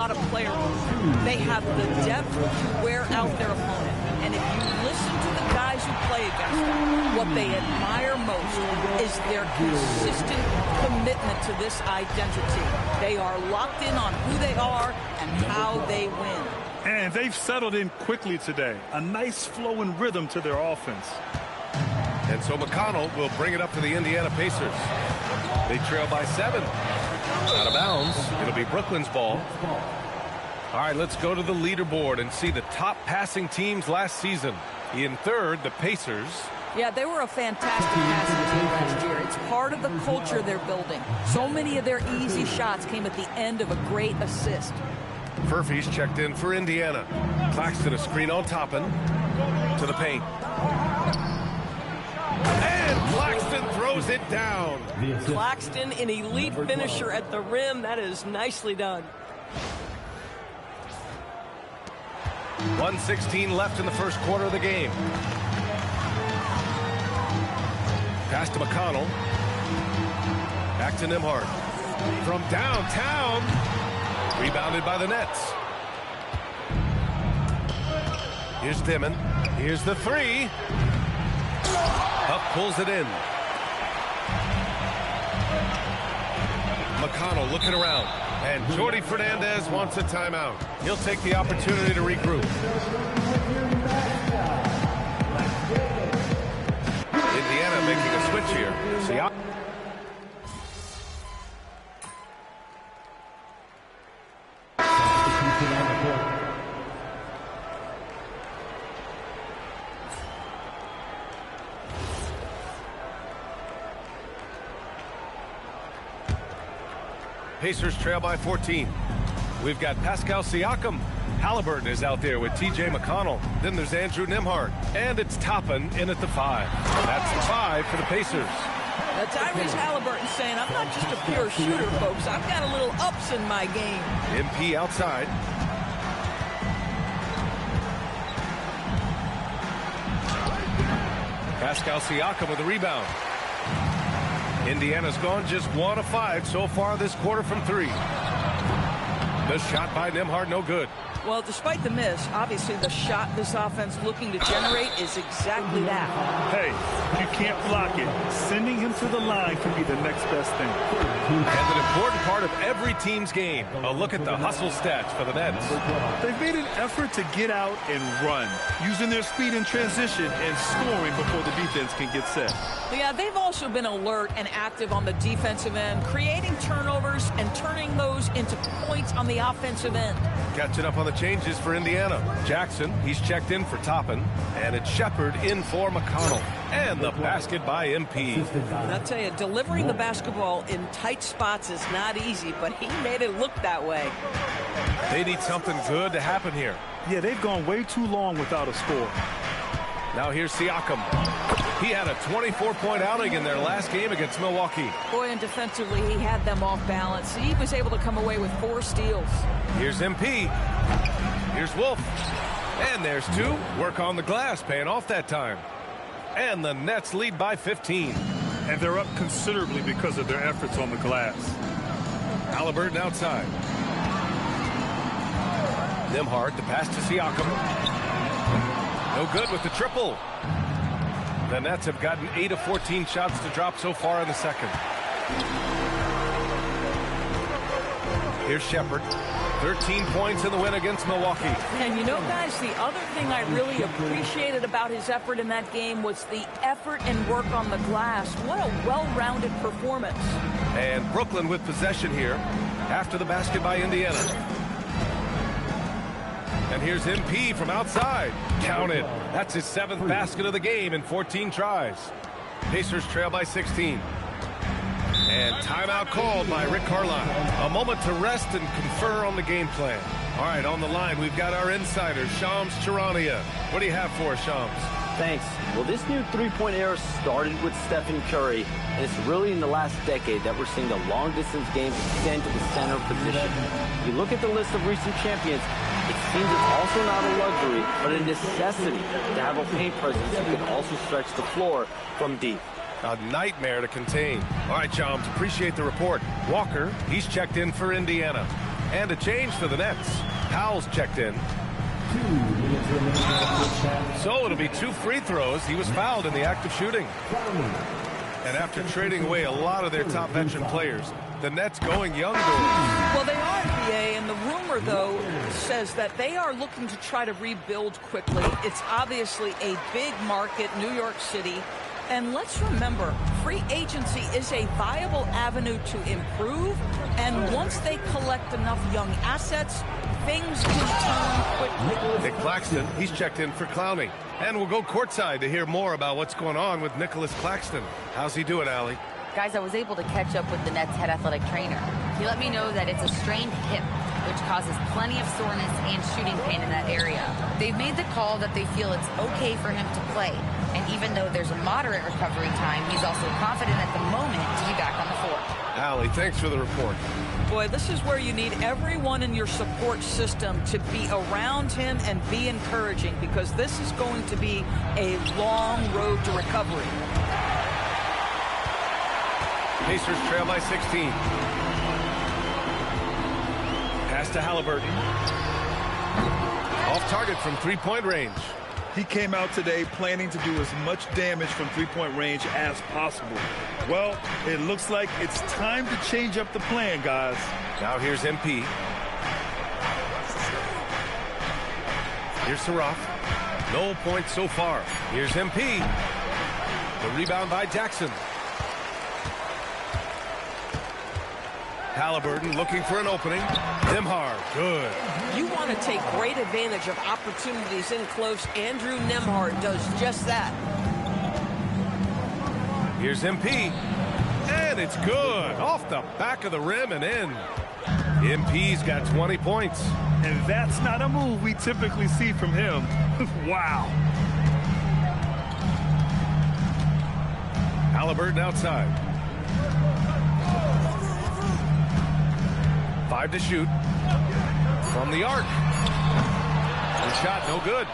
Lot of players, they have the depth to wear out their opponent. And if you listen to the guys who play against them, what they admire most is their consistent commitment to this identity. They are locked in on who they are and how they win. And they've settled in quickly today. A nice flow and rhythm to their offense. And so McConnell will bring it up to the Indiana Pacers. They trail by 7. Out of bounds. It'll be Brooklyn's ball. All right, let's go to the leaderboard and see the top passing teams last season. In third, the Pacers. Yeah, they were a fantastic passing team last year. It's part of the culture they're building. So many of their easy shots came at the end of a great assist. Furphy's checked in for Indiana. Claxton a screen on Toppin. To the paint. And Claxton throws it down. Claxton, an elite finisher at the rim. That is nicely done. 1:16 left in the first quarter of the game. Pass to McConnell. Back to Nembhard. From downtown. Rebounded by the Nets. Here's Dimon. Here's the three. Huff pulls it in. McConnell looking around. And Jordi Fernandez wants a timeout. He'll take the opportunity to regroup. Indiana making a switch here. Siakam. Pacers trail by 14. We've got Pascal Siakam. Halliburton is out there with T.J. McConnell. Then there's Andrew Nembhard. And it's Toppin in at the 5. That's the 5 for the Pacers. Tyrese Halliburton saying, I'm not just a pure shooter, folks. I've got a little ups in my game. MP outside. Pascal Siakam with a rebound. Indiana's gone just 1 of 5 so far this quarter from 3. The shot by Nembhard, no good. Well, despite the miss, obviously the shot this offense looking to generate is exactly that. Hey, you can't block it. Sending him to the line can be the next best thing. And an important part of every team's game. A look at the hustle stats for the Nets. They've made an effort to get out and run, using their speed in transition and scoring before the defense can get set. Yeah, they've also been alert and active on the defensive end, creating turnovers and turning those into points on the offensive end. Catching up on the changes for Indiana. Jackson, he's checked in for Toppin. And it's Shepard in for McConnell. And the basket by MP. And I'll tell you, delivering the basketball in tight spots is not easy, but he made it look that way. They need something good to happen here. Yeah, they've gone way too long without a score. Now here's Siakam. He had a 24-point outing in their last game against Milwaukee. Boy, and defensively, he had them off balance. He was able to come away with 4 steals. Here's MP. Here's Wolf. And there's 2. Work on the glass, paying off that time. And the Nets lead by 15. And they're up considerably because of their efforts on the glass. Halliburton outside. Nembhard, the pass to Siakam. No good with the triple. The Nets have gotten 8 of 14 shots to drop so far in the second. Here's Shepard. 13 points in the win against Milwaukee. And you know, guys, the other thing I really appreciated about his effort in that game was the effort and work on the glass. What a well-rounded performance. And Brooklyn with possession here after the basket by Indiana. And here's MP from outside. Counted. That's his 7th basket of the game in 14 tries. Pacers trail by 16. And timeout called by Rick Carlisle. A moment to rest and confer on the game plan. All right, on the line, we've got our insider, Shams Charania. What do you have for us, Shams? Thanks. Well, this new three-point era started with Stephen Curry, and it's really in the last decade that we're seeing the long-distance games extend to the center position. If you look at the list of recent champions, it seems it's also not a luxury, but a necessity to have a paint presence that can also stretch the floor from deep. A nightmare to contain. All right, Shams, appreciate the report. Walker, he's checked in for Indiana. And a change for the Nets. Powell's checked in. So it'll be 2 free throws. He was fouled in the act of shooting. And after trading away a lot of their top veteran players, the Nets going young doors. Well, they are, NBA, and the rumor, though, says that they are looking to try to rebuild quickly. It's obviously a big market, New York City. And let's remember, free agency is a viable avenue to improve. And once they collect enough young assets, things can turn quickly. Nick Claxton, he's checked in for Clowney. And we'll go courtside to hear more about what's going on with Nicholas Claxton. How's he doing, Allie? Guys, I was able to catch up with the Nets head athletic trainer. He let me know that it's a strained hip, which causes plenty of soreness and shooting pain in that area. They've made the call that they feel it's okay for him to play. And even though there's a moderate recovery time, he's also confident at the moment to be back on the floor. Allie, thanks for the report. Boy, this is where you need everyone in your support system to be around him and be encouraging, because this is going to be a long road to recovery. Pacers trail by 16. Pass to Halliburton. Off target from three-point range. He came out today planning to do as much damage from three-point range as possible. Well, it looks like it's time to change up the plan, guys. Now here's MP. Here's Saraf. No points so far. Here's MP. The rebound by Jackson. Halliburton looking for an opening. Nembhard, good. You want to take great advantage of opportunities in close. Andrew Nembhard does just that. Here's MP. And it's good. Off the back of the rim and in. MP's got 20 points. And that's not a move we typically see from him. Wow. Halliburton outside. 5 to shoot. From the arc. The shot no good.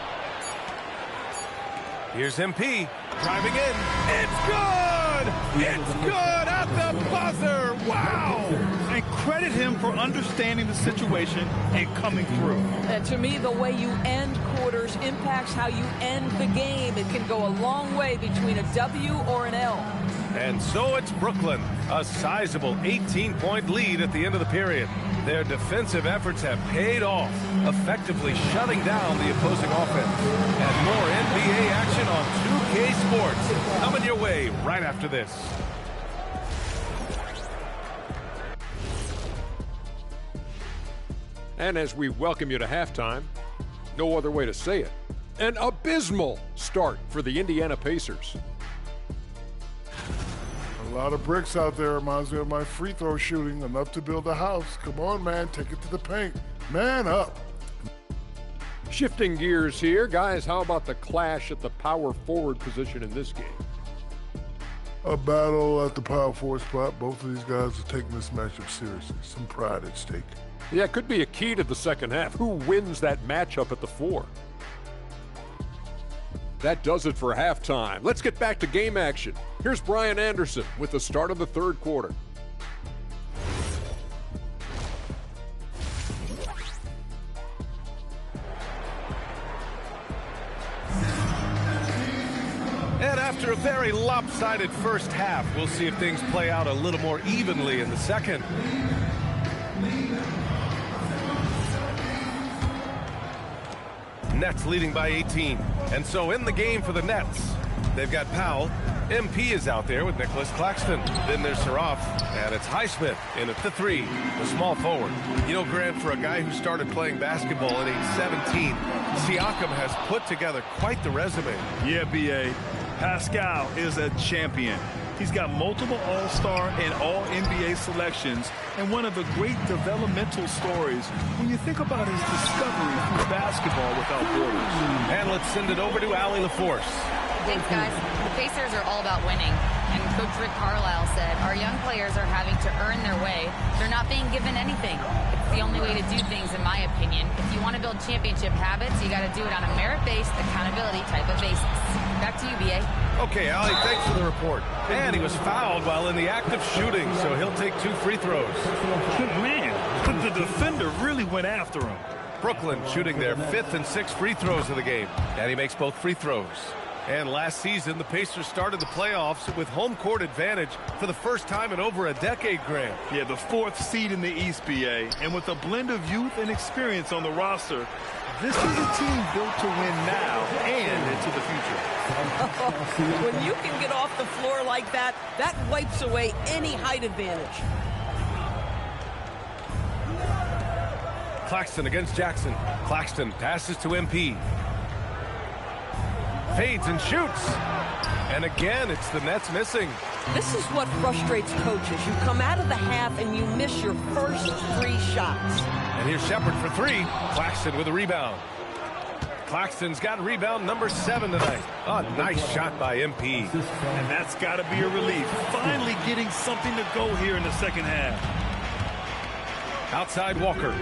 Here's MP. Driving in. It's good! It's good at the buzzer! Wow! And credit him for understanding the situation and coming through. And to me, the way you end quarters impacts how you end the game. It can go a long way between a W or an L. And so it's Brooklyn, a sizable 18-point lead at the end of the period. Their defensive efforts have paid off, effectively shutting down the opposing offense. And more NBA action on 2K Sports coming your way right after this. And as we welcome you to halftime, no other way to say it, an abysmal start for the Indiana Pacers. A lot of bricks out there. Reminds me of my free throw shooting. Enough to build a house. Come on, man. Take it to the paint. Man up. Shifting gears here, guys, how about the clash at the power forward position in this game? A battle at the power forward spot. Both of these guys are taking this matchup seriously. Some pride at stake. Yeah, it could be a key to the second half. Who wins that matchup at the 4? That does it for halftime. Let's get back to game action. Here's Brian Anderson with the start of the third quarter. And after a very lopsided first half, we'll see if things play out a little more evenly in the second. Nets leading by 18. And so in the game for the Nets, they've got Powell. MP is out there with Nicholas Claxton. Then there's Saraf, and it's Highsmith in at the 3, the small forward. You know, Grant, for a guy who started playing basketball at age 17, Siakam has put together quite the resume. Yeah, B.A. Pascal is a champion. He's got multiple All-Star and All-NBA selections, and one of the great developmental stories when you think about his discovery through basketball without borders. And let's send it over to Allie LaForce. Thanks, guys. The Pacers are all about winning. And Coach Rick Carlisle said, our young players are having to earn their way. They're not being given anything. It's the only way to do things, in my opinion. If you want to build championship habits, you got to do it on a merit-based, accountability type of basis. Back to you, B.A. Okay, Allie, thanks for the report. And he was fouled while in the act of shooting, so he'll take 2 free throws. Man, The defender really went after him. Brooklyn shooting their 5th and 6th free throws of the game. And he makes both free throws. And last season, the Pacers started the playoffs with home court advantage for the first time in over a decade, Grant. Yeah, the 4th seed in the East, BA. And with a blend of youth and experience on the roster, this is a team built to win now and into the future. When you can get off the floor like that, that wipes away any height advantage. Claxton against Jackson. Claxton passes to MP. Fades and shoots. And again, it's the Nets missing. This is what frustrates coaches. You come out of the half and you miss your first 3 shots. And here's Shepard for 3. Claxton with a rebound. Claxton's got rebound number 7 tonight. Oh, nice shot by MP. And that's got to be a relief. Finally getting something to go here in the second half. Outside Walker.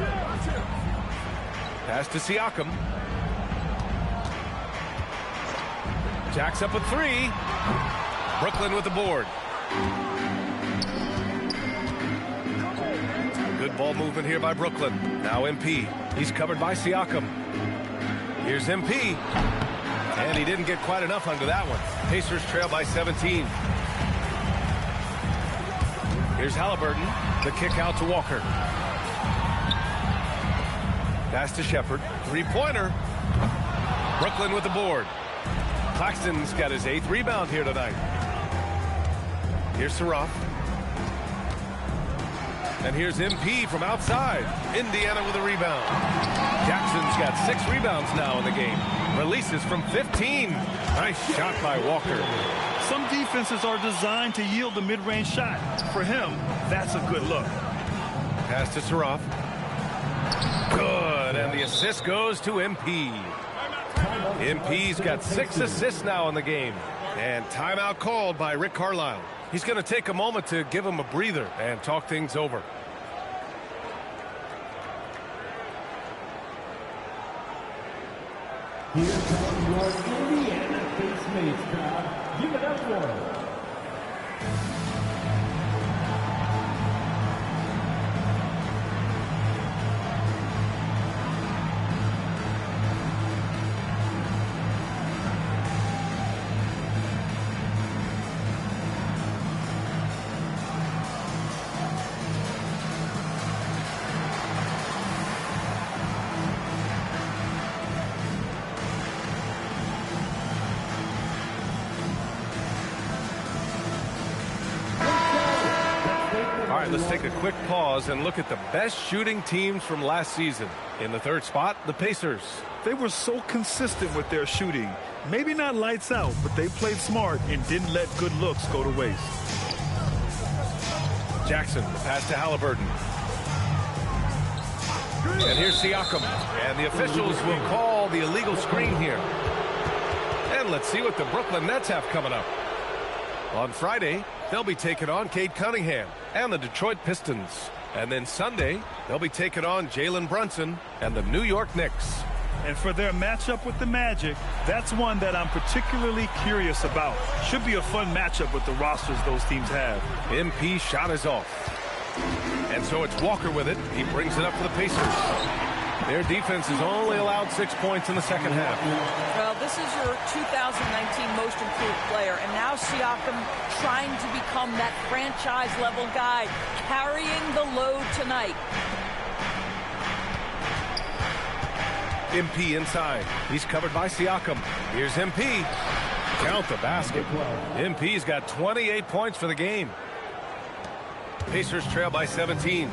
Pass to Siakam. Jacks up a 3. Brooklyn with the board. Good ball movement here by Brooklyn. Now MP. He's covered by Siakam. Here's MP. And he didn't get quite enough under that one. Pacers trail by 17. Here's Halliburton. The kick out to Walker. Pass to Shepard. 3-pointer. Brooklyn with the board. Claxton's got his 8th rebound here tonight. Here's Saraf. And here's MP from outside. Indiana with a rebound. Jackson's got 6 rebounds now in the game. Releases from 15. Nice shot by Walker. Some defenses are designed to yield the mid-range shot. For him, that's a good look. Pass to Saraf. Good, and the assist goes to MP. MP's got 6 assists now in the game. And timeout called by Rick Carlisle. He's going to take a moment to give him a breather and talk things over. Here comes your Indiana Pacers crowd. Give it up for him. Let's take a quick pause and look at the best shooting teams from last season. In the 3rd spot, the Pacers. They were so consistent with their shooting. Maybe not lights out, but they played smart and didn't let good looks go to waste. Jackson, the pass to Halliburton. And here's Siakam. And the officials will call the illegal screen here. And let's see what the Brooklyn Nets have coming up. On Friday, they'll be taking on Cade Cunningham and the Detroit Pistons. And then Sunday, they'll be taking on Jalen Brunson and the New York Knicks. And for their matchup with the Magic, that's one that I'm particularly curious about. Should be a fun matchup with the rosters those teams have. MP shot is off. And so it's Walker with it. He brings it up for the Pacers. Their defense has only allowed 6 points in the second half. Well, this is your 2019 most improved player, and now Siakam trying to become that franchise-level guy, carrying the load tonight. MP inside. He's covered by Siakam. Here's MP. Count the basket. MP's got 28 points for the game. Pacers trail by 17.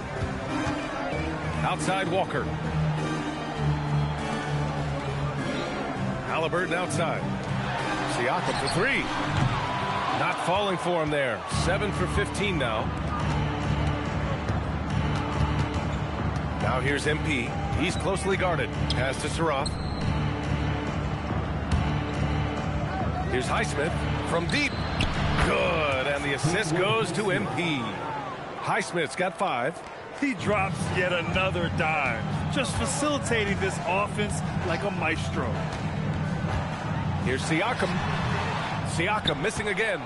Outside Walker. Halliburton outside. Siakam for 3. Not falling for him there. 7 for 15 now. Now here's MP. He's closely guarded. Pass to Saraf. Here's Highsmith from deep. Good, and the assist goes to MP. Highsmith's got 5. He drops yet another dime, just facilitating this offense like a maestro. Here's Siakam. Siakam missing again.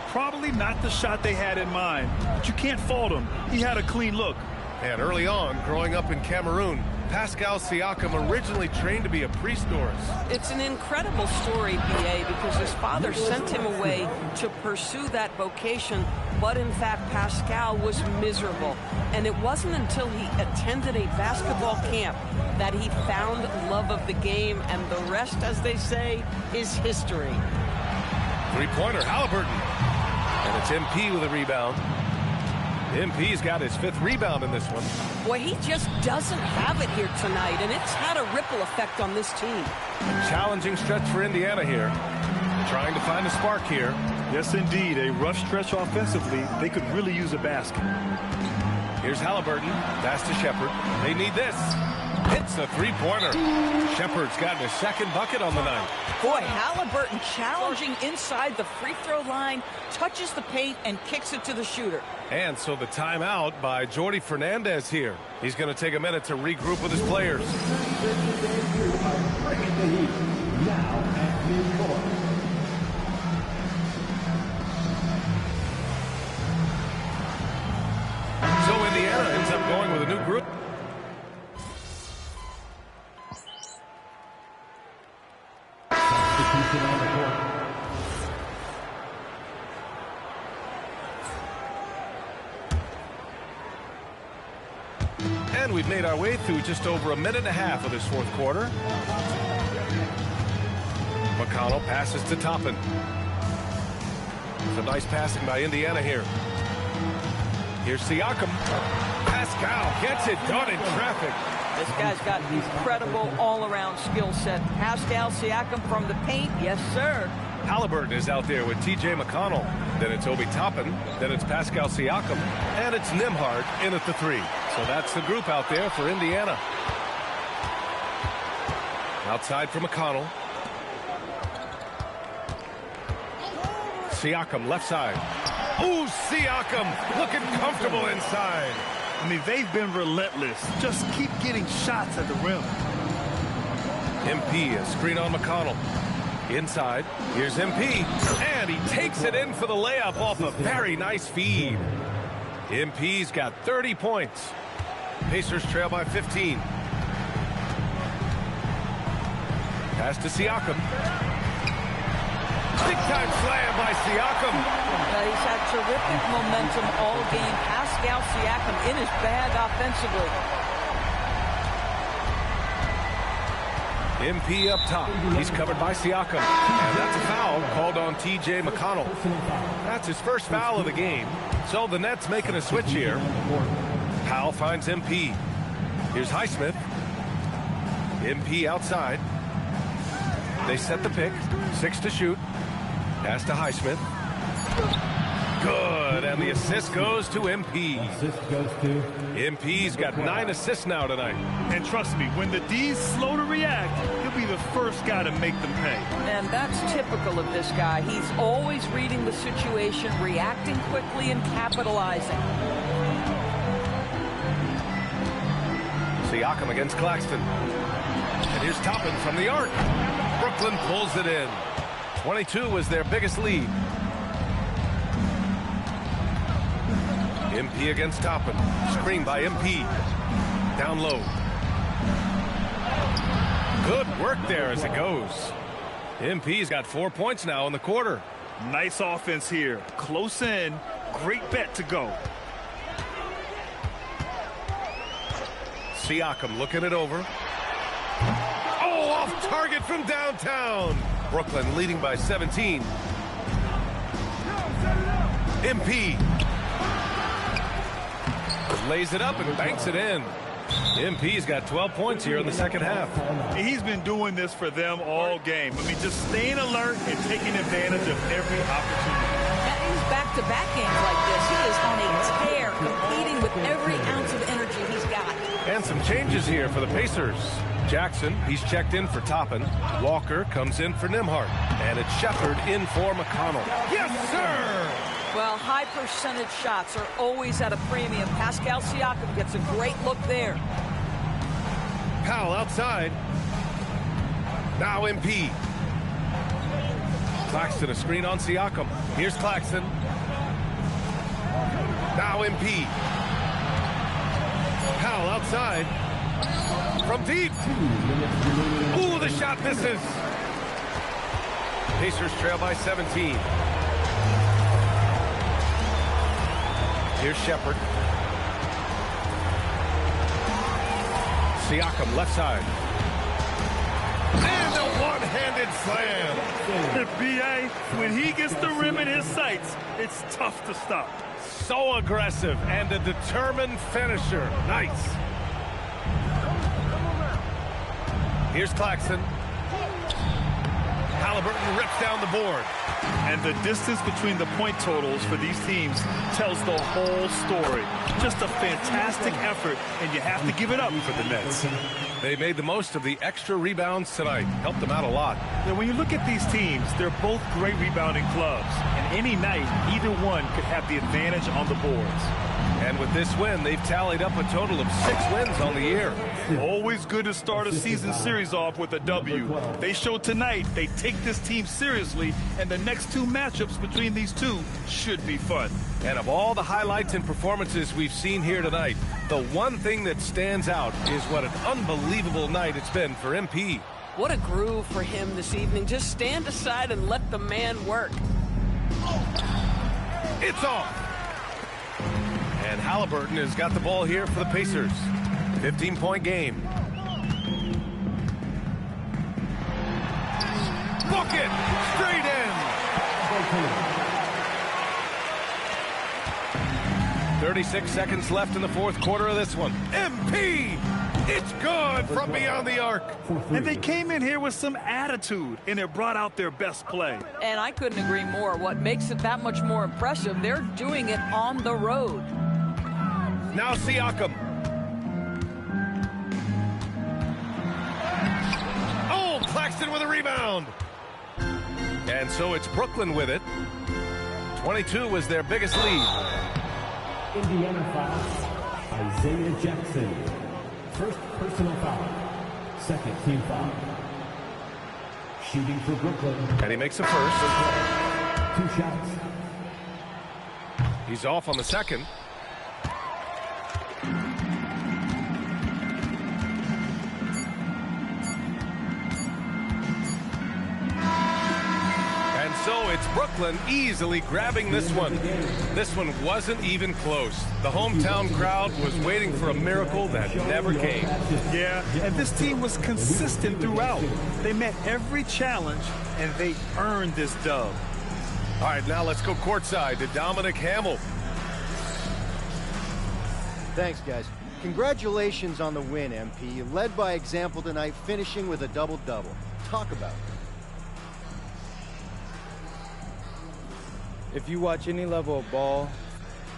Probably not the shot they had in mind, but you can't fault him. He had a clean look. And early on, growing up in Cameroon, Pascal Siakam originally trained to be a priest, Doris. It's an incredible story, BA, because his father sent him away to pursue that vocation, but in fact, Pascal was miserable. And it wasn't until he attended a basketball camp that he found love of the game, and the rest, as they say, is history. Three-pointer, Halliburton. And it's MP with a rebound. MP's got his 5th rebound in this one. Boy, he just doesn't have it here tonight, and it's had a ripple effect on this team. Challenging stretch for Indiana here. Trying to find a spark here. Yes, indeed. A rough stretch offensively. They could really use a basket. Here's Halliburton. Pass to Shepard. They need this. Hits a three-pointer. Shepard's gotten his 2nd bucket on the night. Boy, Halliburton challenging inside the free throw line, touches the paint, and kicks it to the shooter. And so the timeout by Jordi Fernandez here. He's going to take a minute to regroup with his players. Now at midcourt. So Indiana ends up going with a new group. Substitution on the court. And we've made our way through just over a minute and a half of this 4th quarter. McConnell passes to Toppin. Some nice passing by Indiana here. Here's Siakam. Pascal gets it done in traffic. This guy's got incredible all-around skill set. Pascal Siakam from the paint, yes, sir. Halliburton is out there with T.J. McConnell. Then it's Obi Toppin. Then it's Pascal Siakam. And it's Nembhard in at the 3. So that's the group out there for Indiana. Outside for McConnell. Siakam left side. Ooh, Siakam looking comfortable inside. I mean, they've been relentless. Just keep getting shots at the rim. MP, a screen on McConnell. Inside, here's MP, and he takes it in for the layup off a very nice feed. MP's got 30 points. Pacers trail by 15. Pass to Siakam. Big-time slam by Siakam. He's had terrific momentum all game. Pascal Siakam in his bag offensively. MP up top. He's covered by Siakam. And that's a foul called on T.J. McConnell. That's his 1st foul of the game. So the Nets making a switch here. Powell finds MP. Here's Highsmith. MP outside. They set the pick. 6 to shoot. Pass to Highsmith. Good, and the assist goes to MP. Assist goes to MP's got 9 assists now tonight. And trust me, when the D's slow to react, he'll be the first guy to make them pay. And that's typical of this guy. He's always reading the situation, reacting quickly, and capitalizing. Siakam against Claxton. And here's Toppin from the arc. Brooklyn pulls it in. 22 was their biggest lead. MP against Toppin. Screen by MP. Down low. Good work there as it goes. MP's got 4 points now in the quarter. Nice offense here. Close in. Great bet to go. Siakam looking it over. Oh, off target from downtown. Brooklyn leading by 17. MP lays it up and banks it in. MP's got 12 points here in the 2nd half. He's been doing this for them all game. I mean, just staying alert and taking advantage of every opportunity. Now, he's back-to-back games like this. He is on a tear, competing with every ounce of energy he's got. And some changes here for the Pacers. Jackson, he's checked in for Toppin. Walker comes in for Nembhard. And it's Shepard in for McConnell. Yes, sir! Well, high percentage shots are always at a premium. Pascal Siakam gets a great look there. Powell outside. Now MP. Claxton a screen on Siakam. Here's Claxton. Now MP. Powell outside. From deep. Ooh, the shot misses. Pacers trail by 17. Here's Shepherd. Siakam left side. And a one-handed slam. B.A., when he gets the rim in his sights, it's tough to stop. So aggressive and a determined finisher. Nice. Here's Claxton. Halliburton rips down the board. And the distance between the point totals for these teams tells the whole story. Just a fantastic effort, and you have to give it up for the Nets. They made the most of the extra rebounds tonight. Helped them out a lot. Now, when you look at these teams, they're both great rebounding clubs. And any night, either one could have the advantage on the boards. And with this win, they've tallied up a total of 6 wins on the year. Always good to start a season series off with a W. They showed tonight they take this team seriously, and the next 2 matchups between these two should be fun. And of all the highlights and performances we've seen here tonight, the one thing that stands out is what an unbelievable night it's been for MP. What a groove for him this evening. Just stand aside and let the man work. It's off. And Halliburton has got the ball here for the Pacers. 15-point game. Bucket! Straight in! 36 seconds left in the fourth quarter of this one. MP! It's good from beyond the arc. And they came in here with some attitude, and it brought out their best play. And I couldn't agree more. What makes it that much more impressive, they're doing it on the road. Now Siakam. Oh, Claxton with a rebound. And so it's Brooklyn with it. 22 was their biggest lead. Indiana foul, Isaiah Jackson. First personal foul. Second team foul. Shooting for Brooklyn. And he makes a first. 2 shots. He's off on the second. So it's Brooklyn easily grabbing this one. This one wasn't even close. The hometown crowd was waiting for a miracle that never came. Yeah, and this team was consistent throughout. They met every challenge, and they earned this dub. All right, now let's go courtside to Dominic Hamill. Thanks, guys. Congratulations on the win, MP. You led by example tonight, finishing with a double-double. Talk about it. If you watch any level of ball.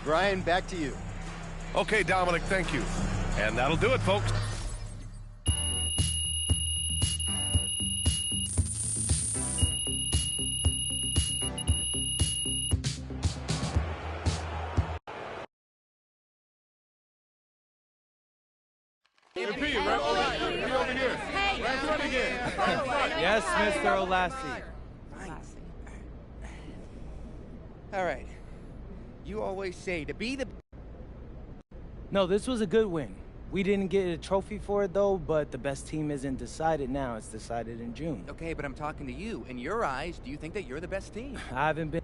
Brian, back to you. Okay, Dominic, thank you. And that'll do it, folks. MP, right over here. Hey, Right in front again. Right in front. Yes, Mr. Olassie. All right. You always say to be the... No, this was a good win. We didn't get a trophy for it, though, but the best team isn't decided now. It's decided in June. Okay, but I'm talking to you. In your eyes, do you think that you're the best team? I haven't been...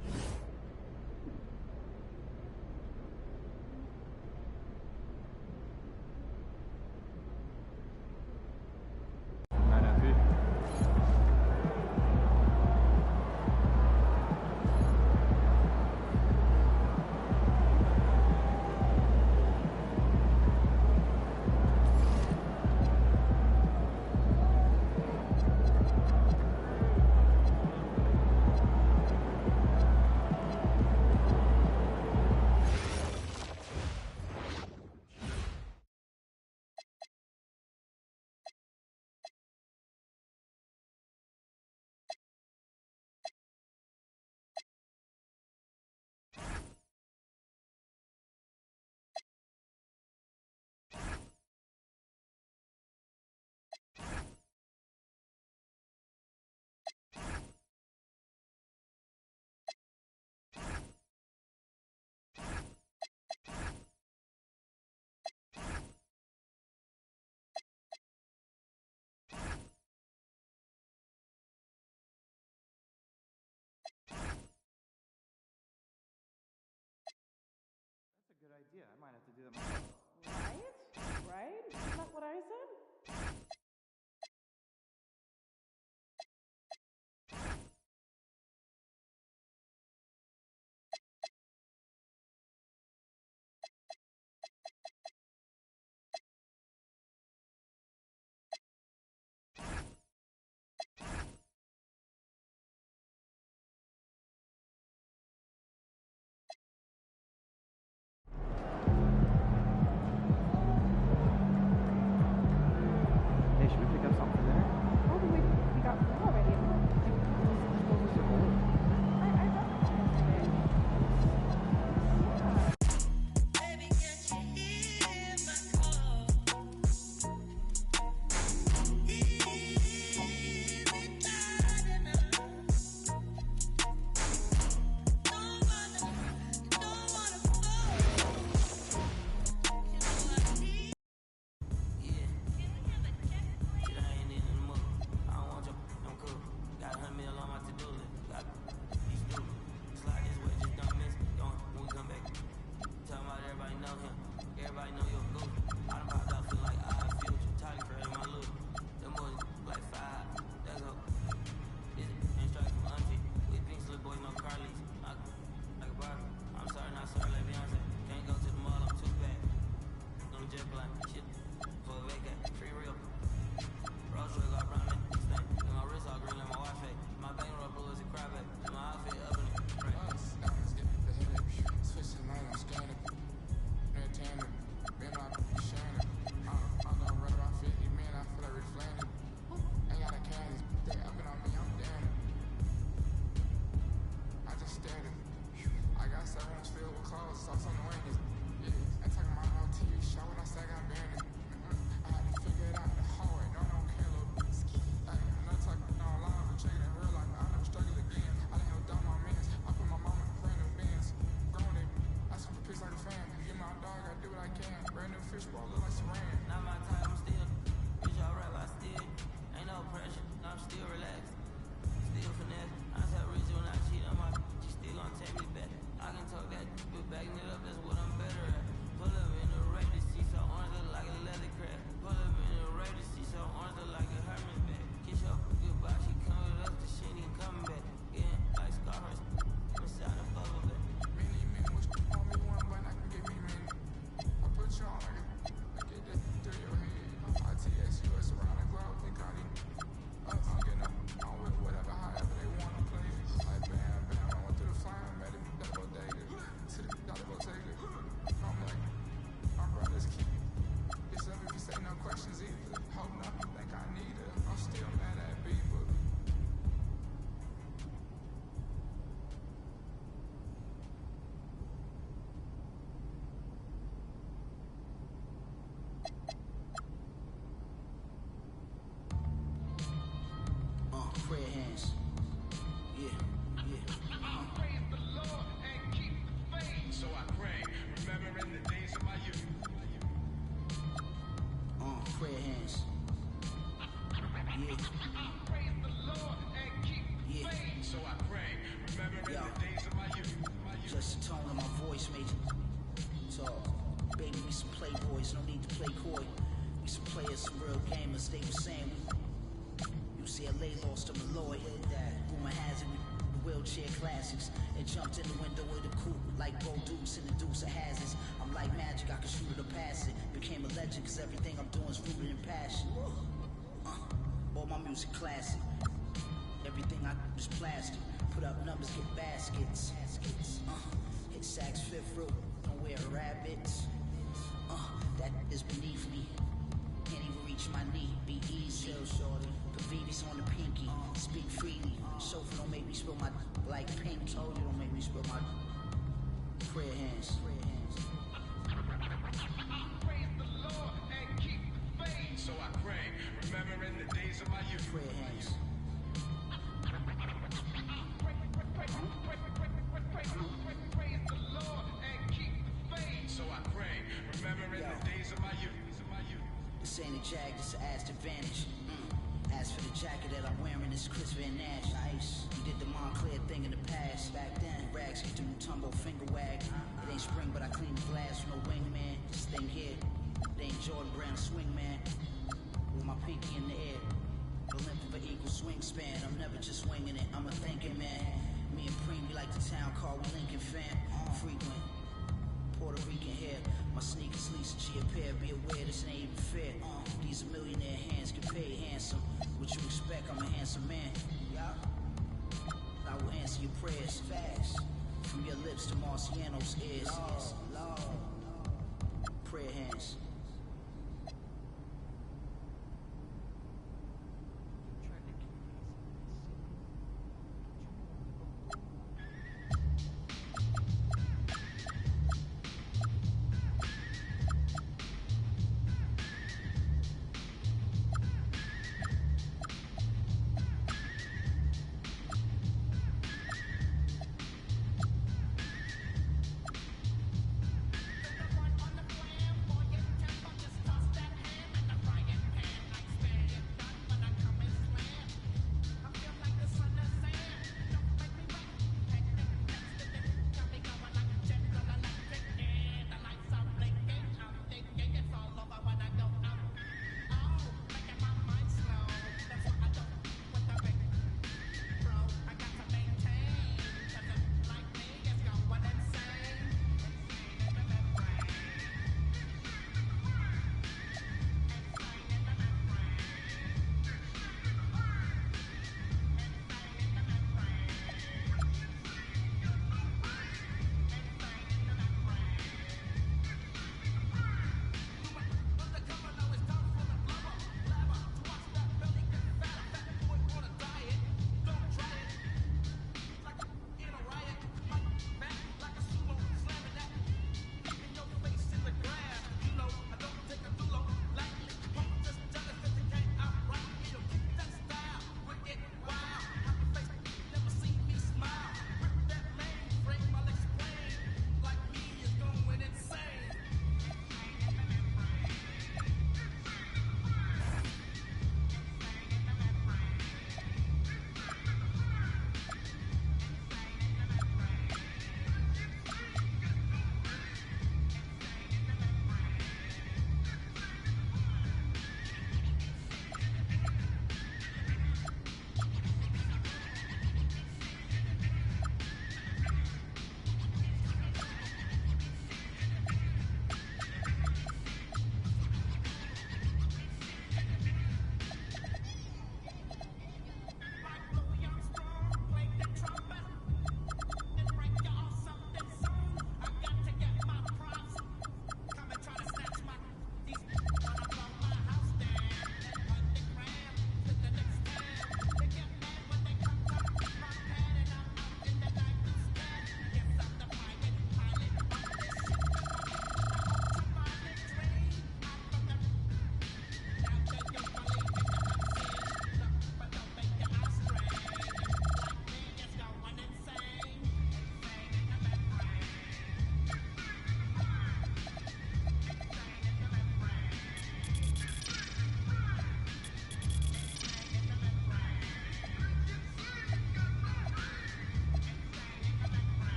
So I pray, remembering the days of my youth. Just the tone of my voice made you talk. Baby, we some playboys, no need to play coy. We some players, some real gamers. They were saying UCLA lost to Malloy. Rumor has it, the wheelchair classics. And jumped in the window with a coupe, like Bo Dukes in the Dukes of Hazards. I'm like magic, I can shoot it or pass it. Became a legend, cause everything I'm doing is rooted in passion. All my music classic. Everything I do is plastic. Put up numbers, get baskets. Hit sacks, fifth row, don't wear rabbits. That is beneath me. Can't even reach my knee, be easy. Cavities on the pinky, speak freely. Chauffeur don't make me spill my like pink. Told you don't make me spill my prayer hands. Praise the Lord and keep the faith. So I pray, remembering the days of my youth. Prayer hands. Praise the Lord and keep the faith. So I pray, remembering the days of my youth. This ain't a jag, this a Aston Advantage. As for the jacket that I'm wearing, it's Chris Van Nash. Nice. We did the Montclair thing in the past. Back then, rags get the new Tumbo finger wag. It ain't spring, but I clean the glass with no wingman. This thing here, it ain't Jordan Brown swing man. With my pinky in the air. The length of an equal swing span. I'm never just winging it, I'm a thinking man. Me and Preem, we like the town car, we Lincoln fam. Frequent. Puerto Rican hair, my sneakers Lisa G a pair. Be aware this ain't even fair. These are millionaire hands, get paid handsome. What you expect? I'm a handsome man. I will answer your prayers fast. From your lips to Marciano's ears. Lord. Prayer hands.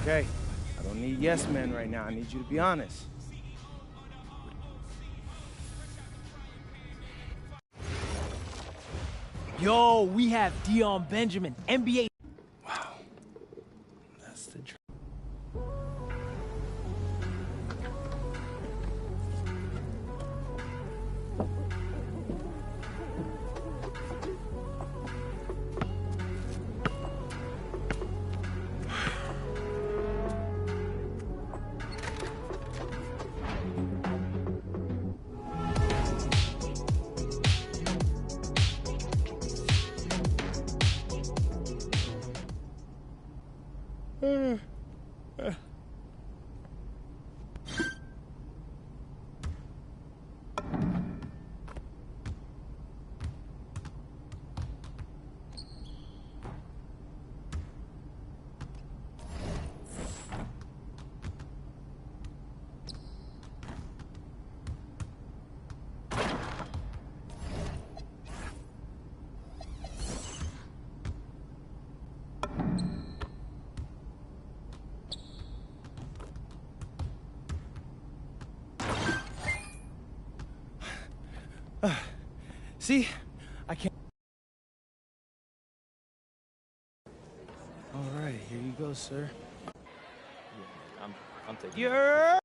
Okay, I don't need yes men right now. I need you to be honest. Yo, we have Dion Benjamin, NBA. Wow, that's the dream. See, I can't. All right, here you go, sir. I'm taking Yeah.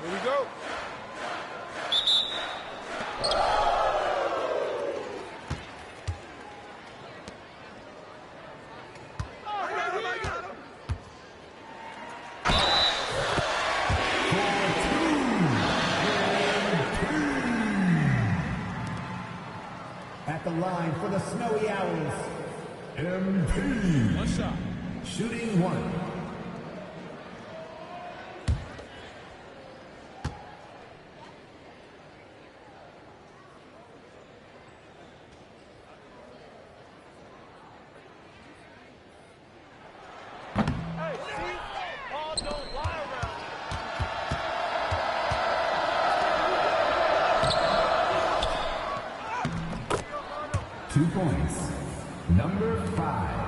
Here we go. At the line for the Snowy Owls, MP. One shot. Shooting one. Two points. Number 5.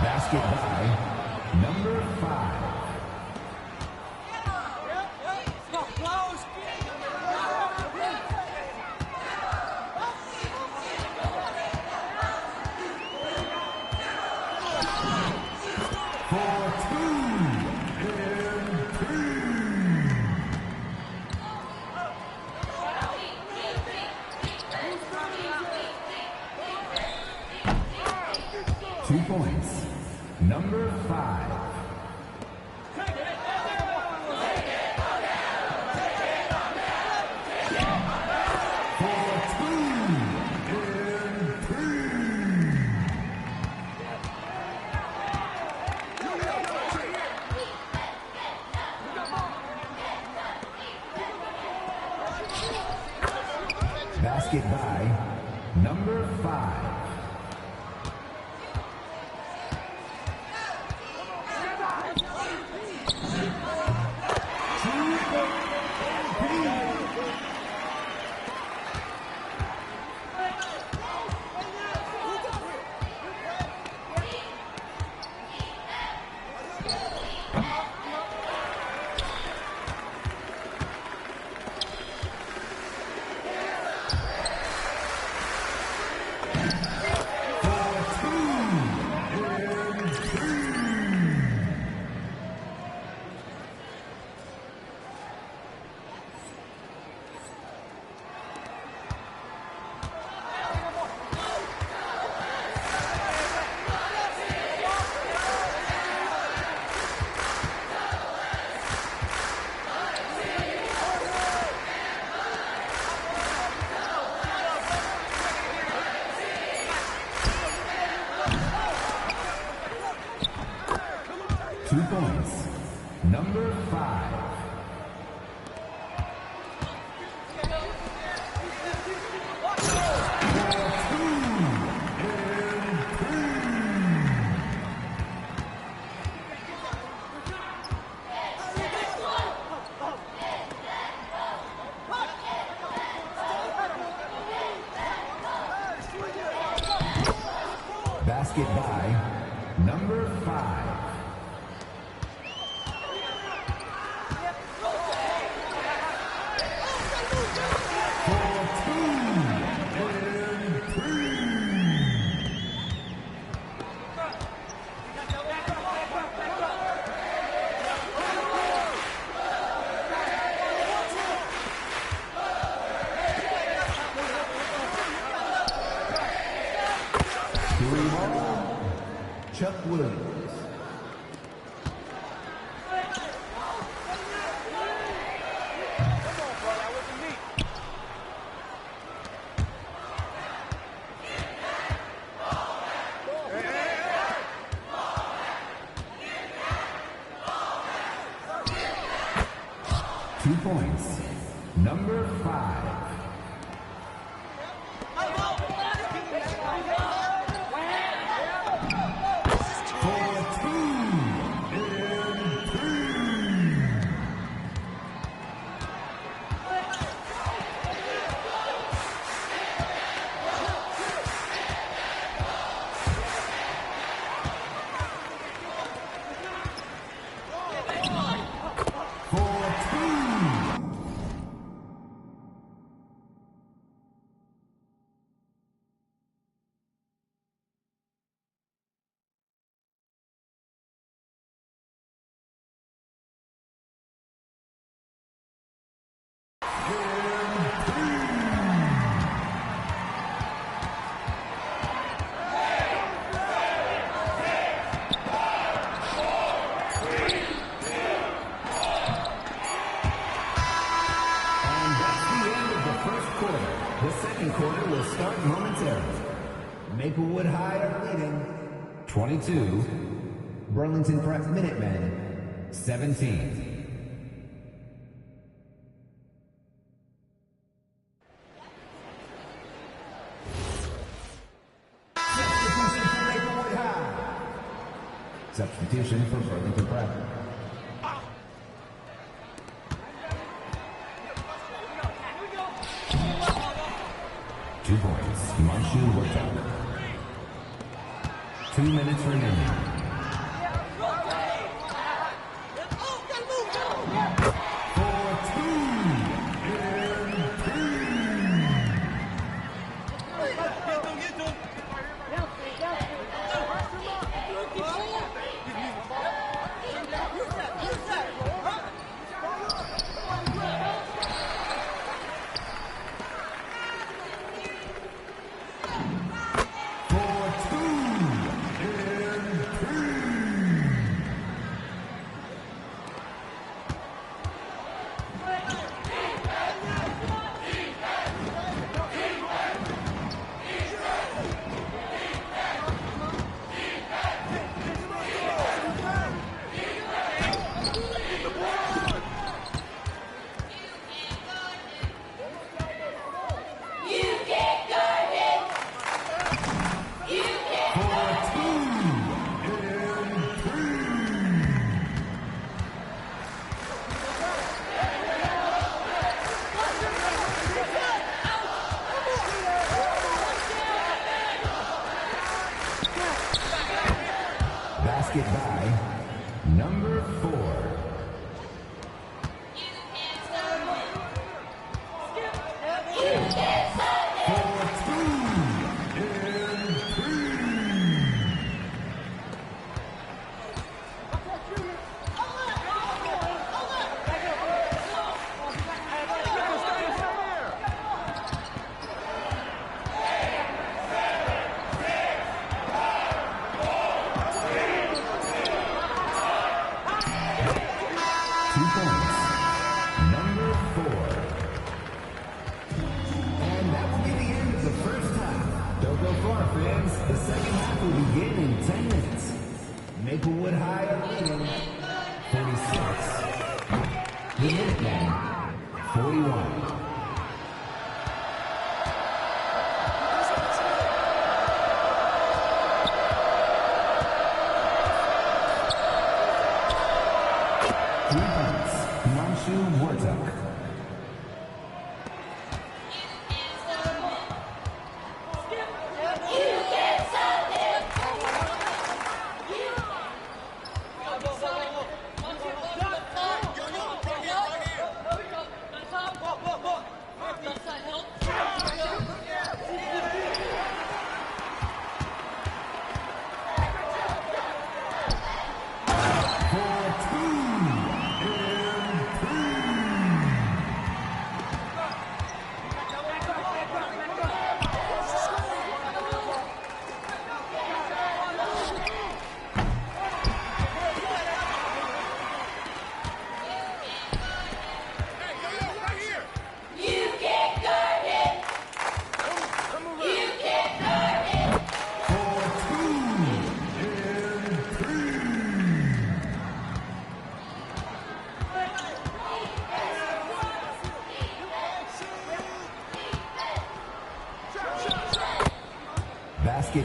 Basket by number 5. Two points. Number 5. Basket by number 5. Two points. Number 5. Basket by number 5. Chuck Williams. Two points. Number 5. Maplewood High are leading 22. Burlington Prep Minutemen 17. Substitution for Burlington Prep. 2 points. Manshu Workout. 2 minutes remaining. Basket by number 4. The second half will begin in 10 minutes. Maplewood High are leading 46. The Minutemen 41. Manshu Wortuck.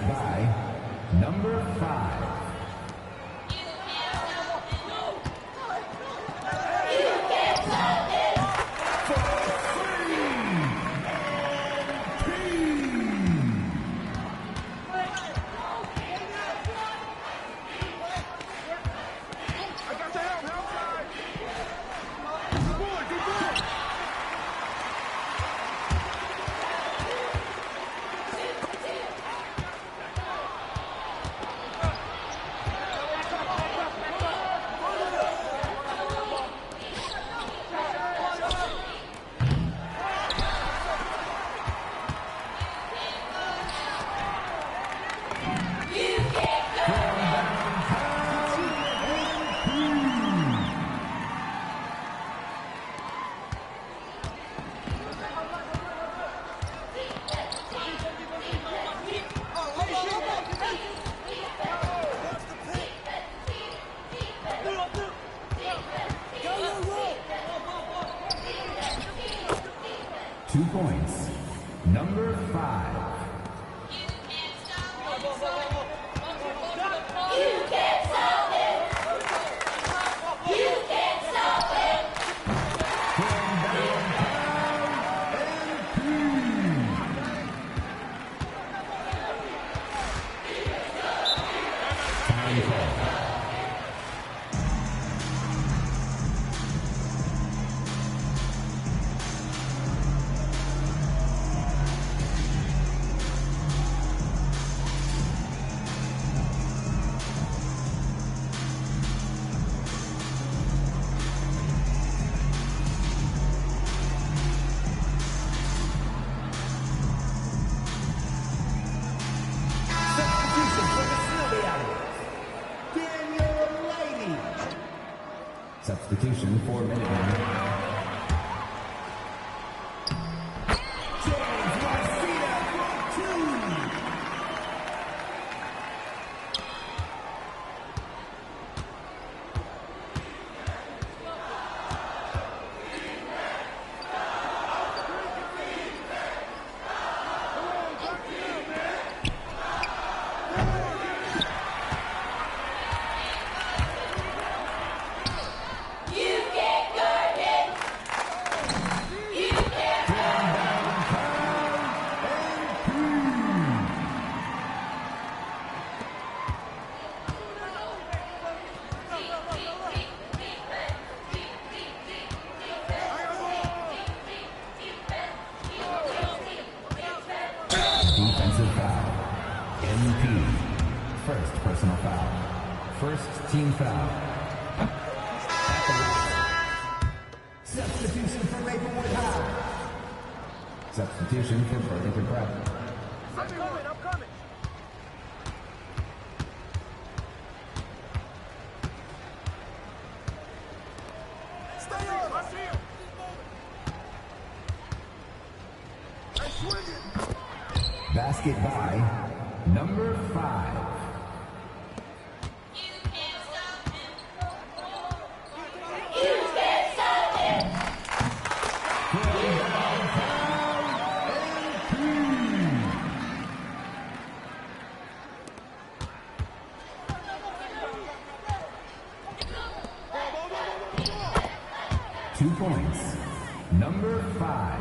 by number 5. Points. Number 5. You can't stop it. You can't stop it. Time call. Substitution for Minutemen. James Garcia for 2. Defensive foul. MP. First personal foul. First team foul. Substitution for Maplewood High. Substitution for Burlington Prep. I'm coming. Stay on. I see him. Hey, swing it. Basket by number 5. You can't stop it. Two points. Number 5.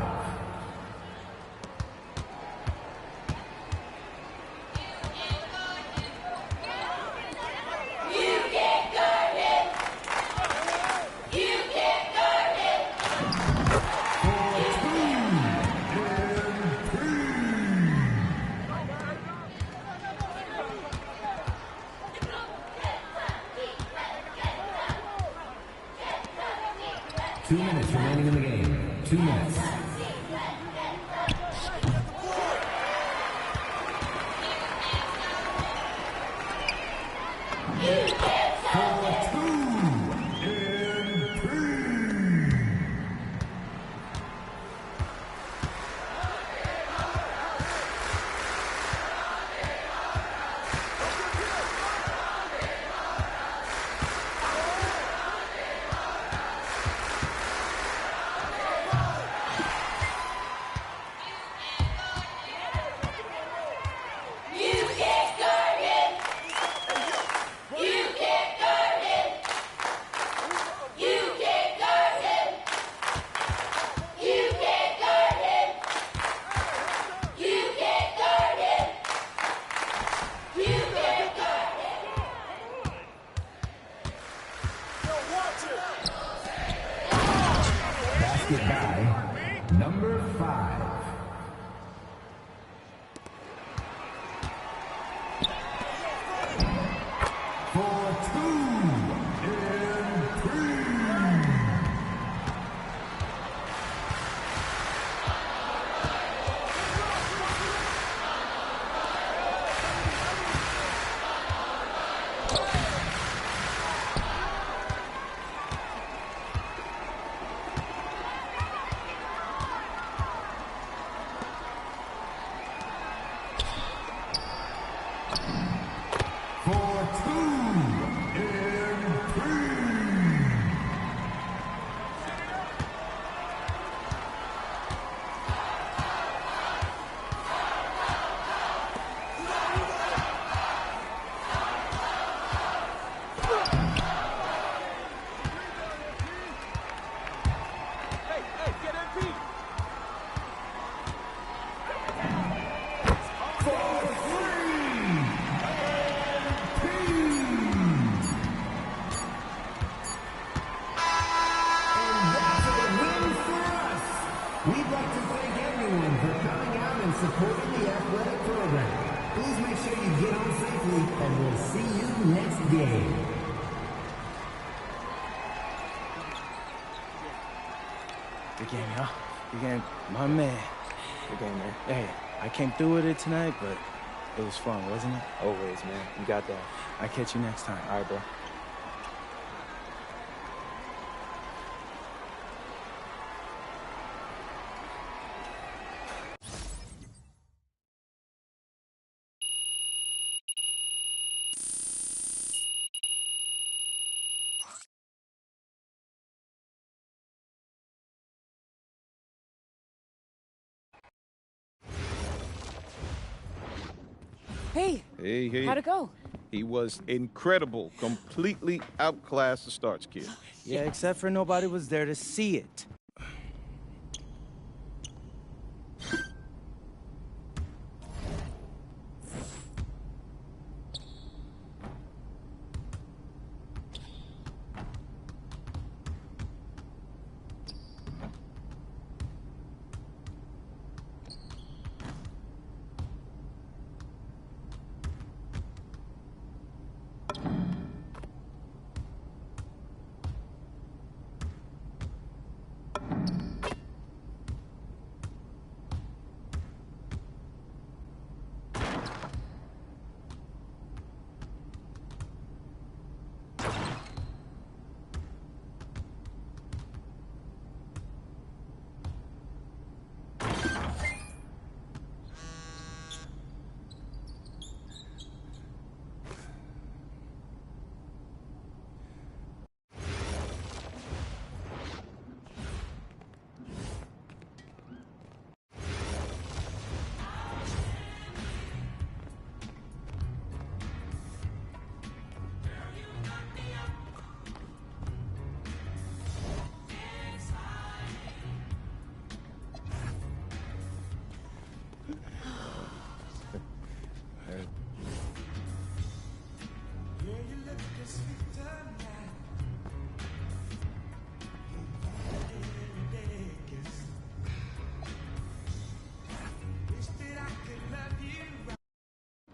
Remaining in the game. 2 minutes. You can't safely, and we'll see you next game. Good game, y'all. Good game. My man. Good game, man. Hey, I came through with it tonight, but it was fun, wasn't it? Always, man. You got that. I'll catch you next time. All right, bro. Hey. Hey. How'd it go? He was incredible. Completely outclassed the Starch kid. Yeah, except for nobody was there to see it.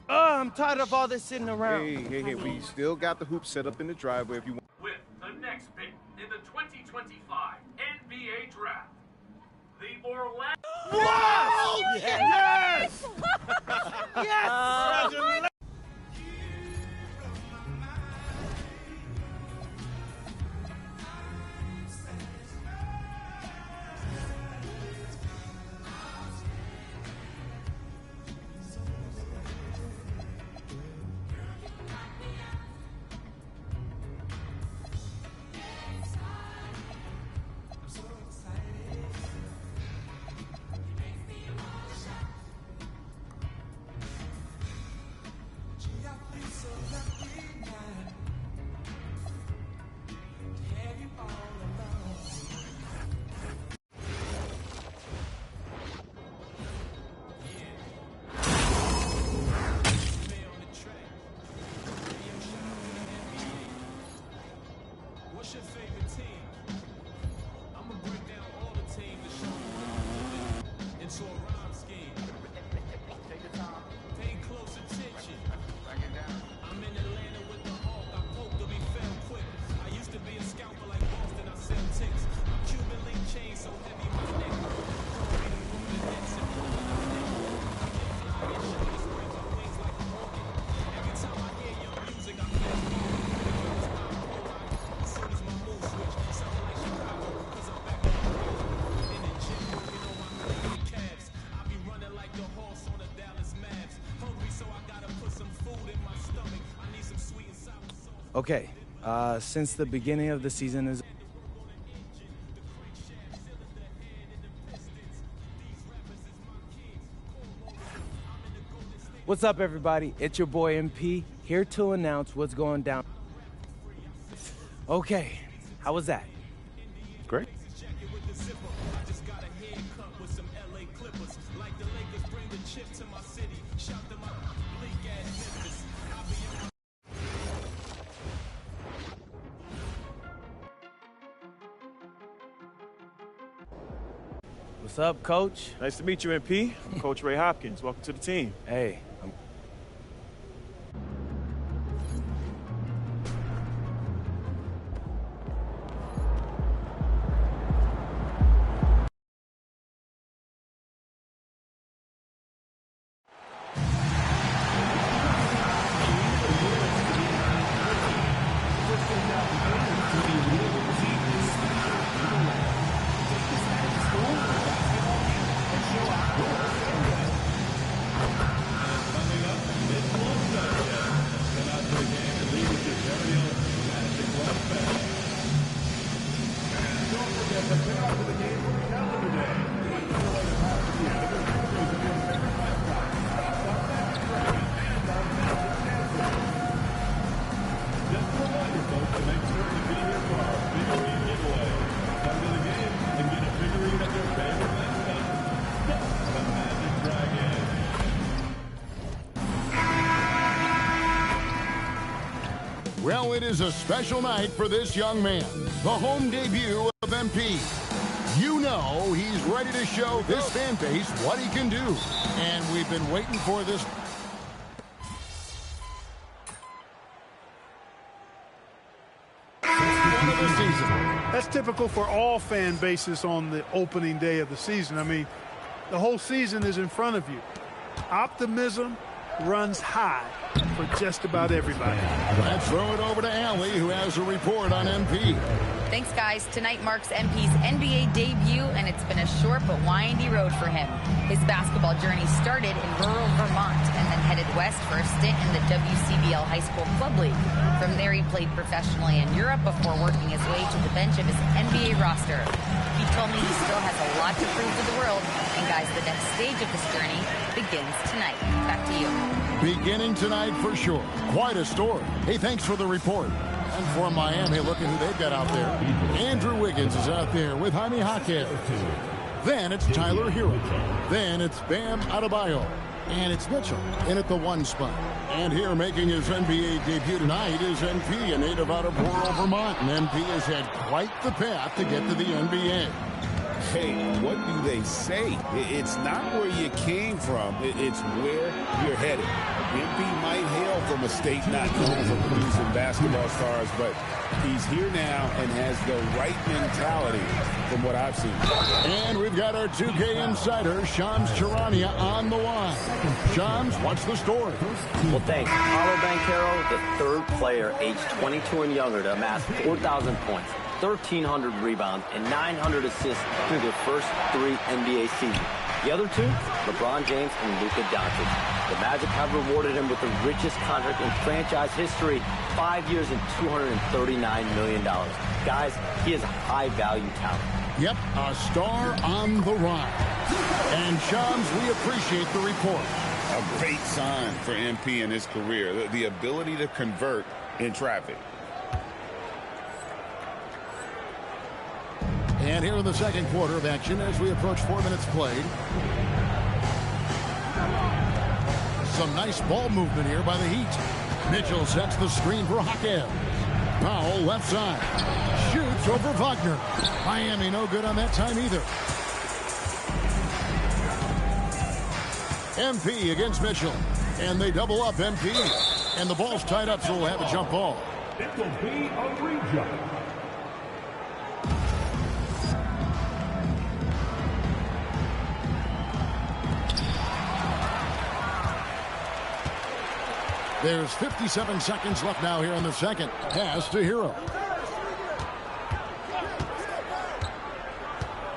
Oh, I'm tired of all this sitting around. Hey, we still got the hoop set up in the driveway if you want. With the next pick in the 2025 NBA Draft, the Orlando... Wow! Yes! Yes! What's your favorite team? I'm gonna break down all the teams and show you into a rhyme scheme. Take your time. Pay close attention. I'm in Atlanta with the Hawk. I poke to be found quick. I used to be a scalper like Boston. I sell ticks. I'm Cuban link chain so heavy my neck. Call me the moon and nets and pull it out neck. I get fly and shoot spread my wings like a organ. Every time I hear your music, I feel good. Okay, since the beginning of the season is... What's up, everybody? It's your boy MP, here to announce what's going down. Okay, how was that? Great. What's up, Coach? Nice to meet you, MP. I'm Coach Ray Hopkins. Welcome to the team. Hey. Well, it is a special night for this young man. The home debut of MP. You know he's ready to show this fan base what he can do. And we've been waiting for this. Of the season. That's typical for all fan bases on the opening day of the season. I mean, the whole season is in front of you. Optimism runs high for just about everybody. Let's throw it over to Allie, who has a report on MP. Thanks, guys. Tonight marks MP's NBA debut, and it's been a short but windy road for him. His basketball journey started in rural Vermont and then headed west for a stint in the WCBL High School Club League. From there, he played professionally in Europe before working his way to the bench of his NBA roster. He told me he still has a lot to prove to the world, and guys, the next stage of this journey begins tonight. Back to you. Beginning tonight for sure. Quite a story. Hey, thanks for the report. And for Miami, look at who they've got out there. Andrew Wiggins is out there with Jaime Jaquez. Then it's Tyler Hero. Then it's Bam Adebayo. And it's Mitchell in at the 1 spot. And here making his NBA debut tonight is MP, a native out of rural Vermont. And MP has had quite the path to get to the NBA. Hey, what do they say? It's not where you came from. It's where you're headed. MP might hail from a state not known for producing basketball stars, but he's here now and has the right mentality from what I've seen. And we've got our 2K insider, Shams Charania, on the line. Shams, what's the story? Well, thanks. Paolo Banchero, the third player aged 22 and younger to amass 4,000 points, 1,300 rebounds, and 900 assists through their first 3 NBA seasons. The other 2, LeBron James and Luka Doncic. The Magic have rewarded him with the richest contract in franchise history, 5 years and $239 million. Guys, he is a high-value talent. Yep, a star on the rise. And Shams, we appreciate the report. A great sign for MP in his career, the ability to convert in traffic. And here in the second quarter of action as we approach 4 minutes played. Some nice ball movement here by the Heat. Mitchell sets the screen for Jaquez. Powell left side. Shoots over Wagner. Miami no good on that time either. MP against Mitchell. And they double up MP. And the ball's tied up, so we'll have a jump ball. It will be a re-jump. There's 57 seconds left now here in the second. Pass to Hero.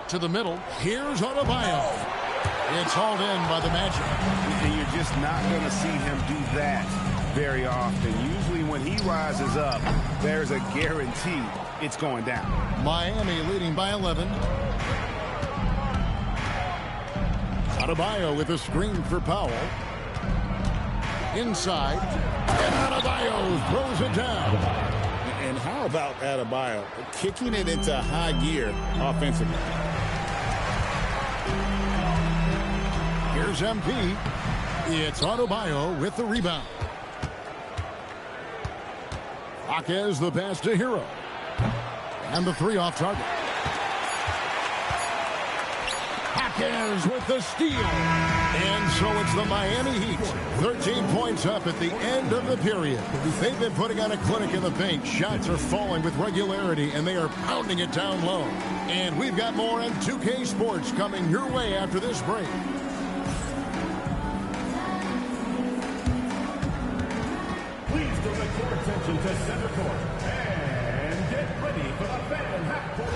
To the middle. Here's Adebayo. It's hauled in by the Magic. And you're just not going to see him do that very often. Usually when he rises up, there's a guarantee it's going down. Miami leading by 11. Adebayo with a screen for Powell. Inside, and Adebayo throws it down. And how about Adebayo kicking it into high gear offensively? Here's MP. It's Adebayo with the rebound. Jaquez the pass to Hero. And the 3 off target. Jaquez with the steal. And so it's the Miami Heat. 13 points up at the end of the period. They've been putting on a clinic in the paint. Shots are falling with regularity, and they are pounding it down low. And we've got more on 2K Sports coming your way after this break. Please direct your attention to center court. And get ready for the fan half court.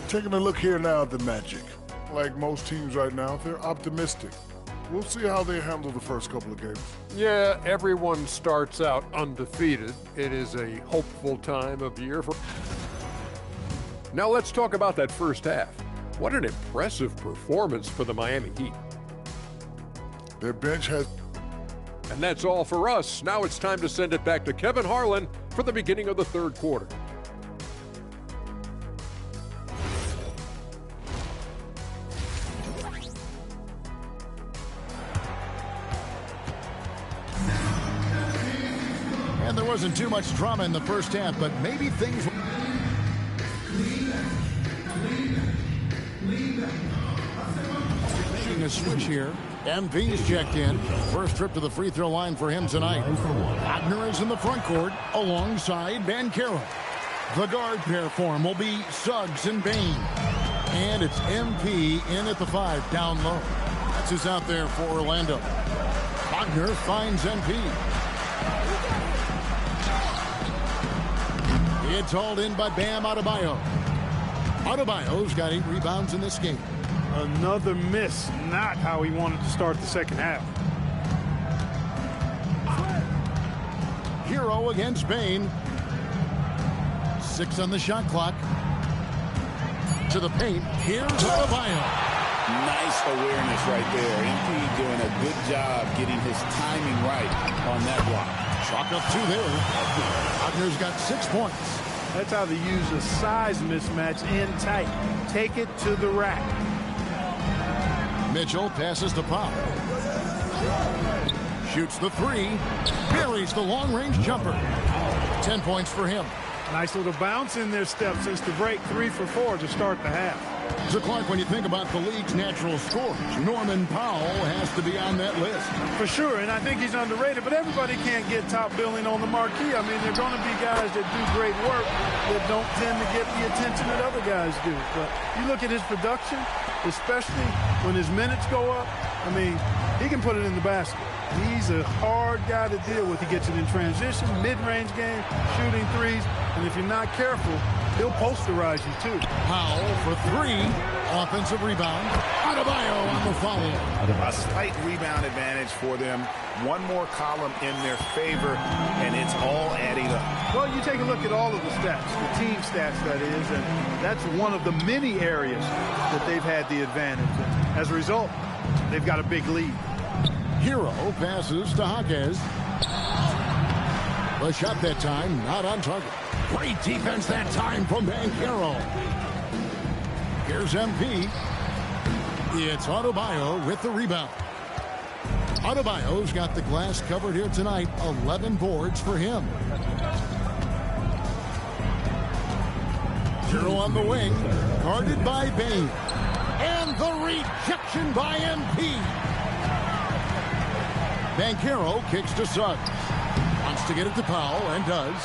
Taking a look here now at the Magic. Like most teams right now, they're optimistic. We'll see how they handle the first couple of games. Yeah, everyone starts out undefeated. It is a hopeful time of year for... Now let's talk about that first half. What an impressive performance for the Miami Heat. Their bench has... And that's all for us. Now it's time to send it back to Kevin Harlan for the beginning of the third quarter. there wasn't too much drama in the first half, but maybe things... Making a switch here. MP's checked in. First trip to the free throw line for him tonight. Wagner is in the front court alongside Banchero. The guard pair for him will be Suggs and Bain. And it's MP in at the 5, down low. That's who's out there for Orlando. Wagner finds MP. It's hauled in by Bam Adebayo. Adebayo's got 8 rebounds in this game. Another miss, not how he wanted to start the second half. Hero against Bain. 6 on the shot clock. To the paint. Here's Adebayo. Nice awareness right there. MP doing a good job getting his timing right on that block. Chalk up 2 there. Wagner's got 6 points. That's how they use a size mismatch in tight. Take it to the rack. Mitchell passes to Pop. Shoots the 3. Buries the long-range jumper. 10 points for him. Nice little bounce in their step since the break. 3 for 4 to start the half. So, Clark, when you think about the league's natural scorers, Norman Powell has to be on that list. For sure, and I think he's underrated, but everybody can't get top billing on the marquee. I mean, there are going to be guys that do great work that don't tend to get the attention that other guys do. But you look at his production, especially when his minutes go up, I mean, he can put it in the basket. He's a hard guy to deal with. He gets it in transition, mid-range game, shooting threes, and if you're not careful, he'll posterize you too. Powell for 3. Offensive rebound. Adebayo on the follow. A slight rebound advantage for them. One more column in their favor, and it's all adding up. Well, you take a look at all of the stats, the team stats, that is, and that's one of the many areas that they've had the advantage. And as a result, they've got a big lead. Hero passes to Jaquez. The shot that time, not on target. Great defense that time from Banchero. Here's MP. It's Adebayo with the rebound. Adebayo's got the glass covered here tonight. 11 boards for him. Hero on the wing. Guarded by Bain. And the rejection by MP. Banchero kicks to Suggs. Wants to get it to Powell, and does.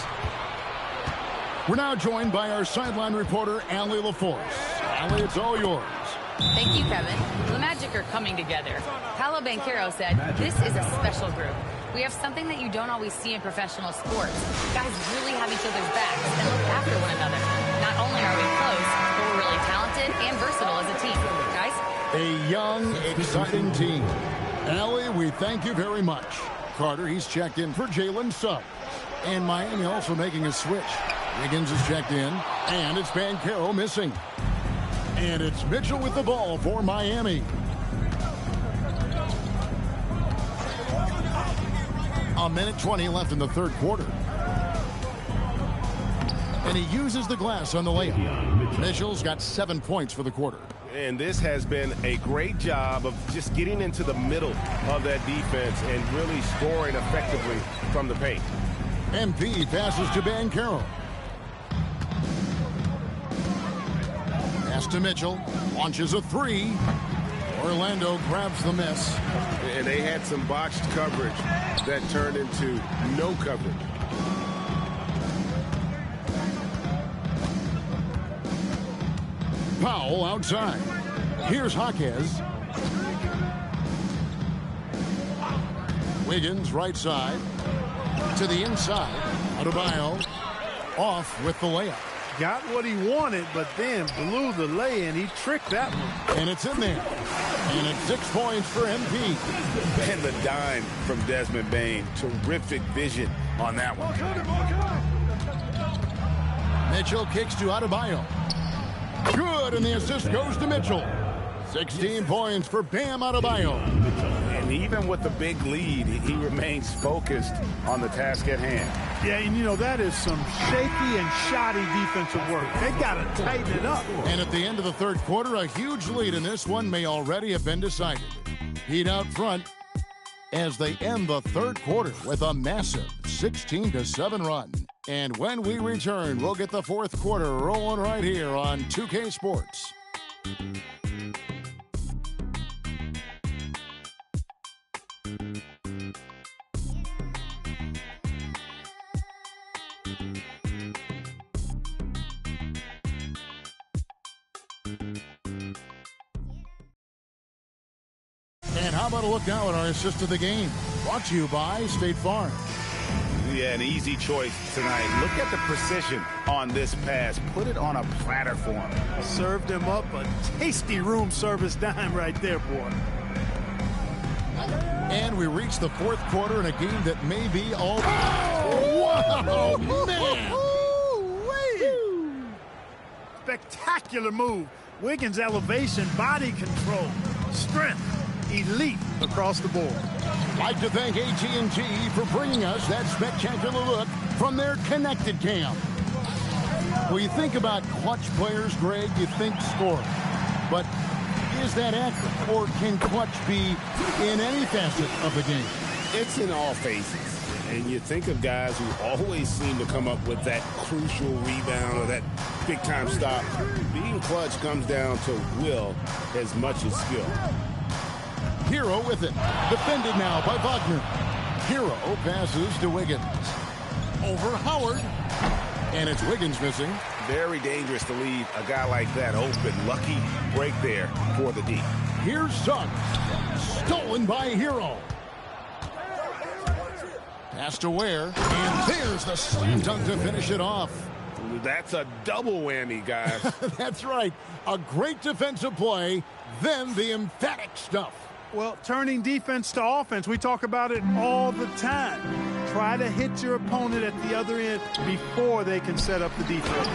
We're now joined by our sideline reporter, Allie LaForce. Allie, it's all yours. Thank you, Kevin. The Magic are coming together. Paolo Banchero said, "This is a special group. We have something that you don't always see in professional sports. Guys really have each other's backs and look after one another. Not only are we close, but we're really talented and versatile as a team. Guys?" A young, exciting team. Allie, we thank you very much. Carter, he's checked in for Jalen Suggs. And Miami also making a switch. Wiggins is checked in, and it's Banchero missing. And it's Mitchell with the ball for Miami. A minute 20 left in the third quarter. And he uses the glass on the layup. Mitchell's got 7 points for the quarter. And this has been a great job of just getting into the middle of that defense and really scoring effectively from the paint. MP passes to Banchero. Pass to Mitchell. Launches a 3. Orlando grabs the miss. And they had some botched coverage that turned into no coverage. Powell outside. Here's Jaquez. Wiggins right side. To the inside. Adebayo off with the layup. Got what he wanted, but then blew the lay-in. He tricked that one. And it's in there. And it's 6 points for MP. And the dime from Desmond Bain. Terrific vision on that one. Mitchell kicks to Adebayo. Good, and the assist goes to Mitchell. 16 points for Bam Adebayo. And even with the big lead, he remains focused on the task at hand. Yeah, and you know, that is some shaky and shoddy defensive work. They've got to tighten it up. And at the end of the third quarter, a huge lead in this one may already have been decided. Heat out front. as they end the third quarter with a massive 16-7 run. And when we return, we'll get the fourth quarter rolling right here on 2K Sports. And how about a look now at our assist of the game? Brought to you by State Farm. Yeah, an easy choice tonight. Look at the precision on this pass. Put it on a platter for him. Served him up a tasty room service dime right there, boy. And we reach the fourth quarter in a game that may be all... Oh, wow, man! Spectacular move. Wiggins' elevation, body control, strength, elite across the board. Like to thank AT&T for bringing us that spectacular look from their Connected Cam. When you think about clutch players, Greg, you think scoring. But is that accurate, or can clutch be in any facet of the game? It's in all phases. And you think of guys who always seem to come up with that crucial rebound or that big-time stop. Being clutch comes down to will as much as skill. Hero with it. Defended now by Wagner. Hero passes to Wiggins. Over Howard. And it's Wiggins missing. Very dangerous to leave a guy like that open. Lucky break there for the D. Here's Suggs. Stolen by Hero. Pass to Ware. And there's the slam dunk to finish it off. That's a double whammy, guys. That's right. A great defensive play, then the emphatic stuff. Well, turning defense to offense, we talk about it all the time. Try to hit your opponent at the other end before they can set up the defense.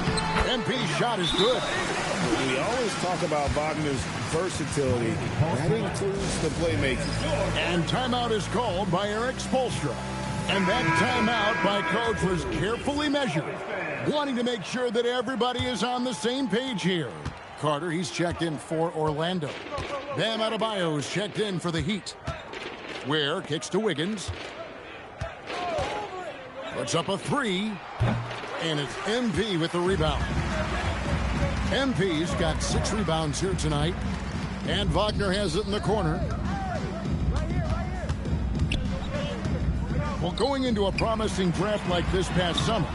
MP's shot is good. We always talk about Wagner's versatility. That includes the playmaking. And timeout is called by Eric Spoelstra. And that timeout by coach was carefully measured, wanting to make sure that everybody is on the same page here. Carter, he's checked in for Orlando. Bam Adebayo's checked in for the Heat. Ware kicks to Wiggins. Puts up a three. And it's MP with the rebound. MP's got 6 rebounds here tonight. And Wagner has it in the corner. Well, going into a promising draft like this past summer,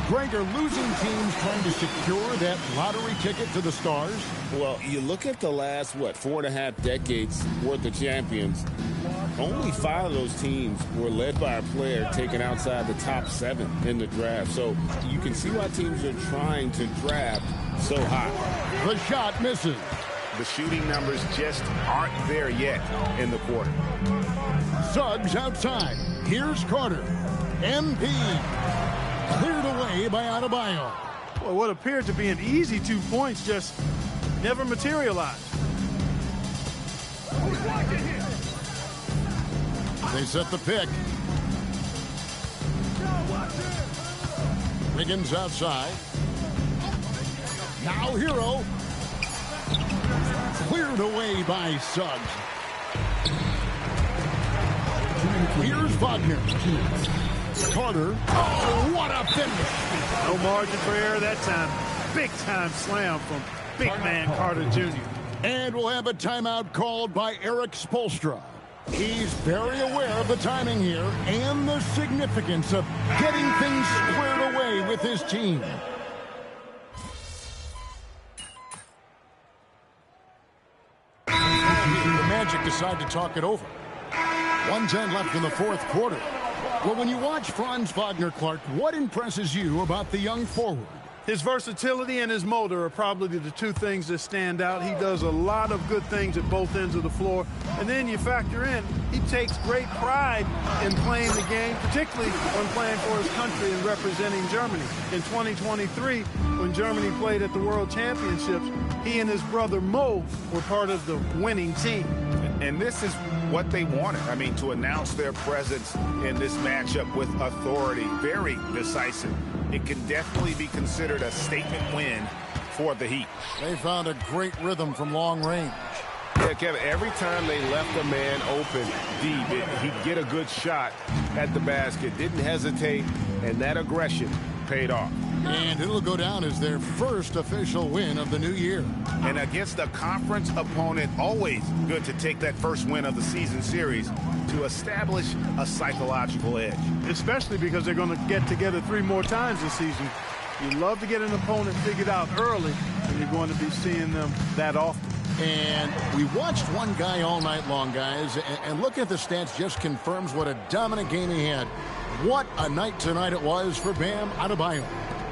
Greg, are losing teams trying to secure that lottery ticket to the stars? Well, you look at the last, 4.5 decades worth of champions, only 5 of those teams were led by a player taken outside the top 7 in the draft. So you can see why teams are trying to draft so high. The shot misses. The shooting numbers just aren't there yet in the quarter. Suggs outside. Here's Carter. MP cleared away by Adebayo. Well, what appeared to be an easy 2 points just never materialized. They set the pick. Wiggins outside. Now Hero. Cleared away by Suggs. Here's Wagner. Carter. Oh, what a finish. No margin for error that time. Big time slam from big man Carter Jr. And we'll have a timeout called by Eric Spoelstra. He's very aware of the timing here and the significance of getting things squared away with his team. The Magic decide to talk it over. 1:10 left in the fourth quarter. Well, when you watch Franz Wagner, Clark, what impresses you about the young forward? His versatility and his motor are probably the 2 things that stand out. He does a lot of good things at both ends of the floor. And then you factor in, he takes great pride in playing the game, particularly when playing for his country and representing Germany. In 2023, when Germany played at the World Championships, he and his brother Mo were part of the winning team. And this is what they wanted. I mean, to announce their presence in this matchup with authority, very decisive. It can definitely be considered a statement win for the Heat. They found a great rhythm from long range. Yeah, Kevin, every time they left a man open deep, he'd get a good shot at the basket. Didn't hesitate, and that aggression paid off. And it'll go down as their first official win of the new year. And against a conference opponent, always good to take that first win of the season series to establish a psychological edge. Especially because they're going to get together 3 more times this season. You love to get an opponent figured out early, and you're going to be seeing them that often. And we watched one guy all night long, guys, and look at the stats just confirms what a dominant game he had. What a night tonight it was for Bam Adebayo.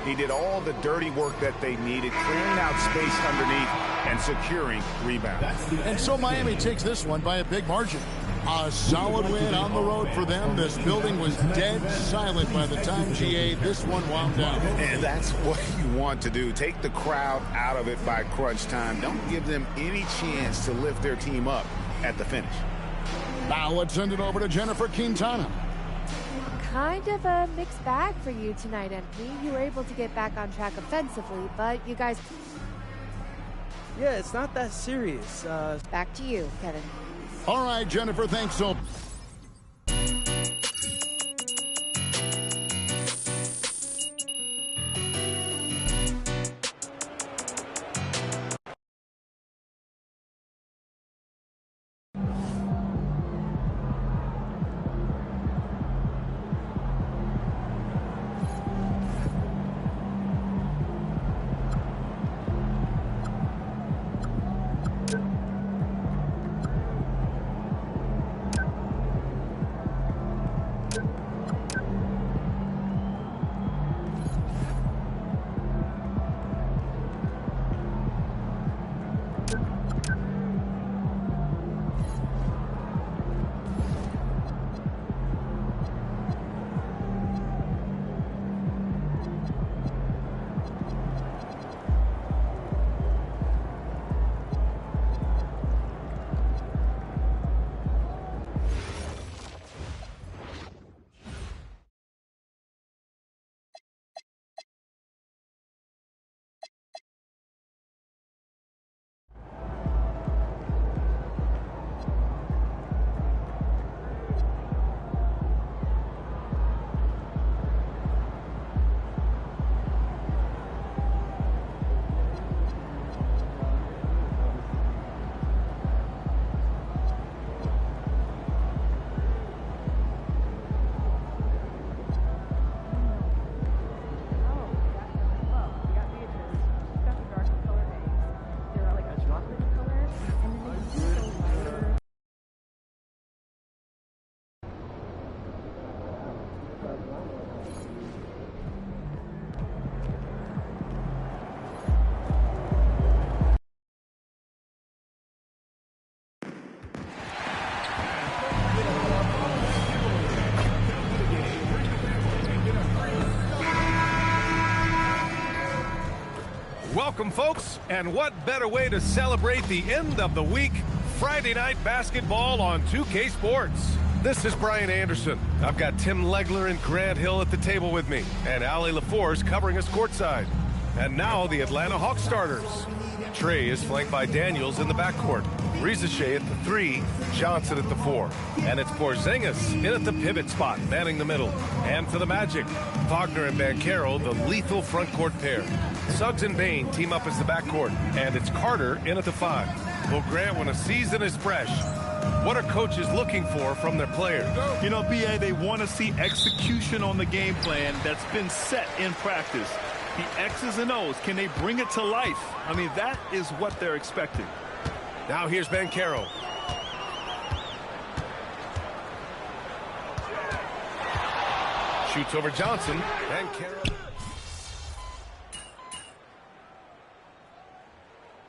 He did all the dirty work that they needed, clearing out space underneath and securing rebounds. And so Miami takes this one by a big margin. A solid win on the road for them. This building was dead silent by the time GA this one wound down. And that's what you want to do. Take the crowd out of it by crunch time. Don't give them any chance to lift their team up at the finish. Now let's send it over to Jennifer Quintana. Kind of a mixed bag for you tonight, MP. You were able to get back on track offensively, but you guys... Yeah, it's not that serious. Back to you, Kevin. All right, Jennifer, thanks so much. Welcome, folks, and what better way to celebrate the end of the week? Friday night basketball on 2K Sports. This is Brian Anderson. I've got Tim Legler and Grant Hill at the table with me, and Allie LaForce covering us courtside. And now the Atlanta Hawks starters. Trey is flanked by Daniels in the backcourt. Rizachet at the 3, Johnson at the 4. And it's Porzingis in at the pivot spot, manning the middle. And for the Magic, Wagner and Banchero, the lethal front court pair. Suggs and Bain team up as the backcourt. And it's Carter in at the 5. Well, Grant, when a season is fresh, what are coaches looking for from their players? You know, BA, they want to see execution on the game plan that's been set in practice. The X's and O's, can they bring it to life? I mean, that is what they're expecting. Now here's Banchero. Shoots over Johnson. Banchero.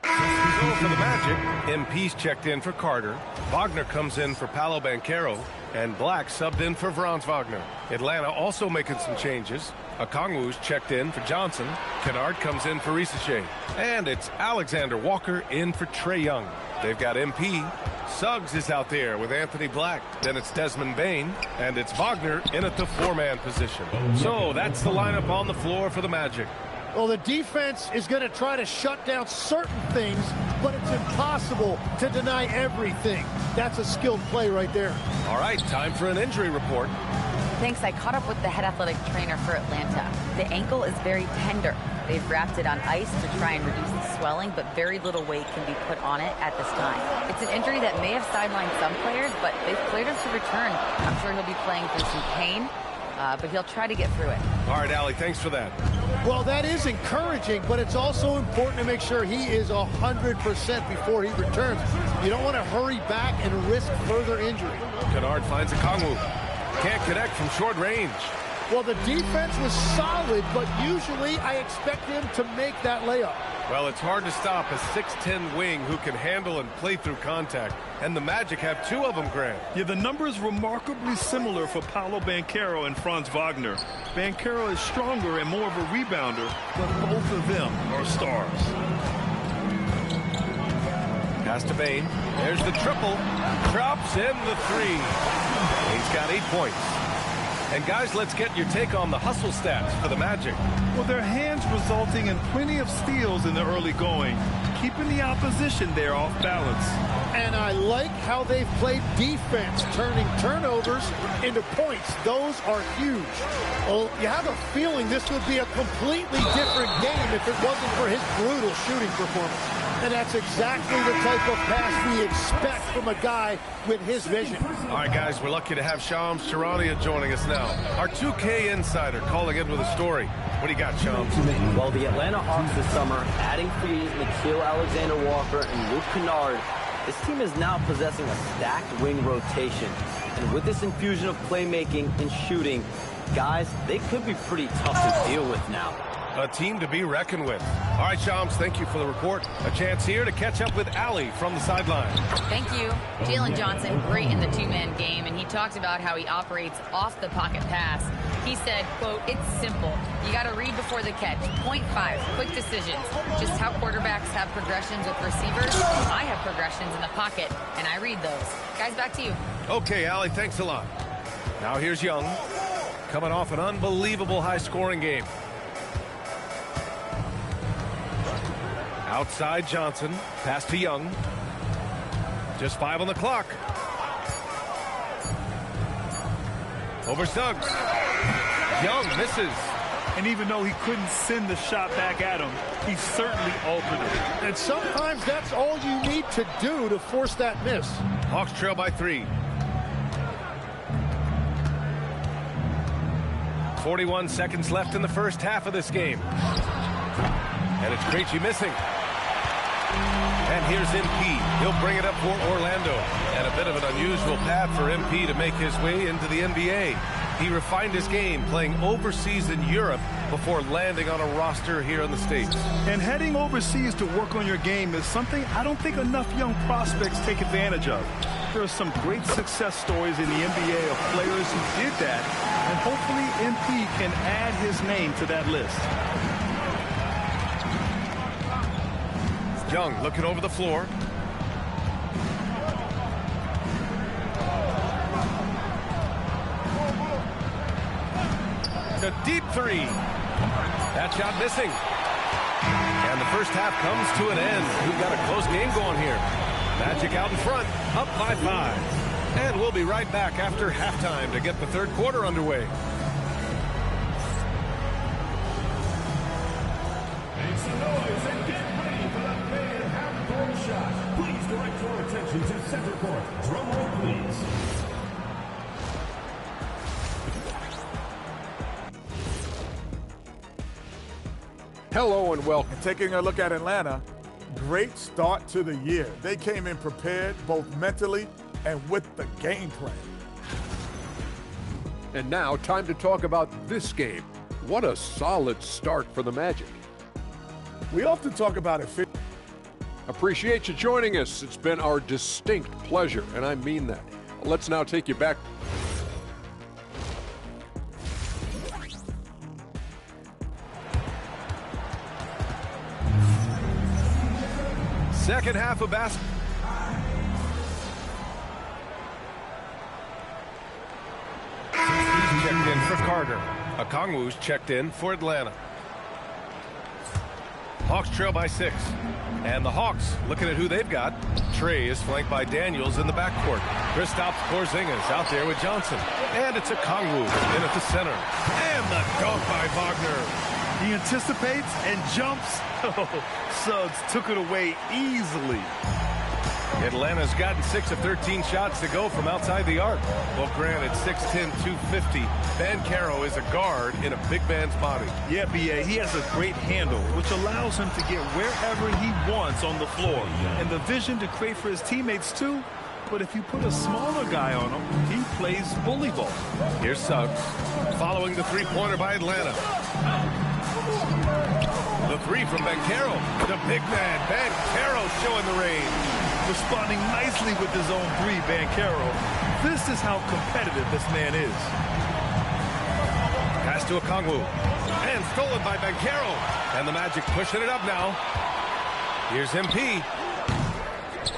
So for the Magic, MP's checked in for Carter. Wagner comes in for Paolo Banchero. And Black subbed in for Franz Wagner. Atlanta also making some changes. Okongwu's checked in for Johnson. Kennard comes in for Rizachet. And it's Alexander Walker in for Trae Young. They've got MP. Suggs is out there with Anthony Black. Then it's Desmond Bain. And it's Wagner in at the 4-man position. So that's the lineup on the floor for the Magic. Well, the defense is going to try to shut down certain things but it's impossible to deny everything. That's a skilled play right there. All right, time for an injury report. Thanks, I caught up with the head athletic trainer for Atlanta. The ankle is very tender. They've wrapped it on ice to try and reduce the swelling, but very little weight can be put on it at this time. It's an injury that may have sidelined some players, but they've cleared him to return. I'm sure he'll be playing through some pain, but he'll try to get through it. All right, Allie, thanks for that. Well, that is encouraging, but it's also important to make sure he is 100% before he returns. You don't want to hurry back and risk further injury. Kennard finds a Kongwu. Can't connect from short range. Well, the defense was solid, but usually I expect him to make that layup. Well, it's hard to stop a 6'10 wing who can handle and play through contact. And the Magic have two of them, Grant. Yeah, the numbers remarkably similar for Paolo Banchero and Franz Wagner. Banchero is stronger and more of a rebounder, but both of them are stars. Pass to Bain. There's the triple. Drops in the three. He's got 8 points. And guys, let's get your take on the hustle stats for the Magic. Well, their hands resulting in plenty of steals in the early going, keeping the opposition there off balance. And I like how they've played defense, turning turnovers into points. Those are huge. Well, you have a feeling this would be a completely different game if it wasn't for his brutal shooting performance. And that's exactly the type of pass we expect from a guy with his vision. All right, guys, we're lucky to have Shams Charania joining us now. Our 2K insider calling in with a story. What do you got, Shams? Well, the Atlanta Hawks this summer, adding frees Nickeil Alexander-Walker and Luke Kennard, this team is now possessing a stacked wing rotation. And with this infusion of playmaking and shooting, guys, they could be pretty tough to deal with now. A team to be reckoned with. All right, Shams, thank you for the report. A chance here to catch up with Allie from the sideline. Thank you. Jalen Johnson, great in the two-man game, and he talked about how he operates off the pocket pass. He said, quote, "It's simple. You got to read before the catch. Point 5, quick decisions. Just how quarterbacks have progressions with receivers, I have progressions in the pocket, and I read those." Guys, back to you. Okay, Allie, thanks a lot. Now here's Young, coming off an unbelievable high-scoring game. Outside Johnson, pass to Young. Just 5 on the clock. Over Suggs. Young misses. And even though he couldn't send the shot back at him, he certainly altered it. And sometimes that's all you need to do to force that miss. Hawks trail by 3. 41 seconds left in the first half of this game. And it's Krejci missing. And here's MP. He'll bring it up for Orlando. And a bit of an unusual path for MP to make his way into the NBA. He refined his game playing overseas in Europe before landing on a roster here in the States. And heading overseas to work on your game is something I don't think enough young prospects take advantage of. There are some great success stories in the NBA of players who did that, and hopefully MP can add his name to that list. Young looking over the floor. The deep 3. That shot missing. And the first half comes to an end. We've got a close game going here. Magic out in front, up by 5. And we'll be right back after halftime to get the third quarter underway. Make some noise and get ready for the main half-court shot. Please direct your attention to center court. Drum roll, please. Hello and welcome. Taking a look at Atlanta, great start to the year. They came in prepared both mentally and with the game plan. And now, time to talk about this game. What a solid start for the Magic. We often talk about it. Appreciate you joining us. It's been our distinct pleasure, and I mean that. Let's now take you back. Second half of basketball. Checked in for Carter. Okongwu's checked in for Atlanta. Hawks trail by 6. And the Hawks, looking at who they've got. Trey is flanked by Daniels in the backcourt. Kristaps Porzingis out there with Johnson. And it's a Kongwu in at the center. And the dunk by Wagner. He anticipates and jumps. Oh, Suggs took it away easily. Atlanta's gotten 6 of 13 shots to go from outside the arc. Well, granted, 6'10", 250. Banchero is a guard in a big man's body. Yeah, B.A., he has a great handle, which allows him to get wherever he wants on the floor. And the vision to create for his teammates, too. But if you put a smaller guy on him, he plays bully ball. Here's Suggs, following the three-pointer by Atlanta. The three from Banchero. The big man, Banchero, showing the range. Responding nicely with his own three, Banchero. This is how competitive this man is. Pass to Okongwu. And stolen by Banchero. And the Magic pushing it up now. Here's MP.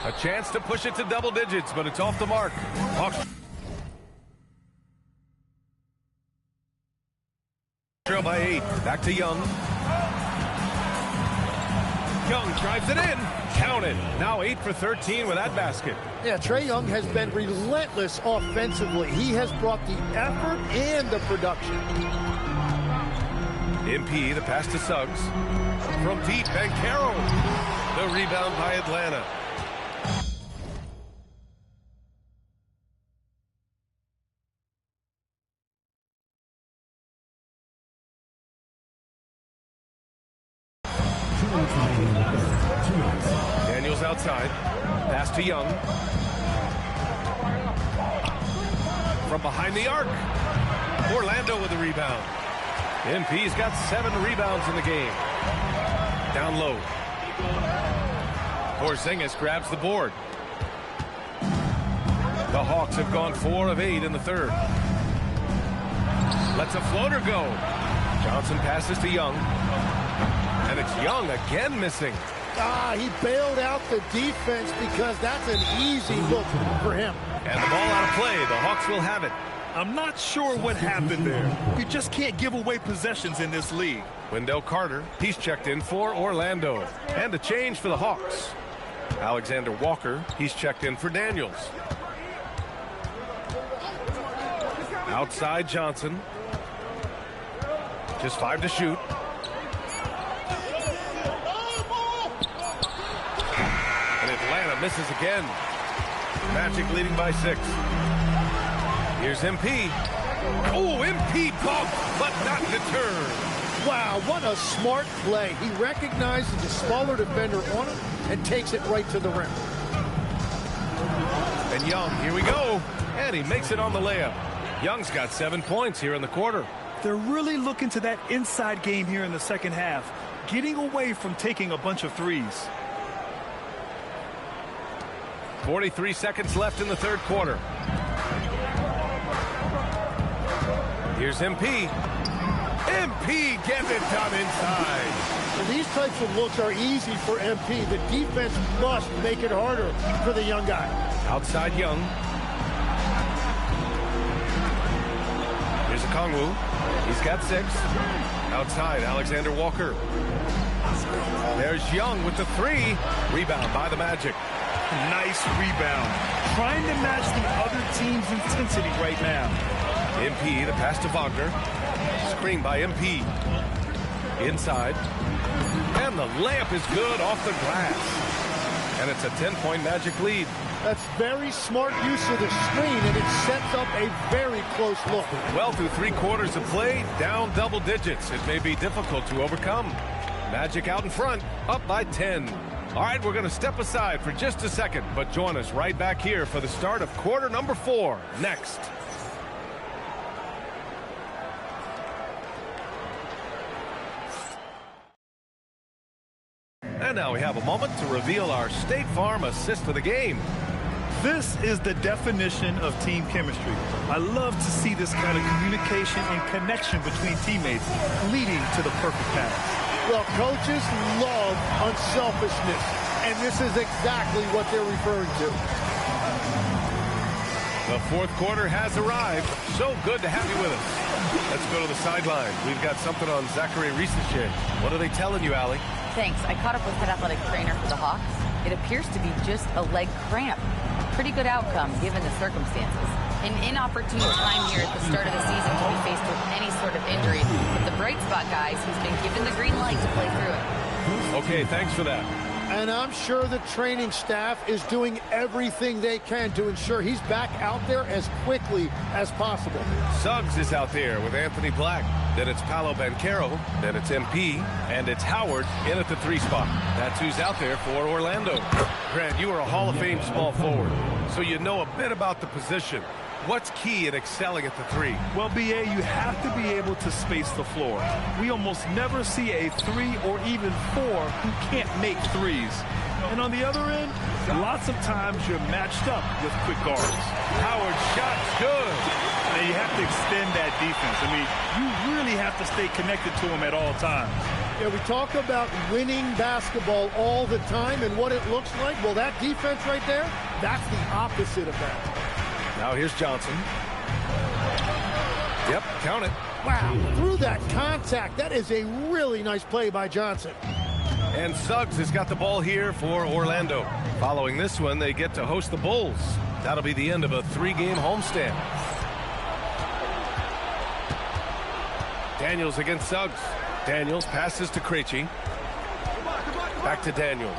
A chance to push it to double digits, but it's off the mark. Hawks trail by 8. Back to Young. Young drives it in. Count it. Now 8 for 13 with that basket. Yeah, Trae Young has been relentless offensively. He has brought the effort and the production. MP, the pass to Suggs. From deep, Banchero. The rebound by Atlanta. Daniels outside. Pass to Young. From behind the arc. Orlando with the rebound. MP's got 7 rebounds in the game. Down low. Porzingis grabs the board. The Hawks have gone 4 of 8 in the third. Lets a floater go. Johnson passes to Young. And it's Young again missing. He bailed out the defense because that's an easy look for him. And the ball out of play. The Hawks will have it. I'm not sure what happened there. You just can't give away possessions in this league. Wendell Carter, he's checked in for Orlando. And a change for the Hawks. Alexander Walker, he's checked in for Daniels. Outside Johnson. Just 5 to shoot. And Atlanta misses again. Magic leading by 6. Here's MP. Oh, MP bumped, but not deterred. Wow, what a smart play. He recognizes the smaller defender on him and takes it right to the rim. And Young, here we go. And he makes it on the layup. Young's got 7 points here in the quarter. They're really looking to that inside game here in the second half, getting away from taking a bunch of threes. 43 seconds left in the third quarter. Here's MP. MP gets it done inside. Well, these types of looks are easy for MP. The defense must make it harder for the young guy. Outside Young. Here's Okongwu. He's got 6. Outside, Alexander Walker. There's Young with the 3. Rebound by the Magic. Nice rebound. Trying to match the other team's intensity right now. MP, the pass to Wagner. Screen by MP. Inside. And the layup is good off the glass. And it's a 10-point Magic lead. That's very smart use of the screen, and it sets up a very close look. Well, through 3 quarters of play, down double digits. It may be difficult to overcome. Magic out in front, up by 10. All right, we're going to step aside for just a second, but join us right back here for the start of quarter number 4 next. And now we have a moment to reveal our State Farm assist of the game. This is the definition of team chemistry. I love to see this kind of communication and connection between teammates leading to the perfect pass. Well, coaches love unselfishness, and this is exactly what they're referring to. The fourth quarter has arrived. So good to have you with us. Let's go to the sideline. We've got something on Zachary Risache. What are they telling you, Allie? Thanks. I caught up with head athletic trainer for the Hawks. It appears to be just a leg cramp. Pretty good outcome given the circumstances. An inopportune time here at the start of the season to be faced with any sort of injury. But the bright spot, guys, he's been given the green light to play through it. Okay, thanks for that. And I'm sure the training staff is doing everything they can to ensure he's back out there as quickly as possible. Suggs is out there with Anthony Black. Then it's Paolo Banchero. Then it's MP. And it's Howard in at the 3 spot. That's who's out there for Orlando. Grant, you are a Hall of Fame small forward, so you know a bit about the position. What's key in excelling at the 3? Well, BA, you have to be able to space the floor. We almost never see a 3 or even 4 who can't make threes. And on the other end, lots of times you're matched up with quick guards. Howard's shot's good. And you have to extend that defense. I mean, you really have to stay connected to him at all times. Yeah, we talk about winning basketball all the time and what it looks like. Well, that defense right there, that's the opposite of that. Now here's Johnson. Yep, count it. Wow, through that contact. That is a really nice play by Johnson. And Suggs has got the ball here for Orlando. Following this one, they get to host the Bulls. That'll be the end of a 3-game homestand. Daniels against Suggs. Daniels passes to Krejci. Back to Daniels.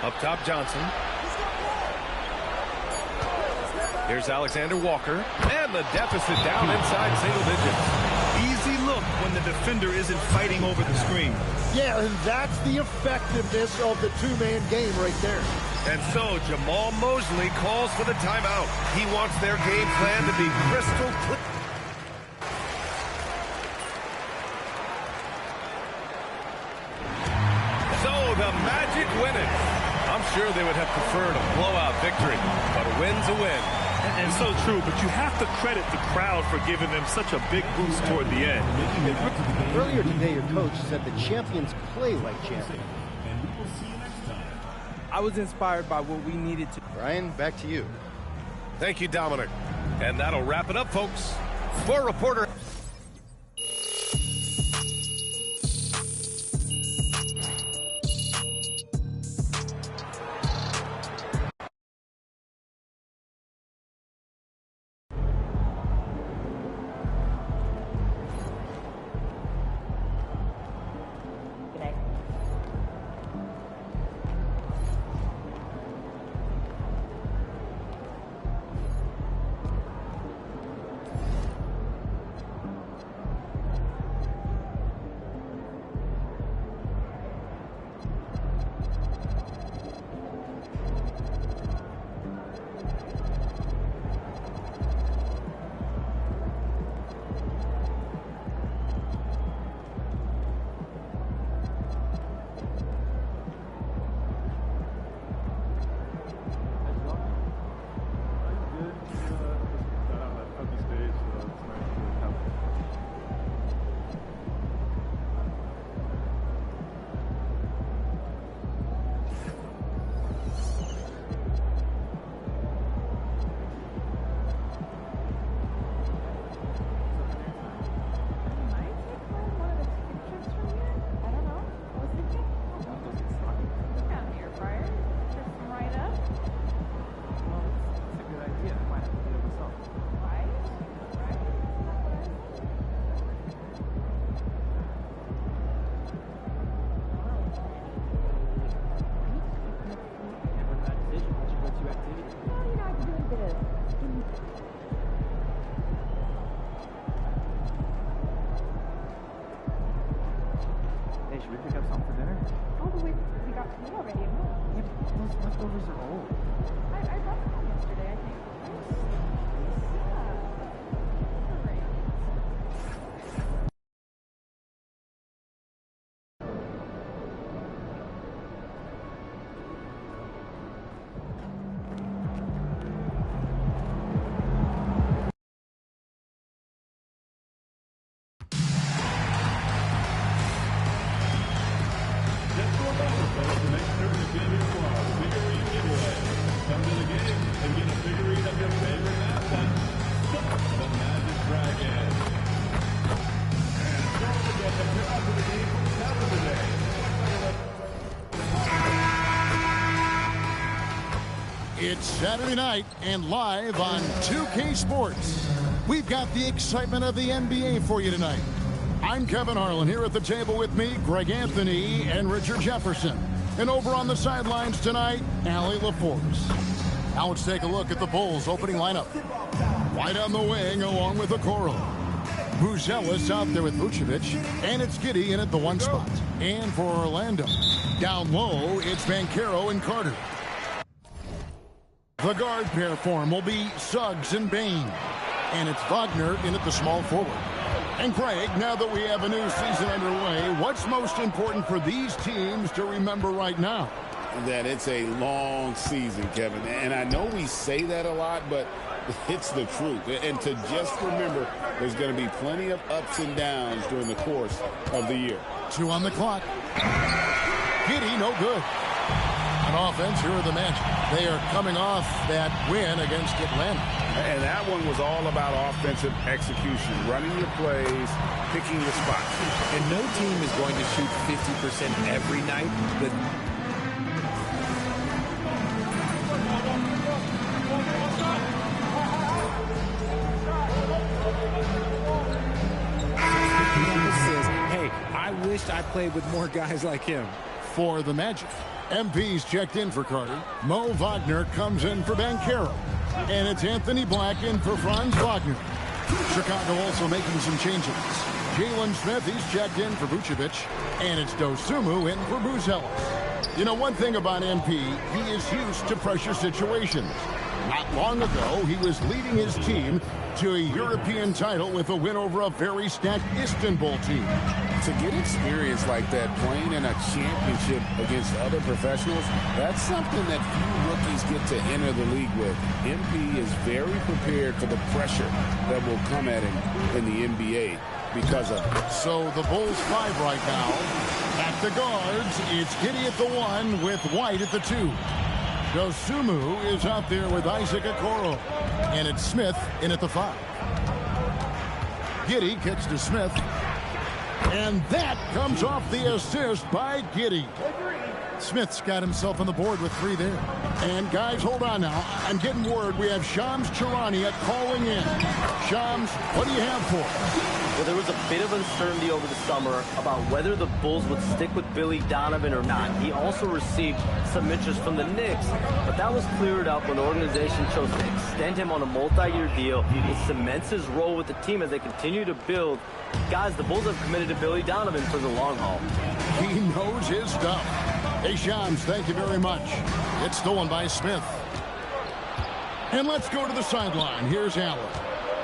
Up top, Johnson. Here's Alexander Walker. And the deficit down inside single digits. Easy look when the defender isn't fighting over the screen. Yeah, and that's the effectiveness of the 2-man game right there. And so Jamal Mosley calls for the timeout. He wants their game plan to be crystal clear. So the Magic win it. I'm sure they would have preferred a blowout victory, but a win's a win. And so true, but you have to credit the crowd for giving them such a big boost toward the end. Earlier today, your coach said the champions play like champions. I was inspired by what we needed to. Ryan, back to you. Thank you, Dominic. And that'll wrap it up, folks. For reporter... It's Saturday night and live on 2K Sports. We've got the excitement of the NBA for you tonight. I'm Kevin Harlan. Here at the table with me, Greg Anthony and Richard Jefferson. And over on the sidelines tonight, Allie LaForce. Now let's take a look at the Bulls' opening lineup. White on the wing along with Okoro. Buzelis out there with Vucevic, and it's Giddey in at the one spot. And for Orlando, down low, it's Banchero and Carter. The guard pair form will be Suggs and Bain. And it's Wagner in at the small forward. And Craig, now that we have a new season underway, what's most important for these teams to remember right now? That it's a long season, Kevin. And I know we say that a lot, but it's the truth. And to just remember, there's going to be plenty of ups and downs during the course of the year. 2 on the clock. Giddey, no good. On offense, here are the Magic. They are coming off that win against Atlanta. And that one was all about offensive execution, running your plays, picking your spots. And no team is going to shoot 50% every night, but I wished I played with more guys like him. For the Magic, MP's checked in for Carter. Mo Wagner comes in for Banchero. And it's Anthony Black in for Franz Wagner. Chicago also making some changes. Jalen Smith, he's checked in for Vucevic. And it's Dosumu in for Buzelis. You know, one thing about MP, he is used to pressure situations. Not long ago, he was leading his team to a European title with a win over a very stacked Istanbul team. To get experience like that, playing in a championship against other professionals, that's something that few rookies get to enter the league with. MP is very prepared for the pressure that will come at him in the NBA because of it. So the Bulls 5 right now. At the guards, it's Giddey at the 1 with White at the 2. Dosumu is out there with Isaac Okoro. And it's Smith in at the 5. Giddey kicks to Smith. And that comes off the assist by Giddey. Smith's got himself on the board with 3 there. And guys, hold on now. I'm getting word we have Shams Charania calling in. Shams, what do you have for us? Well, there was a bit of uncertainty over the summer about whether the Bulls would stick with Billy Donovan or not. He also received some interest from the Knicks, but that was cleared up when the organization chose to extend him on a multi-year deal. It cements his role with the team as they continue to build. Guys, the Bulls have committed to Billy Donovan for the long haul. He knows his stuff. Hey, Shams, thank you very much. It's stolen by Smith. And let's go to the sideline. Here's Allen.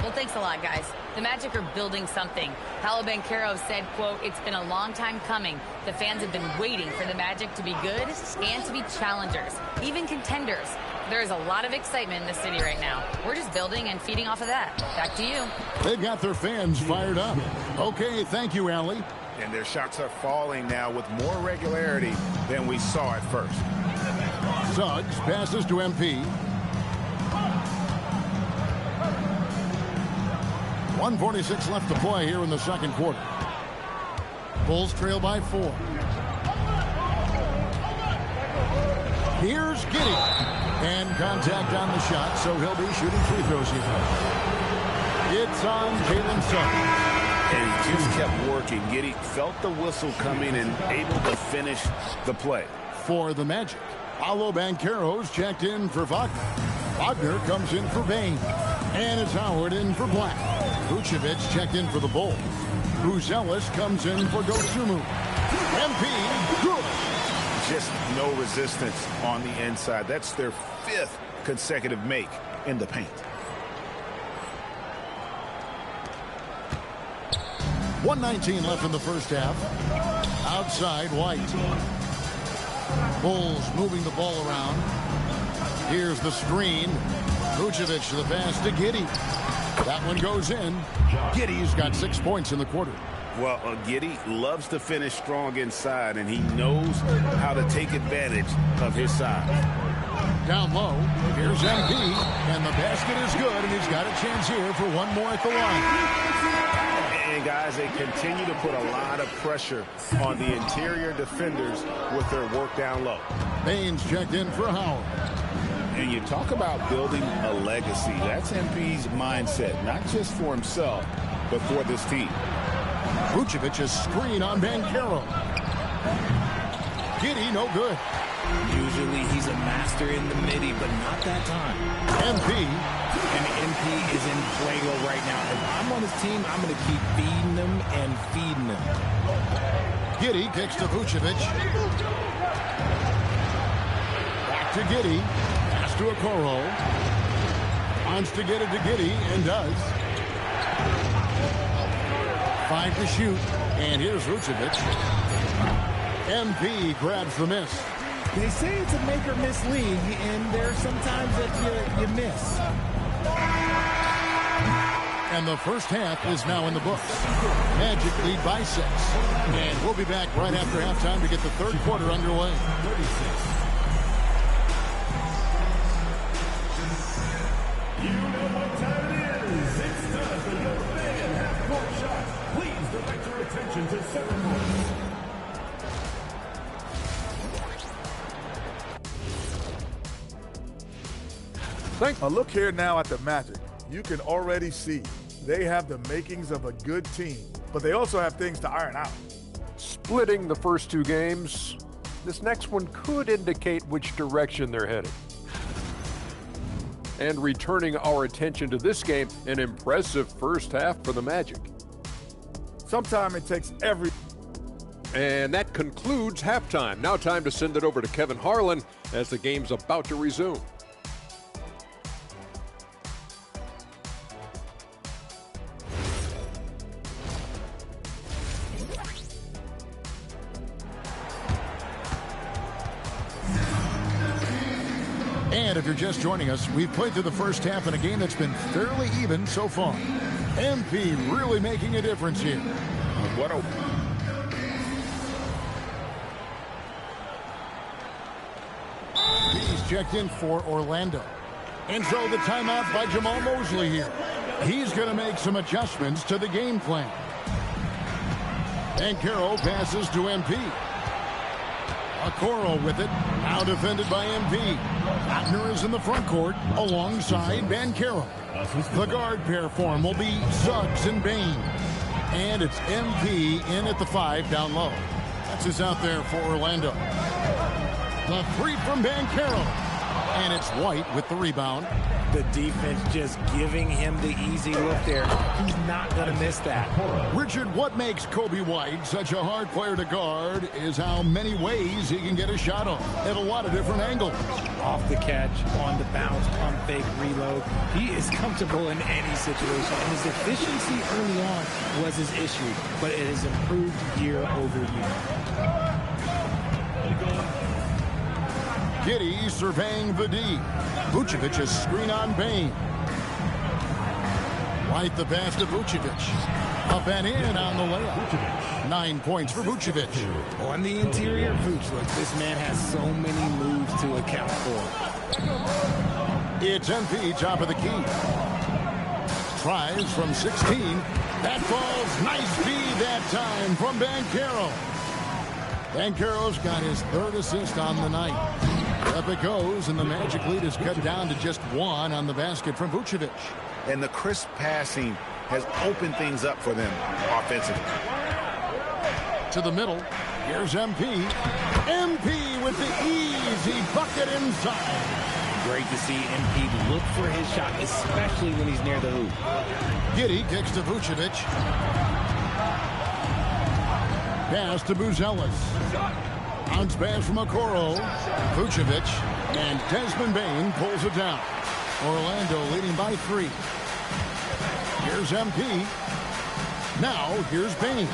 Well, thanks a lot, guys. The Magic are building something. Paolo Banchero said, quote, "It's been a long time coming. The fans have been waiting for the Magic to be good and to be challengers, even contenders. There is a lot of excitement in the city right now. We're just building and feeding off of that. Back to you." They've got their fans fired up. Okay, thank you, Allie. And their shots are falling now with more regularity than we saw at first. Suggs passes to MP. 1:46 left to play here in the second quarter. Bulls trail by 4. Here's Giddey. And contact on the shot, so he'll be shooting free throws here. It's on Jalen Suggs. And he just kept working. Giddey felt the whistle coming and able to finish the play. For the Magic, Paolo Banchero's checked in for Wagner. Wagner comes in for Bain. And it's Howard in for Black. Vucevic checked in for the Bulls. Buzelis comes in for Dosumu. MP, good. Just no resistance on the inside. That's their 5th consecutive make in the paint. 1:19 left in the first half. Outside, White. Bulls moving the ball around. Here's the screen. Vucevic the pass to Giddey. That one goes in. Giddey's got 6 points in the quarter. Well, Giddey loves to finish strong inside, and he knows how to take advantage of his size. Down low, here's MP, and the basket is good, and he's got a chance here for one more at the line. And guys, they continue to put a lot of pressure on the interior defenders with their work down low. Baines checked in for Howard. And you talk about building a legacy. That's MP's mindset, not just for himself, but for this team. Vucevic's screen on Banchero. Giddey, no good. Usually he's a master in the midi, but not that time. MP. And MP is in fuego right now. If I'm on his team, I'm going to keep feeding them and feeding them. Giddey kicks to Vucevic. Back to Giddey. Pass to Okoro. Wants to get it to Giddey and does. 5 to shoot. And here's Vucevic. MP grabs the miss. They say it's a make or miss league, and there's sometimes that you miss. And the first half is now in the books. Magic lead by 6. And we'll be back right after halftime to get the third quarter underway. You know what time it is. It's time for your fan half-court shots. Please direct your attention to center court. Look here now at the Magic. You can already see they have the makings of a good team, but they also have things to iron out. Splitting the first 2 games, this next one could indicate which direction they're headed. And returning our attention to this game, an impressive first half for the Magic. Sometimes it takes every... And that concludes halftime. Now time to send it over to Kevin Harlan as the game's about to resume. And if you're just joining us, we've played through the first half in a game that's been fairly even so far. MP really making a difference here. What a... He's checked in for Orlando. And so the timeout by Jamal Mosley here. He's going to make some adjustments to the game plan. And Carroll passes to MP. Okoro with it. Now defended by MP. Wagner is in the front court alongside Banchero. The guard pair form will be Suggs and Bain. And it's MP in at the 5 down low. That's us out there for Orlando. The 3 from Banchero. And it's White with the rebound. The defense just giving him the easy look there. He's not going to miss that. Richard, what makes Kobe White such a hard player to guard is how many ways he can get a shot off at a lot of different angles. Off the catch, on the bounce, pump fake, reload. He is comfortable in any situation. And his efficiency early on was his issue, but it has improved year over year. Giddey surveying the D. Vucevic's screen on Bain. White the pass to Vucevic. Up and in on the layup. 9 points for Vucevic. On the interior, Vuce, look, this man has so many moves to account for. It's MP, top of the key. Tries from 16. That falls. Nice feed that time from Banchero. Banchero's got his 3rd assist on the night. Up it goes, and the Magic lead is cut down to just 1 on the basket from Vucevic. And the crisp passing has opened things up for them offensively. To the middle, here's MP. MP with the easy bucket inside. Great to see MP look for his shot, especially when he's near the hoop. Giddey kicks to Vucevic. Pass to Buzelis. Bounce pass from Okoro. Vucevic. And Desmond Bain pulls it down. Orlando leading by 3. Here's MP. Now here's Bain.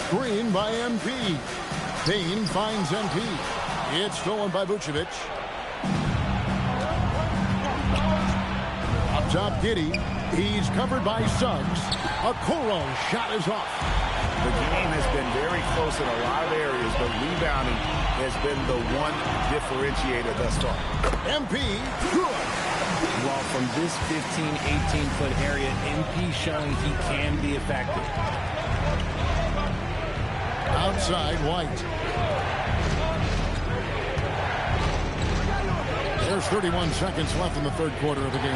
Screen by MP. Bain finds MP. It's stolen by Vucevic. Up top, Giddey. He's covered by Suggs. Okoro shot is off. The game has been very close in a lot of areas, but rebounding has been the one differentiator thus far. MP, good. Well, from this 15, 18-foot area, MP showing he can be effective. Outside, White. There's 31 seconds left in the third quarter of the game.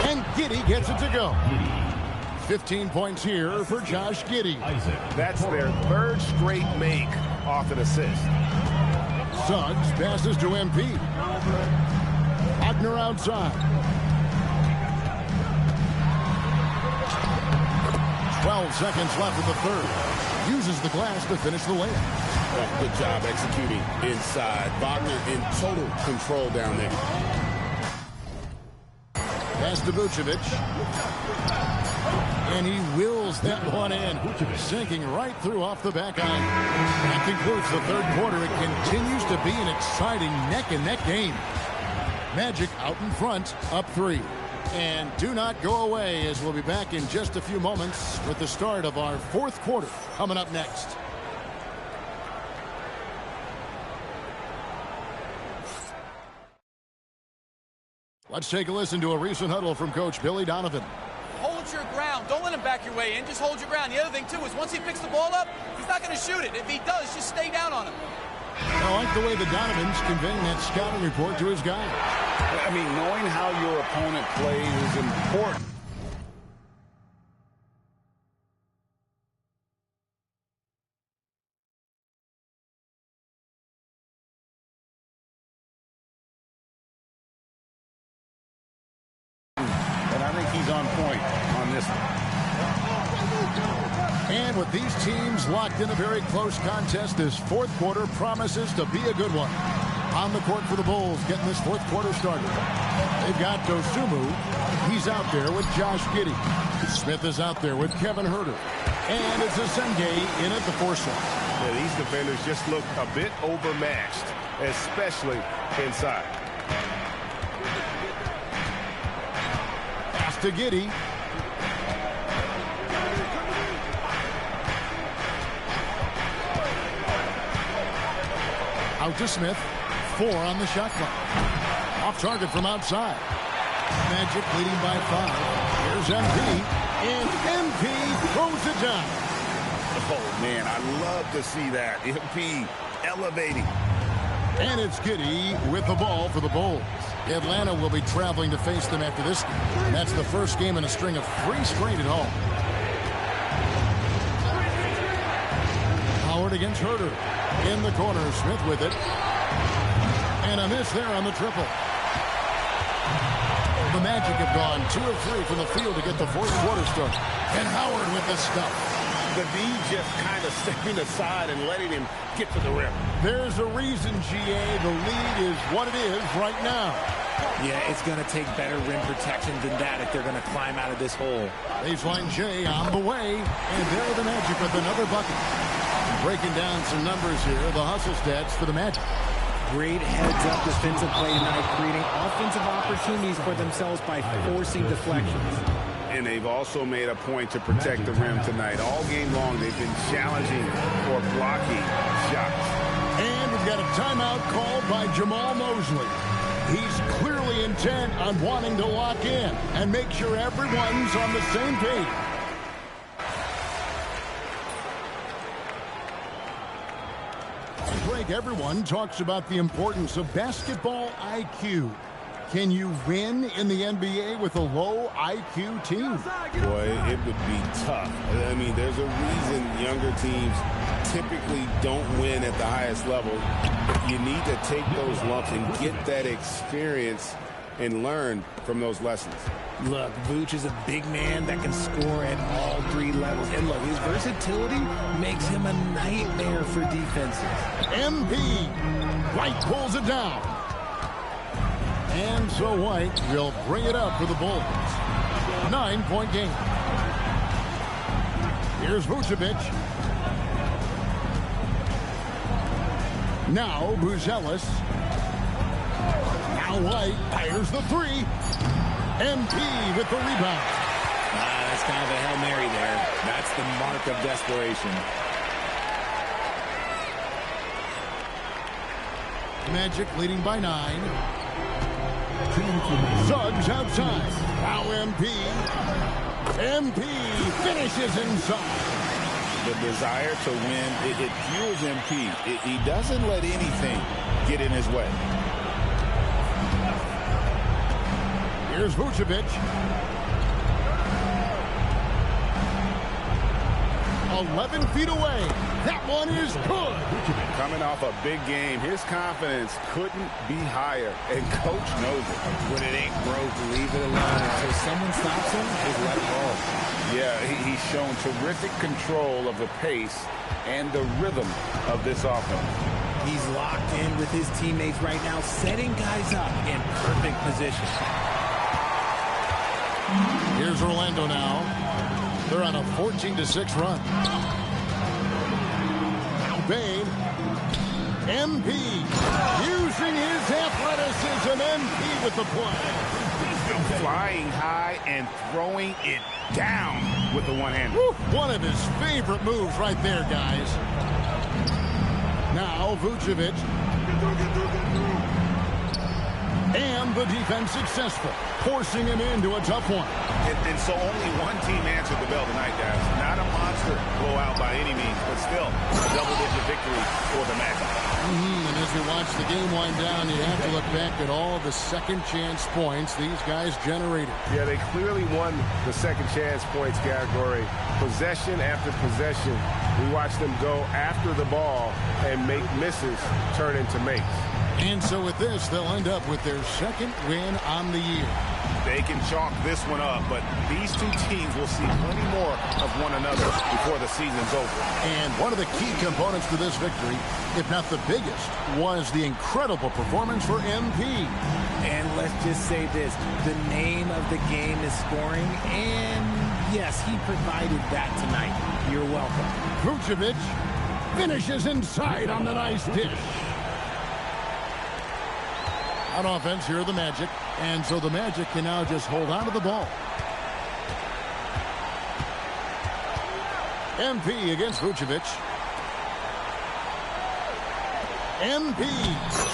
And Giddey gets it to go. 15 points here for Josh Giddey. That's their third straight make off an assist. Suggs passes to MP. Wagner outside. 12 seconds left in the third. Uses the glass to finish the layup. Good job executing inside. Wagner in total control down there. Pass to Vucevic. And he wills that one in, sinking right through off the back iron. That concludes the third quarter. It continues to be an exciting neck-and-neck game. Magic out in front, up 3. And do not go away, as we'll be back in just a few moments with the start of our fourth quarter coming up next. Let's take a listen to a recent huddle from Coach Billy Donovan. Hold your ground. Don't let him back your way in. Just hold your ground. The other thing, too, is once he picks the ball up, he's not going to shoot it. If he does, just stay down on him. I like the way the Donovan's conveying that scouting report to his guys. I mean, knowing how your opponent plays is important. And I think he's on point on this one. And with these teams locked in a very close contest, this fourth quarter promises to be a good one. On the court for the Bulls, getting this fourth quarter started. They've got Dosumu. He's out there with Josh Giddey. Smith is out there with Kevin Huerter. And it's Asenge in at the 4 slot. Yeah, these defenders just look a bit overmatched, especially inside. Pass to Giddey. Out to Smith. 4 on the shot clock. Off target from outside. Magic leading by 5. Here's MP. And MP throws it down. Oh, man, I love to see that. MP elevating. And it's Giddey with the ball for the Bulls. Atlanta will be traveling to face them after this game. That's the first game in a string of 3 straight at home. Howard against Huerter. In the corner, Smith with it. And a miss there on the triple. The Magic have gone 2 of 3 from the field to get the fourth quarter started. And Howard with the stuff. The D just kind of stepping aside and letting him get to the rim. There's a reason, GA, the lead is what it is right now. Yeah, it's going to take better rim protection than that if they're going to climb out of this hole. Baseline J on the way. And there the Magic with another bucket. Breaking down some numbers here, the hustle stats for the Magic. Great heads-up defensive play tonight, creating offensive opportunities for themselves by forcing deflections. And they've also made a point to protect the rim tonight. All game long, they've been challenging for blocking shots. And we've got a timeout called by Jamal Mosley. He's clearly intent on wanting to lock in and make sure everyone's on the same page. Break, everyone talks about the importance of basketball IQ. Can you win in the NBA with a low IQ team? Boy, it would be tough. I mean, there's a reason younger teams typically don't win at the highest level. You need to take those lumps and get that experience and learn from those lessons. Look, Vooch is a big man that can score at all 3 levels. And look, his versatility makes him a nightmare for defenses. MP. White pulls it down. And so White will bring it up for the Bulls. 9-point game. Here's Vucevic. Now Buzelis. Now White fires the 3. MP with the rebound. That's kind of a Hail Mary there. That's the mark of desperation. Magic leading by 9. Suggs outside. Now MP. MP finishes inside. The desire to win, it fuels MP. He doesn't let anything get in his way. Here's Vucevic. 11 feet away. That one is good. Coming off a big game, his confidence couldn't be higher, and coach knows it. When it ain't broke, leave it alone until someone stops him. Just let it roll. Yeah, he's shown terrific control of the pace and the rhythm of this offense. He's locked in with his teammates right now, setting guys up in perfect position. Here's Orlando now. They're on a 14-6 run. Bain. MP. Using his athleticism. MP with the play. Flying high and throwing it down with the one-hander. One of his favorite moves right there, guys. Now Vucevic. And the defense successful, forcing him into a tough one. And so only one team answered the bell tonight, guys. Not a monster blowout by any means, but still a double-digit victory for the Magic. And as we watch the game wind down, you have to look back at all the second-chance points these guys generated. Yeah, they clearly won the second-chance points category. Possession after possession, we watched them go after the ball and make misses turn into makes. And so with this, they'll end up with their second win on the year. They can chalk this one up, but these two teams will see plenty more of one another before the season's over. And one of the key components to this victory, if not the biggest, was the incredible performance for MP. And let's just say this, the name of the game is scoring, and yes, he provided that tonight. You're welcome. Vucevic finishes inside on the nice dish. On offense, here are the Magic. And so the Magic can now just hold on to the ball. MP against Vucevic. MP.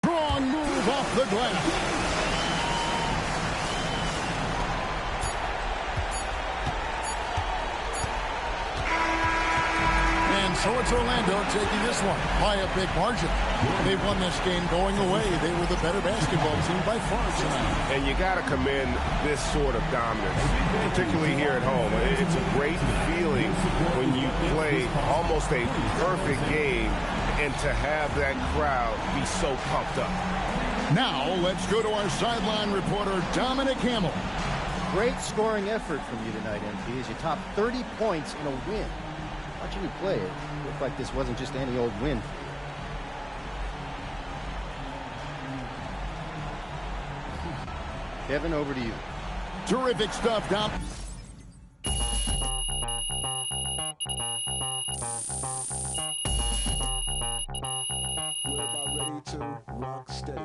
Strong move off the glass. And so it's Orlando taking this one by a big margin. They won this game going away. They were the better basketball team by far tonight. And you got to commend this sort of dominance, particularly here at home. It's a great feeling when you play almost a perfect game and to have that crowd be so pumped up. Now let's go to our sideline reporter, Dominic Hamill. Great scoring effort from you tonight, MP, as you topped 30 points in a win. Watching you play, it looked like this wasn't just any old win. Kevin, over to you. Terrific stuff, Dom. We're about ready to rock steady.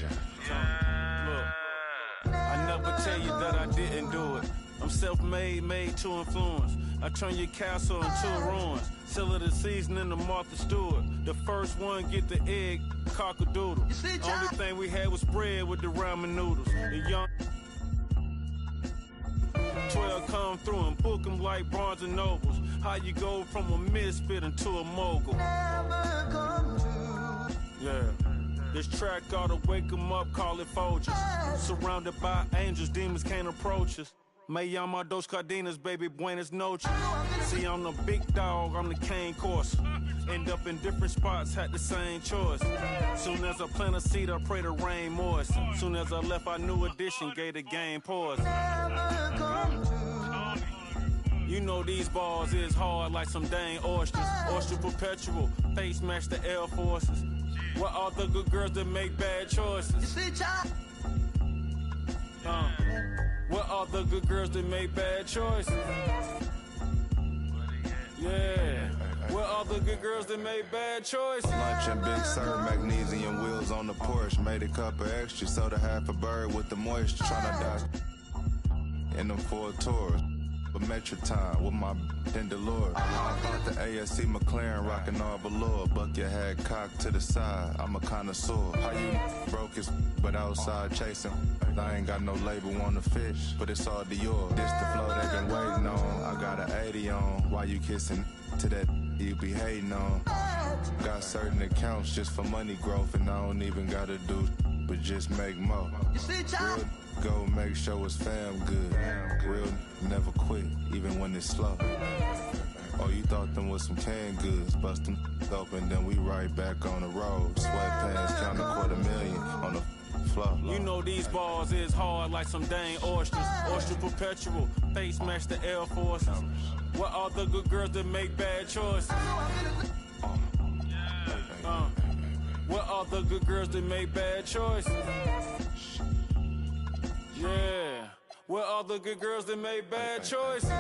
legend. Look, I never tell you that I didn't do it. I'm self-made, made to influence. I turn your castle into ruins. Sell it a seasoning to Martha Stewart. The first one get the egg, cock-a-doodle. Only thing we had was bread with the ramen noodles. The young 12 come through and book them like Barnes and Nobles. How you go from a misfit into a mogul? Yeah. This track ought to wake them up, call it Folgers. Surrounded by angels, demons can't approach us. Me llama dos cadenas, baby, buenas noches. See, I'm the big dog, I'm the cane course. End up in different spots, had the same choice. Soon as I plant a seed, I pray the rain moist. Soon as I left, I knew addition, gave the game pause. You know these balls is hard like some dang oysters. Oyster perpetual, face match the Air Forces. What are the good girls that make bad choices? What are the good girls that make bad choices? Yeah. What are the good girls that make bad choices? Lunch and Big Sur, magnesium wheels on the Porsche. Made a cup of extra, sold a half a bird with the moisture. Tryna dodge in them Ford Taurs. But Metro time with my Delores. I bought the ASC McLaren, rockin' all velour. Bucket hat cocked to the side, I'm a connoisseur. How you broke his, but outside chasing? I ain't got no label on the fish, but it's all Dior. This the flow they been waiting on. I got an 80 on. Why you kissing to that you be hating on? Got certain accounts just for money growth, and I don't even gotta do, but just make more. Real go make sure it's fam good. Real never quit, even when it's slow. Oh, you thought them was some canned goods. Bust them open, then we right back on the road. Sweatpants, count $250,000 on the floor. You know these balls is hard like some dang oysters. Oyster perpetual, face match the Air Forces. What are the good girls that make bad choices? What are the good girls that make bad choices? Yeah. What are the good girls that make bad choices?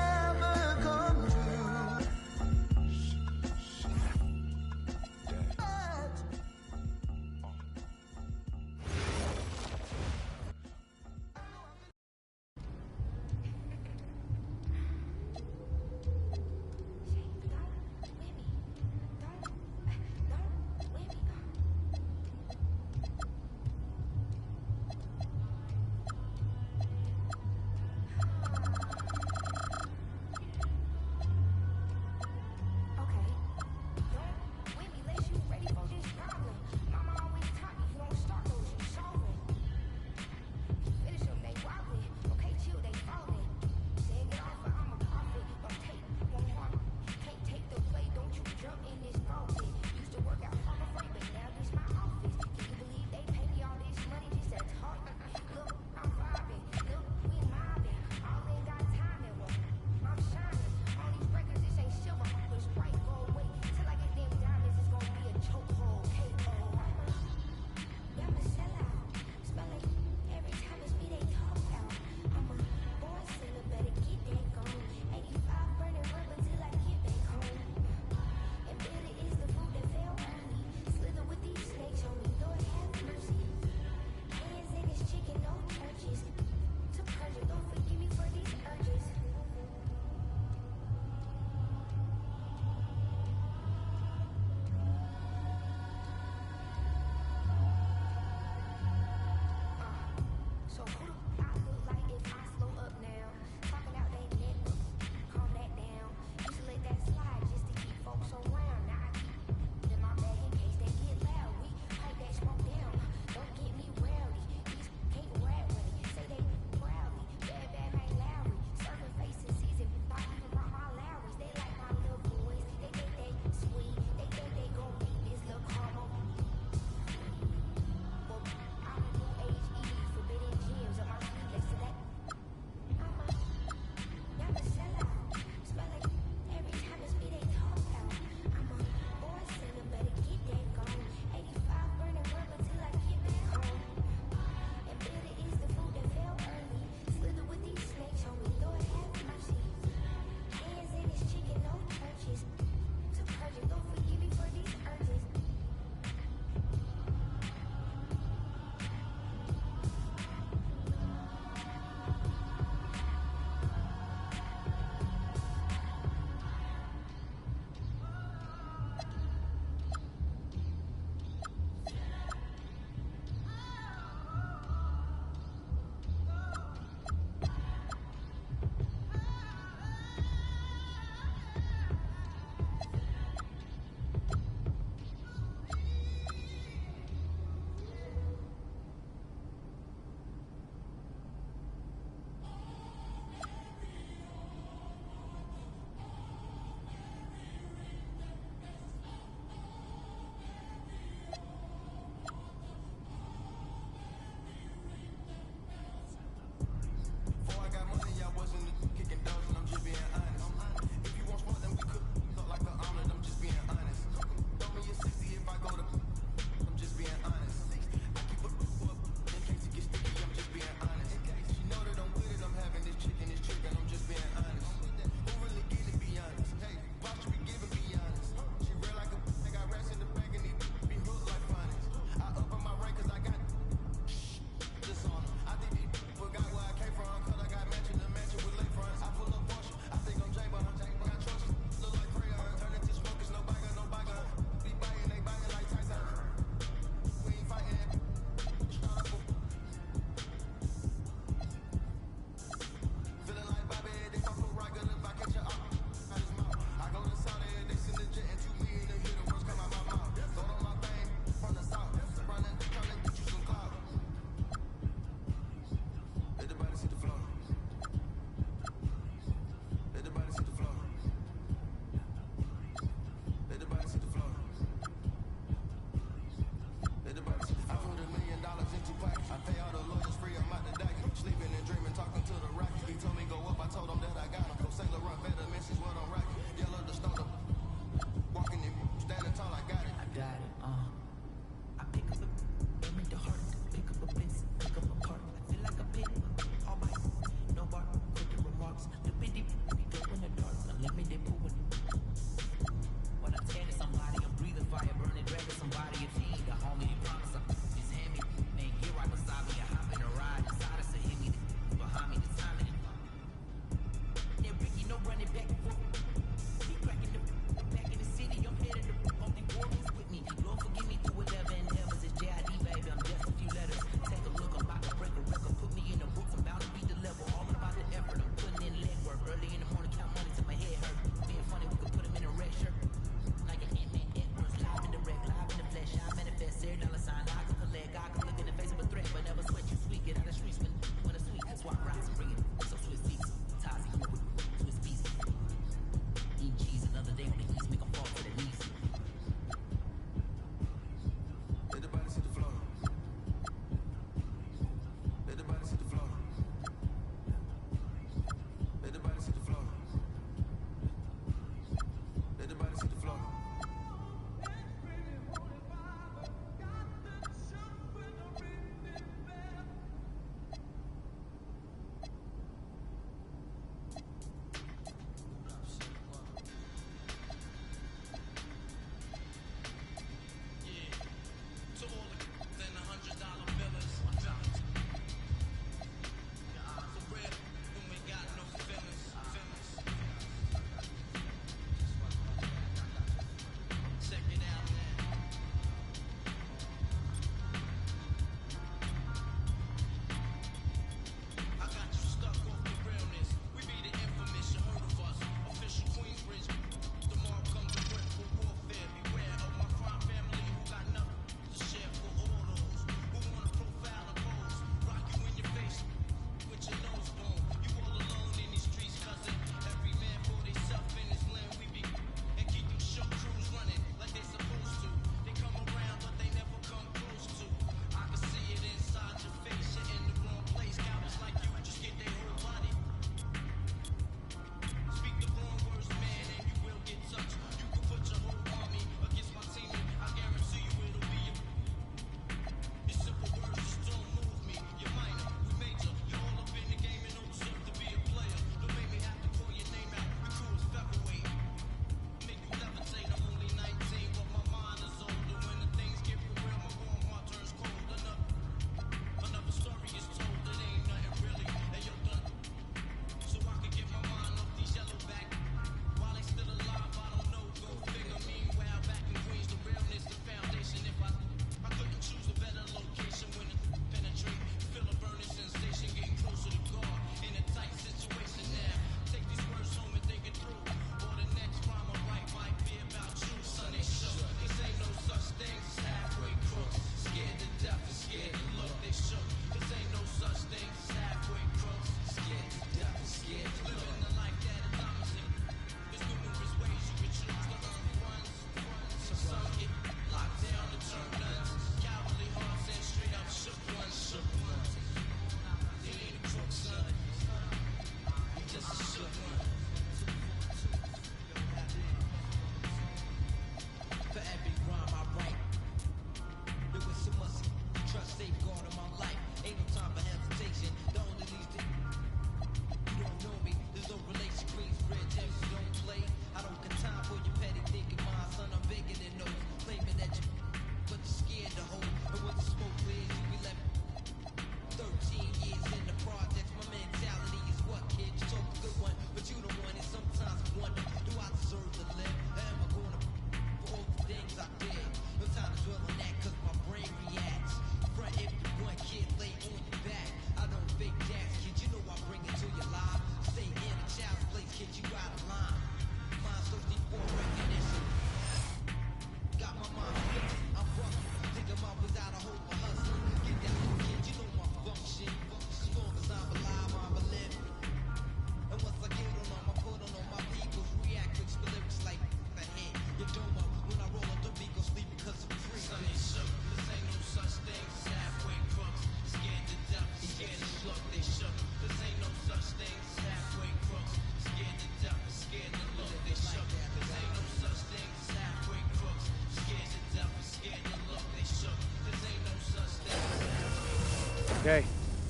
Okay,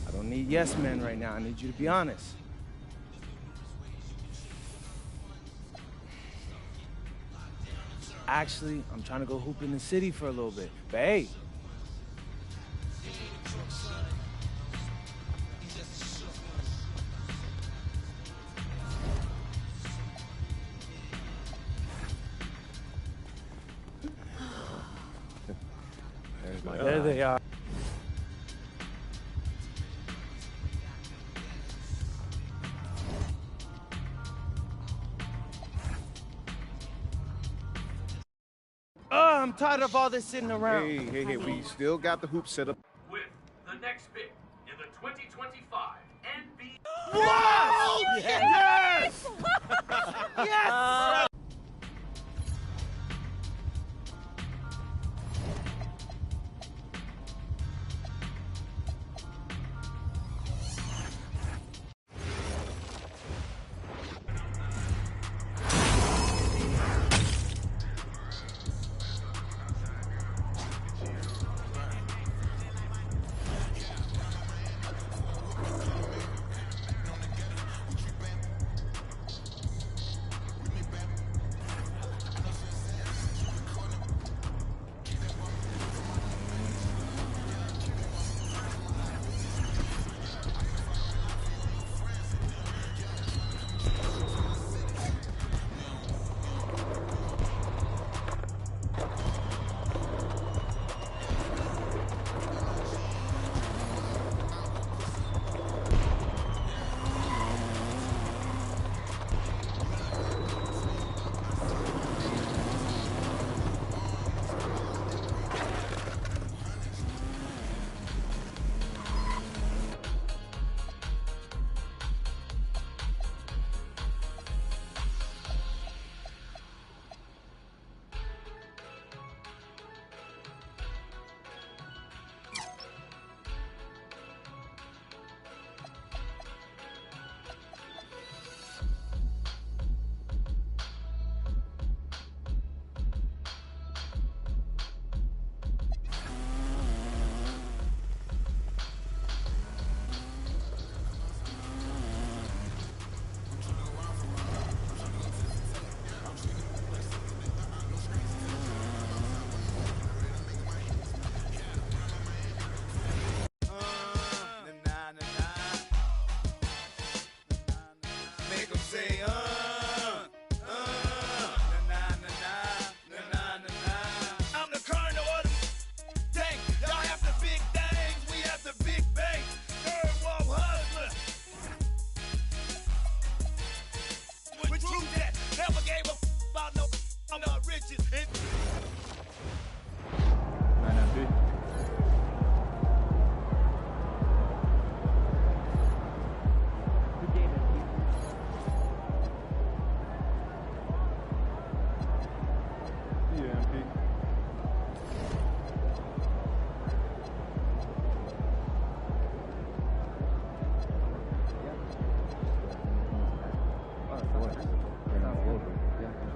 I don't need yes men right now. I need you to be honest. Actually, I'm trying to go hoop in the city for a little bit. But hey. There they are. I'm tired of all this sitting around. Hey, we still got the hoop set up. With the next pick in the 2025 NBA. Wow! Yes! Yes!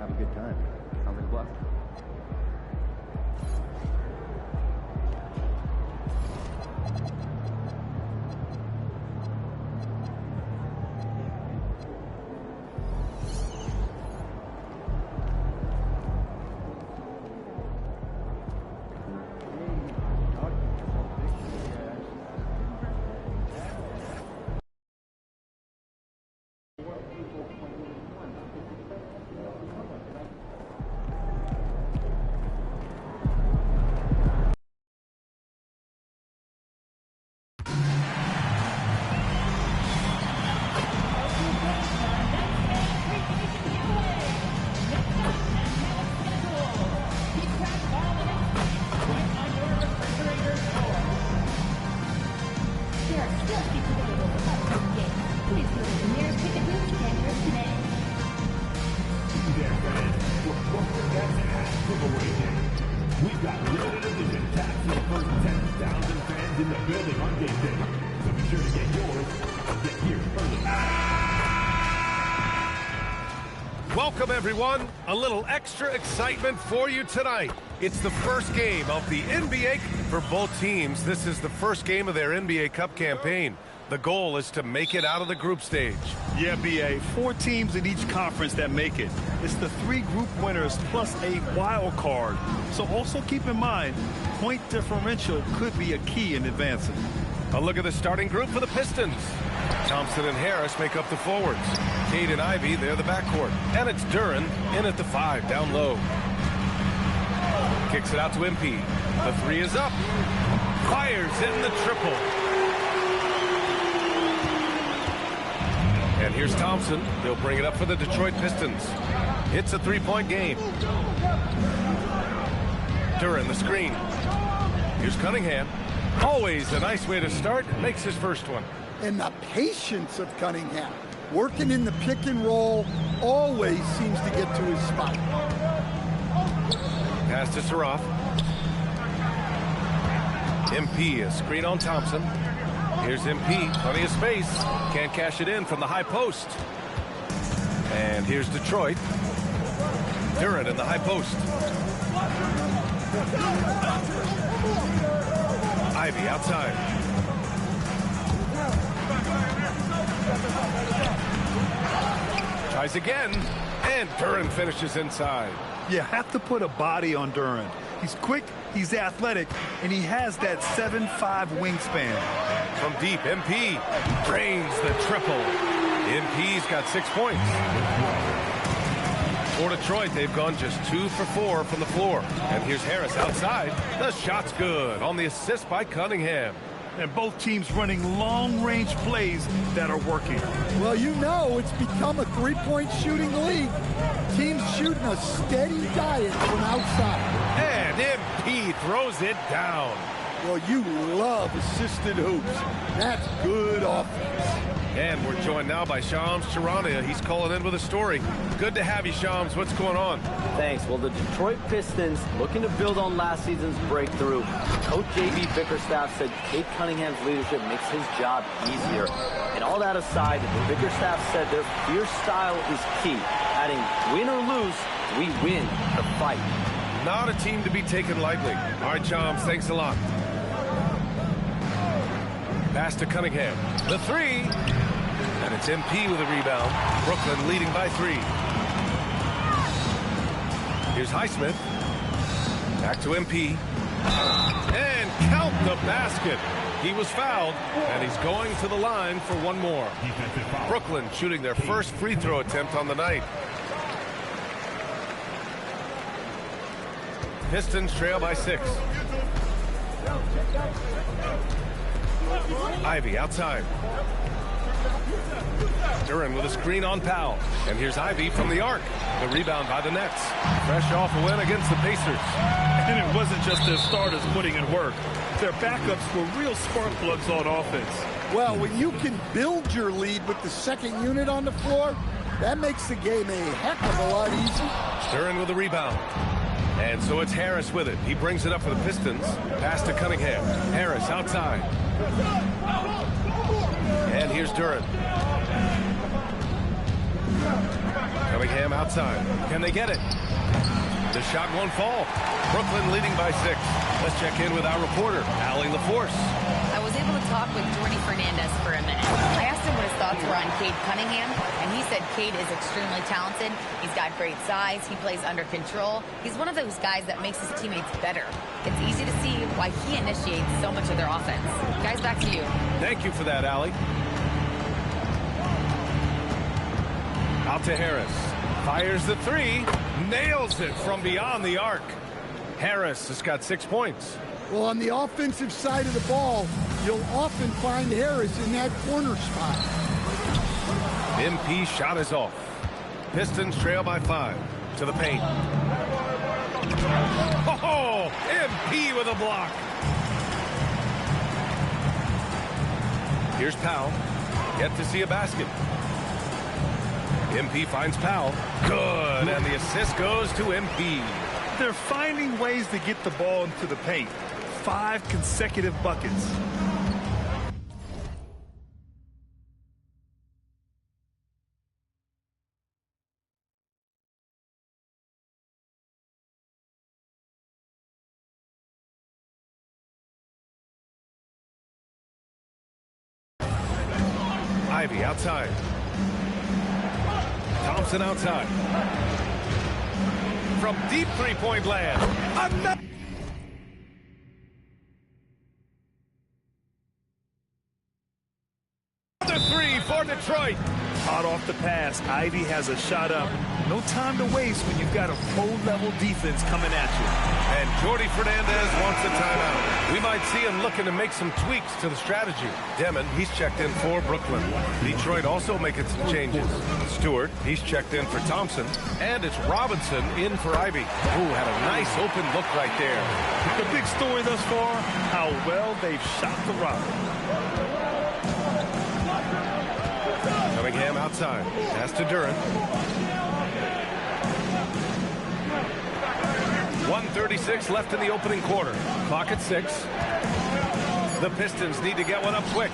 Have a good time. Sounds like a blast. We've got limited edition taps for the first 10,000 fans in the building on game day. So be sure to get yours and get here early. Welcome, everyone. A little extra excitement for you tonight. It's the first game of the NBA for both teams. This is the first game of their NBA Cup campaign. The goal is to make it out of the group stage. Yeah, B.A., 4 teams in each conference that make it. It's the 3 group winners plus a wild card. So also keep in mind, point differential could be a key in advancing. A look at the starting group for the Pistons. Thompson and Harris make up the forwards. Cade and Ivy, they're the backcourt. And it's Duren in at the 5, down low. Kicks it out to MP. The 3 is up. Fires in the triple. And here's Thompson. They'll bring it up for the Detroit Pistons. It's a 3-point game. Duren the screen. Here's Cunningham. Always a nice way to start. Makes his first one. And the patience of Cunningham. Working in the pick and roll always seems to get to his spot. Pass to Saroff. MP, a screen on Thompson. Here's MP, plenty of space. Can't cash it in from the high post. And here's Detroit. Duren in the high post. Ivy outside. Tries again, and Duren finishes inside. You have to put a body on Duren. He's quick, he's athletic, and he has that 7'5" wingspan. From deep, MP drains the triple. MP's got 6 points. For Detroit, they've gone just 2 for 4 from the floor. And here's Harris outside. The shot's good on the assist by Cunningham. And both teams running long-range plays that are working. Well, you know it's become a 3-point shooting league. Teams shooting a steady diet from outside. And MP throws it down. Well, you love assisted hoops. That's good offense. And we're joined now by Shams Charania. He's calling in with a story. Good to have you, Shams. What's going on? Thanks. Well, the Detroit Pistons looking to build on last season's breakthrough. Coach J.B. Bickerstaff said Cade Cunningham's leadership makes his job easier. And all that aside, Bickerstaff said their fierce style is key. Adding win or lose, we win the fight. Not a team to be taken lightly. All right, Shams, thanks a lot. Pass to Cunningham. The 3. And it's MP with a rebound. Brooklyn leading by 3. Here's Highsmith. Back to MP. And count the basket. He was fouled, and he's going to the line for one more. Brooklyn shooting their first free throw attempt on the night. Pistons trail by 6. Ivy outside. Duren with a screen on Powell. And here's Ivy from the arc. The rebound by the Nets. Fresh off a win against the Pacers. And it wasn't just their starters putting in work. Their backups were real spark plugs on offense. Well, when you can build your lead with the second unit on the floor, that makes the game a heck of a lot easier. Duren with the rebound. And so it's Harris with it. He brings it up for the Pistons. Pass to Cunningham. Harris outside. And here's Duren. Cunningham outside. Can they get it? The shot won't fall. Brooklyn leading by 6. Let's check in with our reporter, Allie LaForce. I was able to talk with Jordy Fernandez for a minute. I asked him what his thoughts were on Cade Cunningham, and he said Cade is extremely talented. He's got great size. He plays under control. He's one of those guys that makes his teammates better. It's easy to see why he initiates so much of their offense. Guys, back to you. Thank you for that, Allie. Out to Harris. Fires the 3. Nails it from beyond the arc. Harris has got 6 points. Well, on the offensive side of the ball, you'll often find Harris in that corner spot. MP shot is off. Pistons trail by 5 to the paint. Oh, MP with a block. Here's Powell. Yet to see a basket. MP finds Powell. Good, and the assist goes to MP. They're finding ways to get the ball into the paint. 5 consecutive buckets. Ivy outside. Thompson outside. From deep three-point land. Another three for Detroit. Hot off the pass, Ivy has a shot up. No time to waste when you've got a pro-level defense coming at you. And Jordi Fernandez wants a timeout. We might see him looking to make some tweaks to the strategy. Demon, he's checked in for Brooklyn. Detroit also making some changes. Stewart, he's checked in for Thompson. And it's Robinson in for Ivy. Ooh, had a nice open look right there. The big story thus far, how well they've shot the rock. Cunningham outside. Pass to Duran. 1:36 left in the opening quarter. Clock at 6. The Pistons need to get one up quick.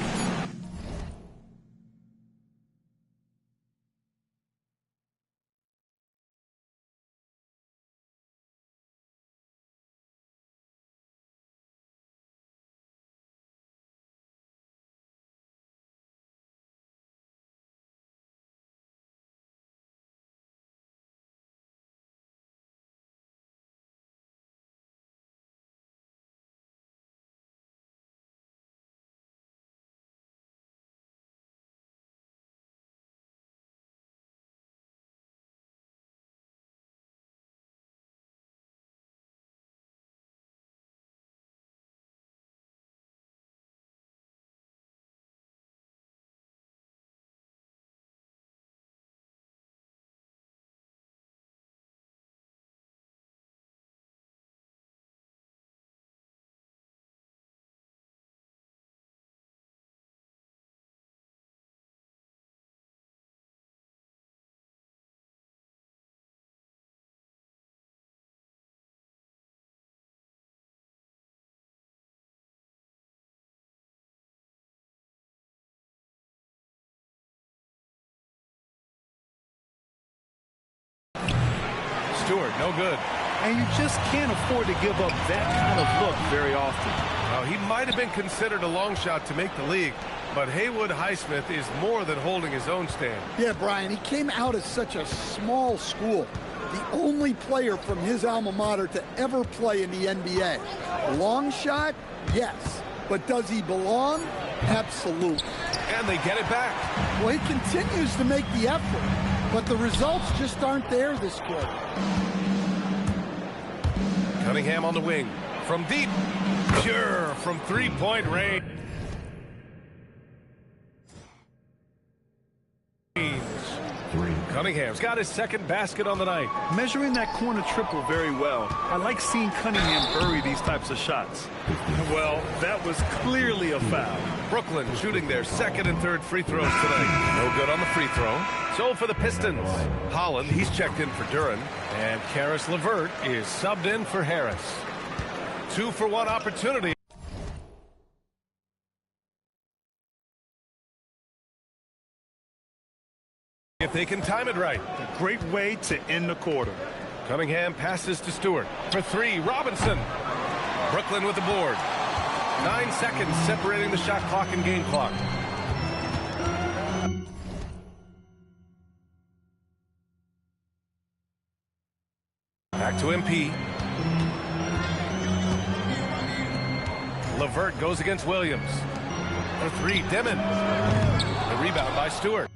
Stewart, no good. And you just can't afford to give up that kind of look very often. Now, he might have been considered a long shot to make the league, but Haywood Highsmith is more than holding his own stand. Yeah, Brian, he came out of such a small school. The only player from his alma mater to ever play in the NBA. Long shot? Yes. But does he belong? Absolutely. And they get it back. Well, he continues to make the effort, but the results just aren't there this quarter. Cunningham on the wing. From deep. Pure from three-point range. Cunningham's got his second basket on the night. Measuring that corner triple very well. I like seeing Cunningham bury these types of shots. Well, that was clearly a foul. Brooklyn shooting their second and third free throws tonight. No good on the free throw. So for the Pistons, Holland, he's checked in for Duran. And Karis LeVert is subbed in for Harris. 2-for-1 opportunity. If they can time it right. A great way to end the quarter. Cunningham passes to Stewart. For three, Robinson. Brooklyn with the board. 9 seconds separating the shot clock and game clock. Back to MP. LeVert goes against Williams. For three, Demon. The rebound by Stewart.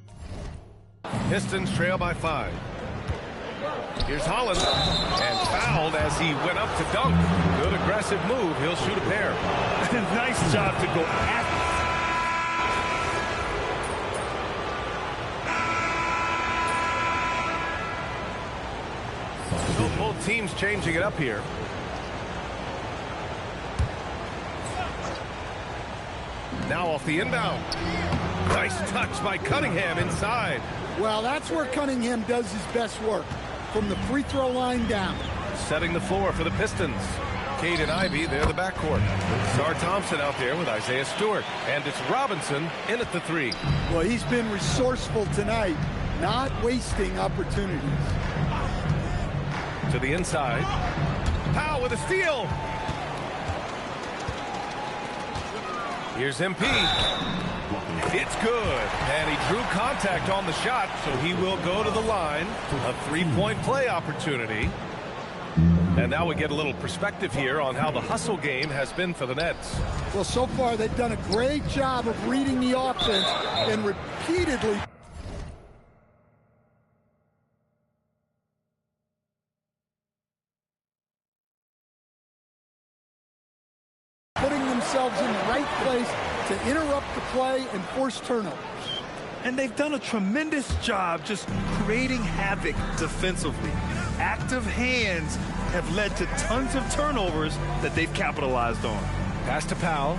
Pistons trail by 5. Here's Holland. And fouled as he went up to dunk. Good aggressive move. He'll shoot a pair. Nice job to go at. So both teams changing it up here. Now off the inbound. Nice touch by Cunningham inside. Well, that's where Cunningham does his best work, from the free throw line down. Setting the floor for the Pistons. Cade and Ivy, they're the backcourt. Sar Thompson out there with Isaiah Stewart. And it's Robinson in at the 3. Well, he's been resourceful tonight, not wasting opportunities. To the inside. Powell with a steal. Here's MP. It's good. And he drew contact on the shot, so he will go to the line. A three-point play opportunity. And now we get a little perspective here on how the hustle game has been for the Nets. Well, so far they've done a great job of reading the offense and repeatedly putting themselves in the right place to interrupt the play and force turnovers. And they've done a tremendous job just creating havoc defensively. Active hands have led to tons of turnovers that they've capitalized on. Pass to Powell.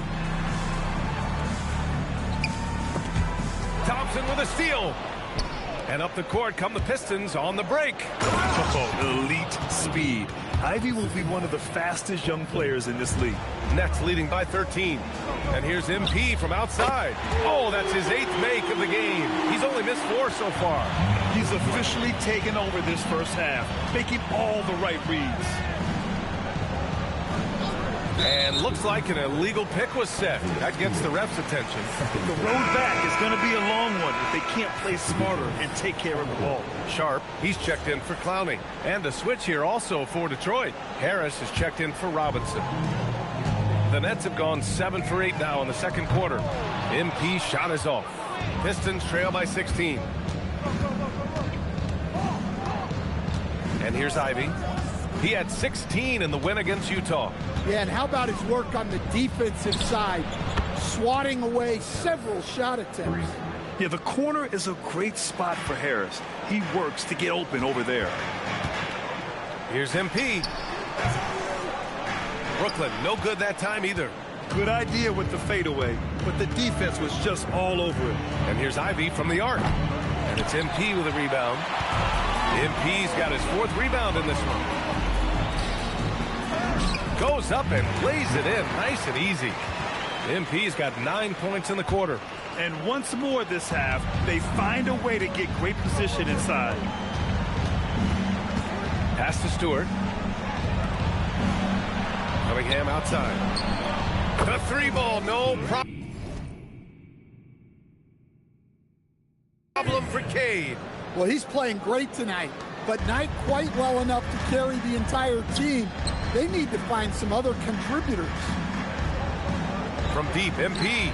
Thompson with a steal. And up the court come the Pistons on the break. Oh, elite speed. Ivy will be one of the fastest young players in this league. Nets leading by 13. And here's MP from outside. Oh, that's his 8th make of the game. He's only missed 4 so far. He's officially taken over this first half, making all the right reads. And looks like an illegal pick was set. That gets the ref's attention. The road back is going to be a long one if they can't play smarter and take care of the ball. Sharp, he's checked in for Clowney. And a switch here also for Detroit. Harris is checked in for Robinson. The Nets have gone 7 for 8 now in the second quarter. MP shot is off. Pistons trail by 16. And here's Ivy. He had 16 in the win against Utah. Yeah, and how about his work on the defensive side, swatting away several shot attempts. Yeah, the corner is a great spot for Harris. He works to get open over there. Here's MP. Brooklyn, no good that time either. Good idea with the fadeaway, but the defense was just all over it. And here's Ivy from the arc. And it's MP with a rebound. MP's got his 4th rebound in this one. Goes up and plays it in nice and easy. MP's got 9 points in the quarter. And once more this half, they find a way to get great position inside. Pass to Stewart. Cunningham outside. The 3-ball, no problem for Cade. Well, he's playing great tonight, but not quite well enough to carry the entire team. They need to find some other contributors. From deep, MP.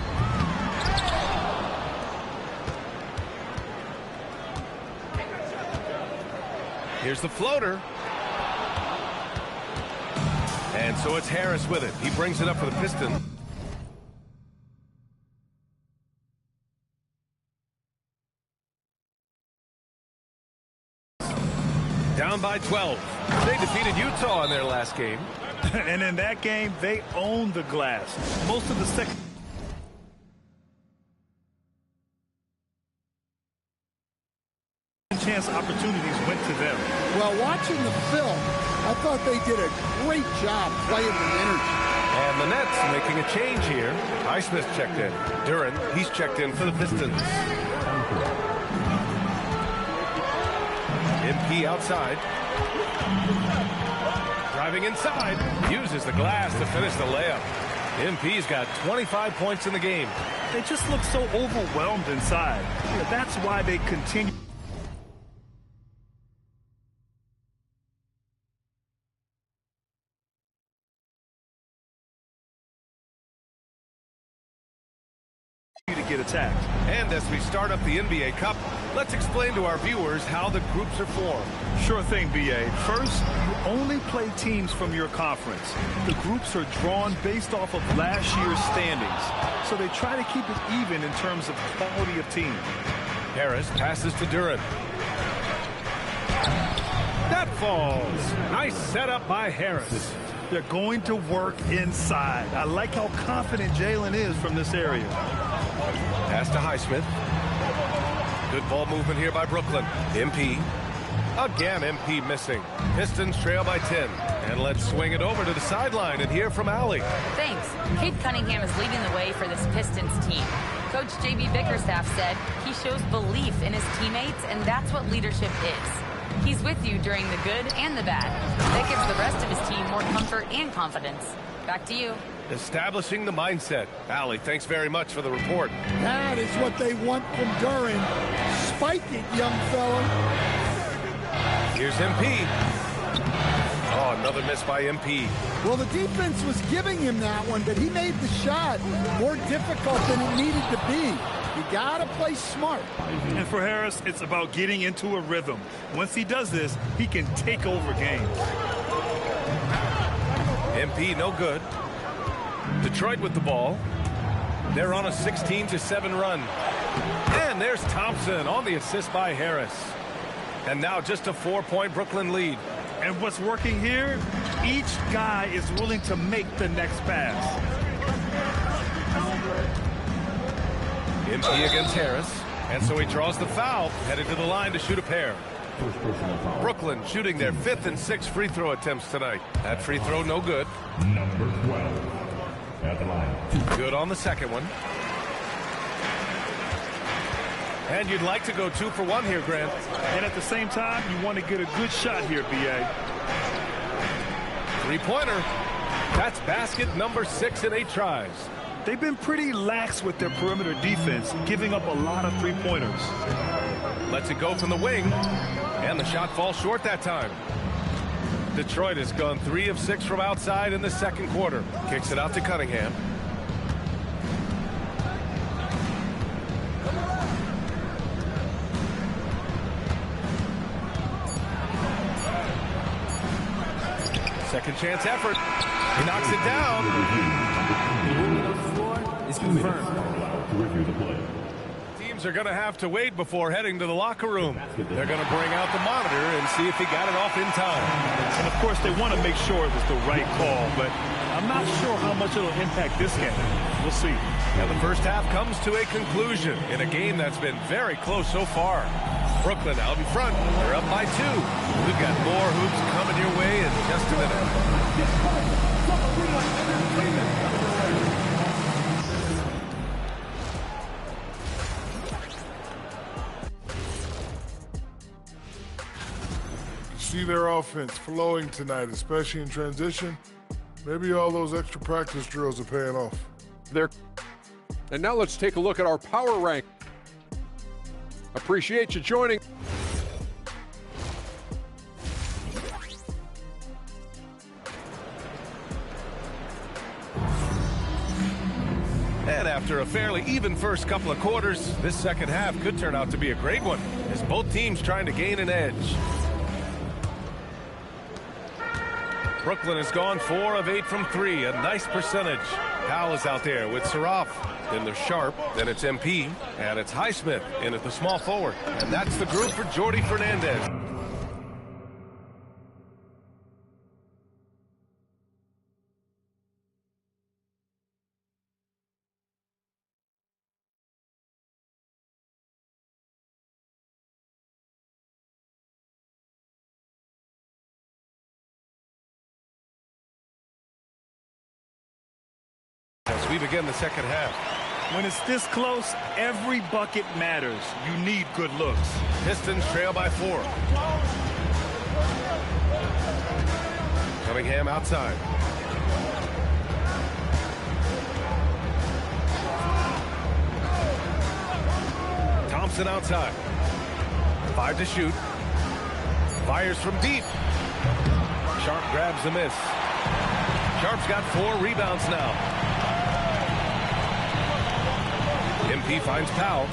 Here's the floater. And so it's Harris with it. He brings it up for the Pistons. Down by 12. They defeated Utah in their last game. And in that game, they owned the glass. Most of the second chance opportunities went to them. Well, watching the film, I thought they did a great job playing with energy. And the Nets making a change here. Highsmith checked in. Duran, he's checked in for the Pistons. MP outside. Driving inside. Uses the glass to finish the layup. MP's got 25 points in the game. They just look so overwhelmed inside. Yeah, that's why they continue. To get attacked. And as we start up the NBA Cup, let's explain to our viewers how the groups are formed. Sure thing, BA. First, you only play teams from your conference. The groups are drawn based off of last year's standings, so they try to keep it even in terms of quality of team. Harris passes to Duran. That falls. Nice setup by Harris. They're going to work inside. I like how confident Jalen is from this area. Pass to Highsmith. Good ball movement here by Brooklyn. MP. Again, MP missing. Pistons trail by 10. And let's swing it over to the sideline and hear from Allie. Thanks. Cade Cunningham is leading the way for this Pistons team. Coach J.B. Bickerstaff said he shows belief in his teammates, and that's what leadership is. He's with you during the good and the bad. That gives the rest of his team more comfort and confidence. Back to you. Establishing the mindset. Allie, thanks very much for the report. That is what they want from Duran. Spike it, young fella. Here's MP. Oh, another miss by MP. Well, the defense was giving him that one, but he made the shot more difficult than it needed to be. You gotta play smart. And for Harris, it's about getting into a rhythm. Once he does this, he can take over games. MP no good. Detroit with the ball. They're on a 16-7 run. And there's Thompson on the assist by Harris. And now just a 4-point Brooklyn lead. And what's working here, each guy is willing to make the next pass. MP against Harris. And so he draws the foul, headed to the line to shoot a pair. Brooklyn shooting their 5th and 6th free throw attempts tonight. That free throw no good. Number 12 at the line. Good on the second one. And you'd like to go 2 for 1 here, Grant. And at the same time, you want to get a good shot here, B.A. Three-pointer. That's basket number 6 in 8 tries. They've been pretty lax with their perimeter defense, giving up a lot of three-pointers. Lets it go from the wing. And the shot falls short that time. Detroit has gone 3 of 6 from outside in the second quarter. Kicks it out to Cunningham. Second chance effort. He knocks it down. The ruling on the floor is confirmed. To review the play. Teams are going to have to wait before heading to the locker room. They're going to bring out the monitor and see if he got it off in time. And of course, they want to make sure it was the right call, but I'm not sure how much it'll impact this game. We'll see. Now the first half comes to a conclusion in a game that's been very close so far. Brooklyn out in front. They're up by 2. We've got more hoops coming your way in just a minute. See their offense flowing tonight, especially in transition. Maybe all those extra practice drills are paying off. And now let's take a look at our power rank. Appreciate you joining. And after a fairly even first couple of quarters, this second half could turn out to be a great one, as both teams trying to gain an edge. Brooklyn has gone 4 of 8 from 3, a nice percentage. Powell is out there with Saraf. Then there's Sharp, then it's MP, and it's Highsmith in at the small forward. And that's the group for Jordi Fernandez. As we begin the second half. When it's this close, every bucket matters. You need good looks. Pistons trail by 4. Cunningham outside. Thompson outside. 5 to shoot. Fires from deep. Sharp grabs the miss. Sharp's got 4 rebounds now. MP finds Powell.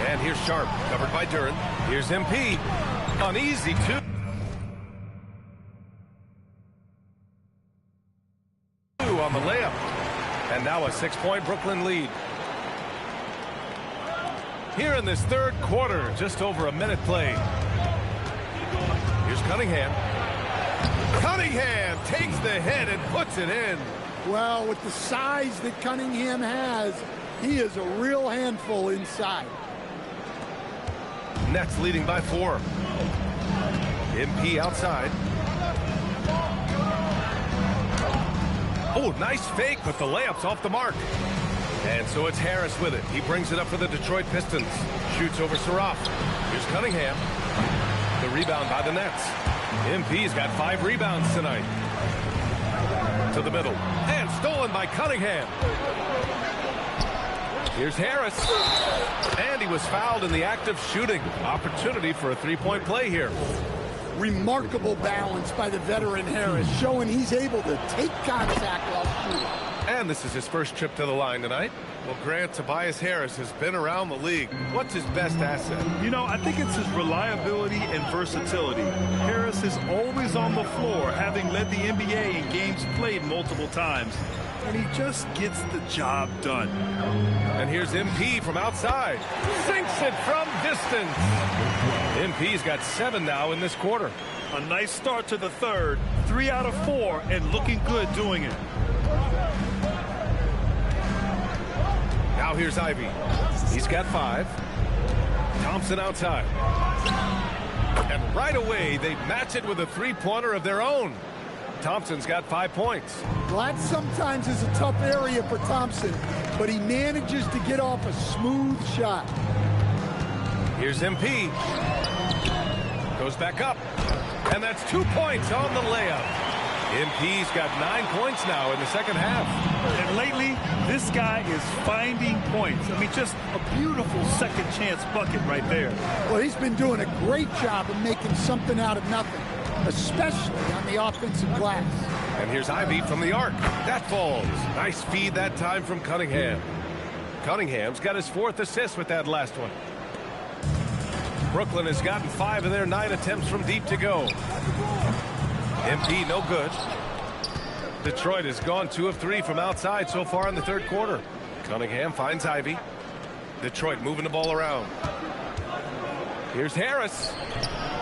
And here's Sharp, covered by Duran. Here's MP. An easy 2. On the layup. And now a 6-point Brooklyn lead. Here in this third quarter, just over a minute played. Here's Cunningham. Cunningham takes the hit and puts it in. Well, with the size that Cunningham has, he is a real handful inside. Nets leading by 4. MP outside. Oh, nice fake, but the layup's off the mark. And so it's Harris with it. He brings it up for the Detroit Pistons. Shoots over Saraf. Here's Cunningham. The rebound by the Nets. MP's got 5 rebounds tonight. to the middle. And stolen by Cunningham. Here's Harris. And he was fouled in the act of shooting. Opportunity for a three-point play here. Remarkable balance by the veteran Harris, showing he's able to take contact while shooting. And this is his first trip to the line tonight. Well, Grant, Tobias Harris has been around the league. What's his best asset? You know, I think it's his reliability and versatility. Harris is always on the floor, having led the NBA in games played multiple times. And he just gets the job done. And here's MP from outside. Sinks it from distance. MP's got 7 now in this quarter. A nice start to the third. 3 out of 4 and looking good doing it. Now here's Ivy. He's got 5. Thompson outside. And right away, they match it with a three-pointer of their own. Thompson's got 5 points. Well, that sometimes is a tough area for Thompson, but he manages to get off a smooth shot. Here's MP. Goes back up. And that's 2 points on the layup. MP's got 9 points now in the second half. And lately, this guy is finding points. I mean, just a beautiful second chance bucket right there. Well, he's been doing a great job of making something out of nothing, especially on the offensive glass. And here's Ivy from the arc. That falls. Nice feed that time from Cunningham. Cunningham's got his 4th assist with that last one. Brooklyn has gotten 5 of their 9 attempts from deep to go. MP no good. Detroit has gone 2 of 3 from outside so far in the third quarter. Cunningham finds Ivy. Detroit moving the ball around. Here's Harris.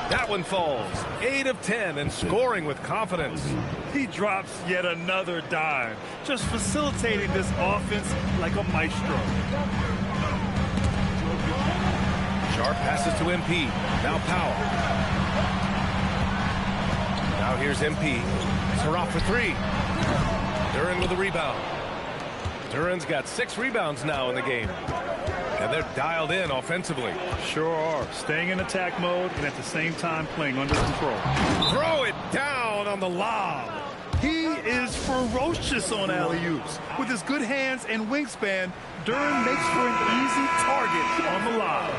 That one falls. 8 of 10 and scoring with confidence. He drops yet another dime, just facilitating this offense like a maestro. Sharp passes to MP. Now Powell. Now here's MP. Surratt for 3. Duren with a rebound. Duren's got 6 rebounds now in the game. And they're dialed in offensively. Sure are. Staying in attack mode and at the same time playing under control. Throw it down on the lob. He is ferocious on alley-oops. With his good hands and wingspan, Duren makes for an easy target on the lob.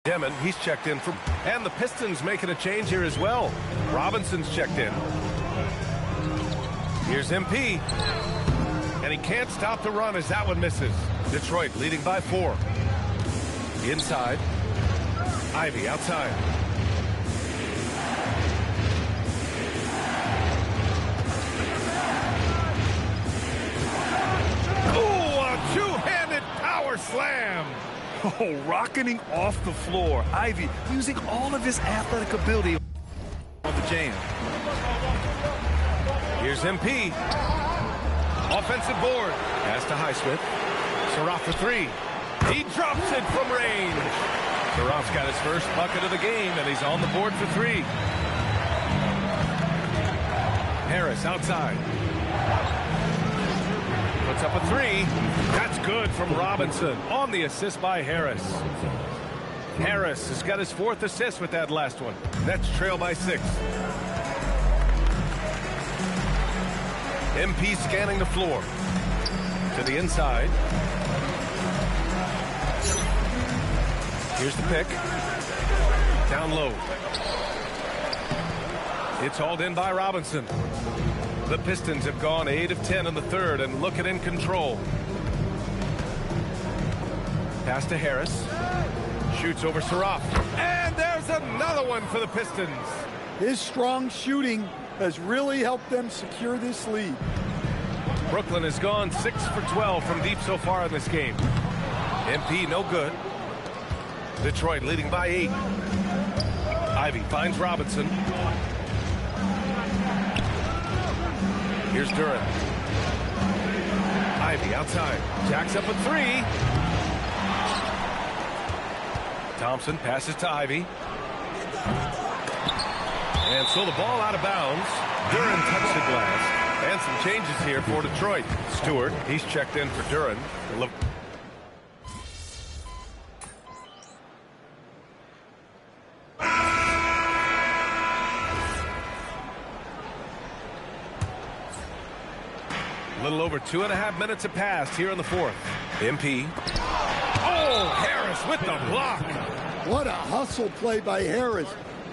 Demon, he's checked in for, and the Pistons making a change here as well. Robinson's checked in. Here's MP. And he can't stop the run as that one misses. Detroit leading by 4. Inside. Ivy outside. Oh, a two-handed power slam. Oh, rocketing off the floor. Ivy using all of his athletic ability on the jam. Here's MP. Offensive board. Pass to Highsmith. Surratt for 3. He drops it from range. Surratt's got his first bucket of the game, and he's on the board for 3. Harris outside. Puts up a 3. That's good from Robinson on the assist by Harris. Harris has got his 4th assist with that last one. Nets trail by 6. MP scanning the floor. To the inside. Here's the pick. Down low. It's hauled in by Robinson. The Pistons have gone 8 of 10 in the third and looking in control. Pass to Harris. Shoots over Surratt. And there's another one for the Pistons. His strong shooting has really helped them secure this lead. Brooklyn has gone 6 for 12 from deep so far in this game. MP no good. Detroit leading by 8. Ivy finds Robinson. Here's Duren. Ivy outside. Jacks up a three. Thompson passes to Ivy. And so the ball out of bounds. Duren touched the glass. And some changes here for Detroit. Stewart, he's checked in for Duren. A little over 2.5 minutes have passed here in the fourth. MP. Oh, Harris with the block. What a hustle play by Harris.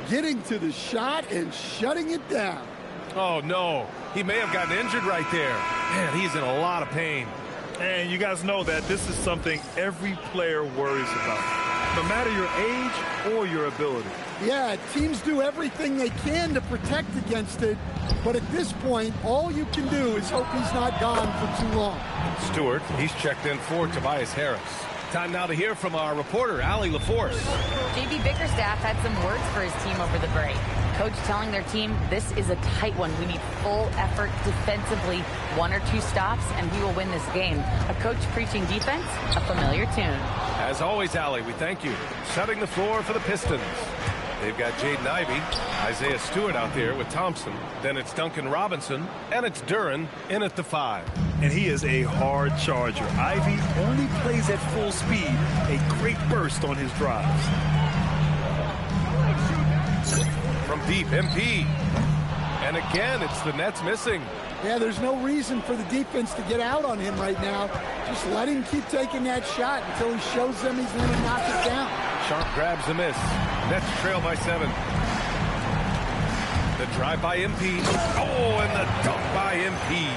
Getting to the shot and shutting it down. Oh, no. He may have gotten injured right there. Man, he's in a lot of pain. And you guys know that this is something every player worries about, no matter your age or your ability. Yeah, teams do everything they can to protect against it, but at this point, all you can do is hope he's not gone for too long. Stewart, he's checked in for Tobias Harris. Time now to hear from our reporter, Allie LaForce. JB Bickerstaff had some words for his team over the break. Coach telling their team, this is a tight one. We need full effort defensively, 1 or 2 stops, and we will win this game. A coach preaching defense, a familiar tune. As always, Allie, we thank you. Setting the floor for the Pistons. They've got Jaden Ivey, Isaiah Stewart out there with Thompson. Then it's Duncan Robinson, and it's Duren in at the 5. And he is a hard charger. Ivy only plays at full speed, a great burst on his drives. From deep, MP. And again, it's the Nets missing. Yeah, there's no reason for the defense to get out on him right now. Just let him keep taking that shot until he shows them he's going to knock it down. Sharp grabs the miss. Nets trail by 7. The drive by MP. Oh, and the dunk by MP.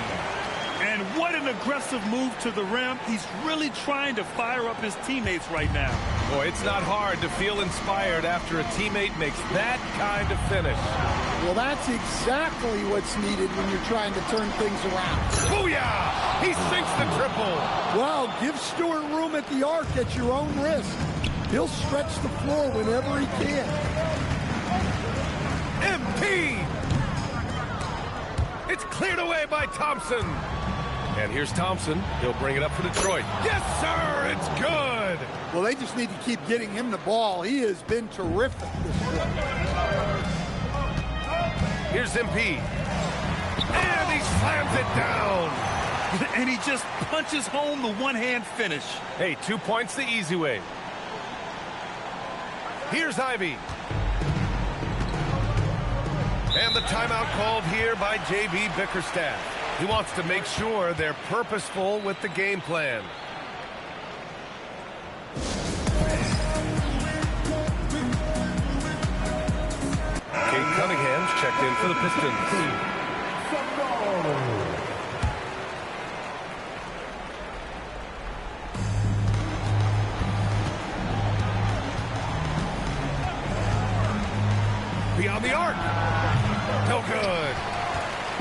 And what an aggressive move to the rim. He's really trying to fire up his teammates right now. Boy, it's not hard to feel inspired after a teammate makes that kind of finish. Well, that's exactly what's needed when you're trying to turn things around. Booyah! He sinks the triple. Well, give Stewart room at the arc at your own risk. He'll stretch the floor whenever he can. MP! It's cleared away by Thompson. And here's Thompson. He'll bring it up for Detroit. Yes, sir! It's good! Well, they just need to keep getting him the ball. He has been terrific this quarter. Here's MP. And he slams it down. And he just punches home the one-hand finish. Hey, 2 points the easy way. Here's Ivy. And the timeout called here by JB Bickerstaff. He wants to make sure they're purposeful with the game plan. Kate Cunningham's checked in for the Pistons. Beyond the arc. No good.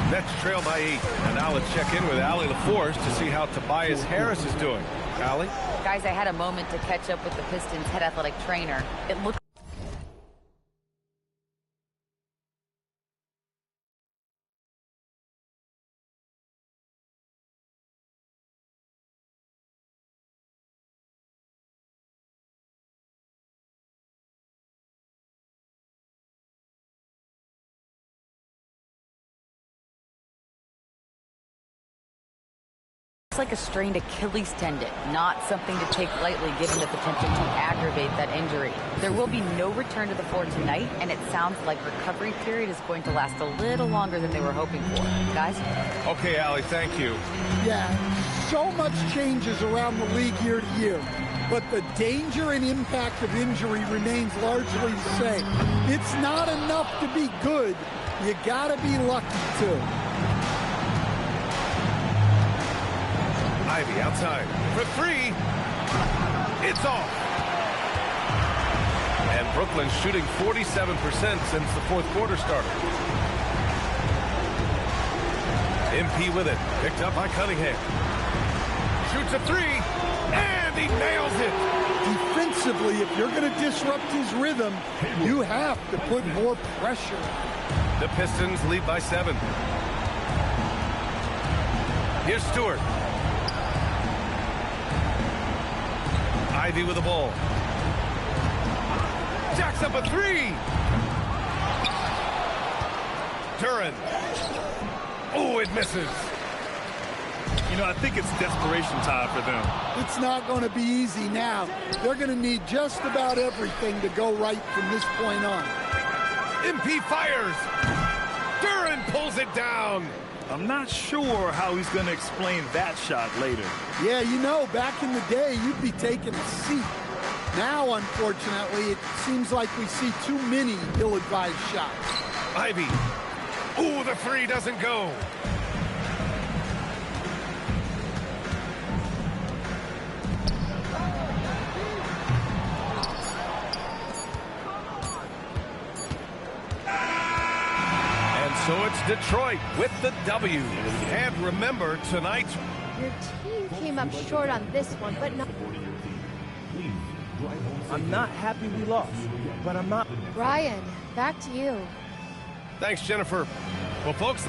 Nets trail by 8. And now let's check in with Allie LaForce to see how Tobias Harris is doing. Allie? Guys, I had a moment to catch up with the Pistons head athletic trainer. It looked like a strained Achilles tendon, not something to take lightly given the potential to aggravate that injury. There will be no return to the floor tonight, and it sounds like recovery period is going to last a little longer than they were hoping for. Guys? Okay, Allie, thank you. Yeah, so much changes around the league year to year, but the danger and impact of injury remains largely the same. It's not enough to be good. You gotta be lucky too. Ivy outside for 3. It's off. And Brooklyn's shooting 47% since the fourth quarter started. MP with it. Picked up by Cunningham. Shoots a 3. And he nails it. Defensively, if you're going to disrupt his rhythm, you have to put more pressure. The Pistons lead by 7. Here's Stewart. Ivy with the ball. Jacks up a three. Duran. Oh, it misses. You know, I think it's desperation time for them. It's not going to be easy now. They're going to need just about everything to go right from this point on. MP fires. Duran pulls it down. I'm not sure how he's going to explain that shot later. Yeah, you know, back in the day, you'd be taking a seat. Now, unfortunately, it seems like we see too many ill-advised shots. Ivy. Ooh, the three doesn't go. So it's Detroit with the W. And remember, tonight... Your team came up short on this one, but not... I'm not happy we lost, but I'm not... Brian, back to you. Thanks, Jennifer. Well, folks...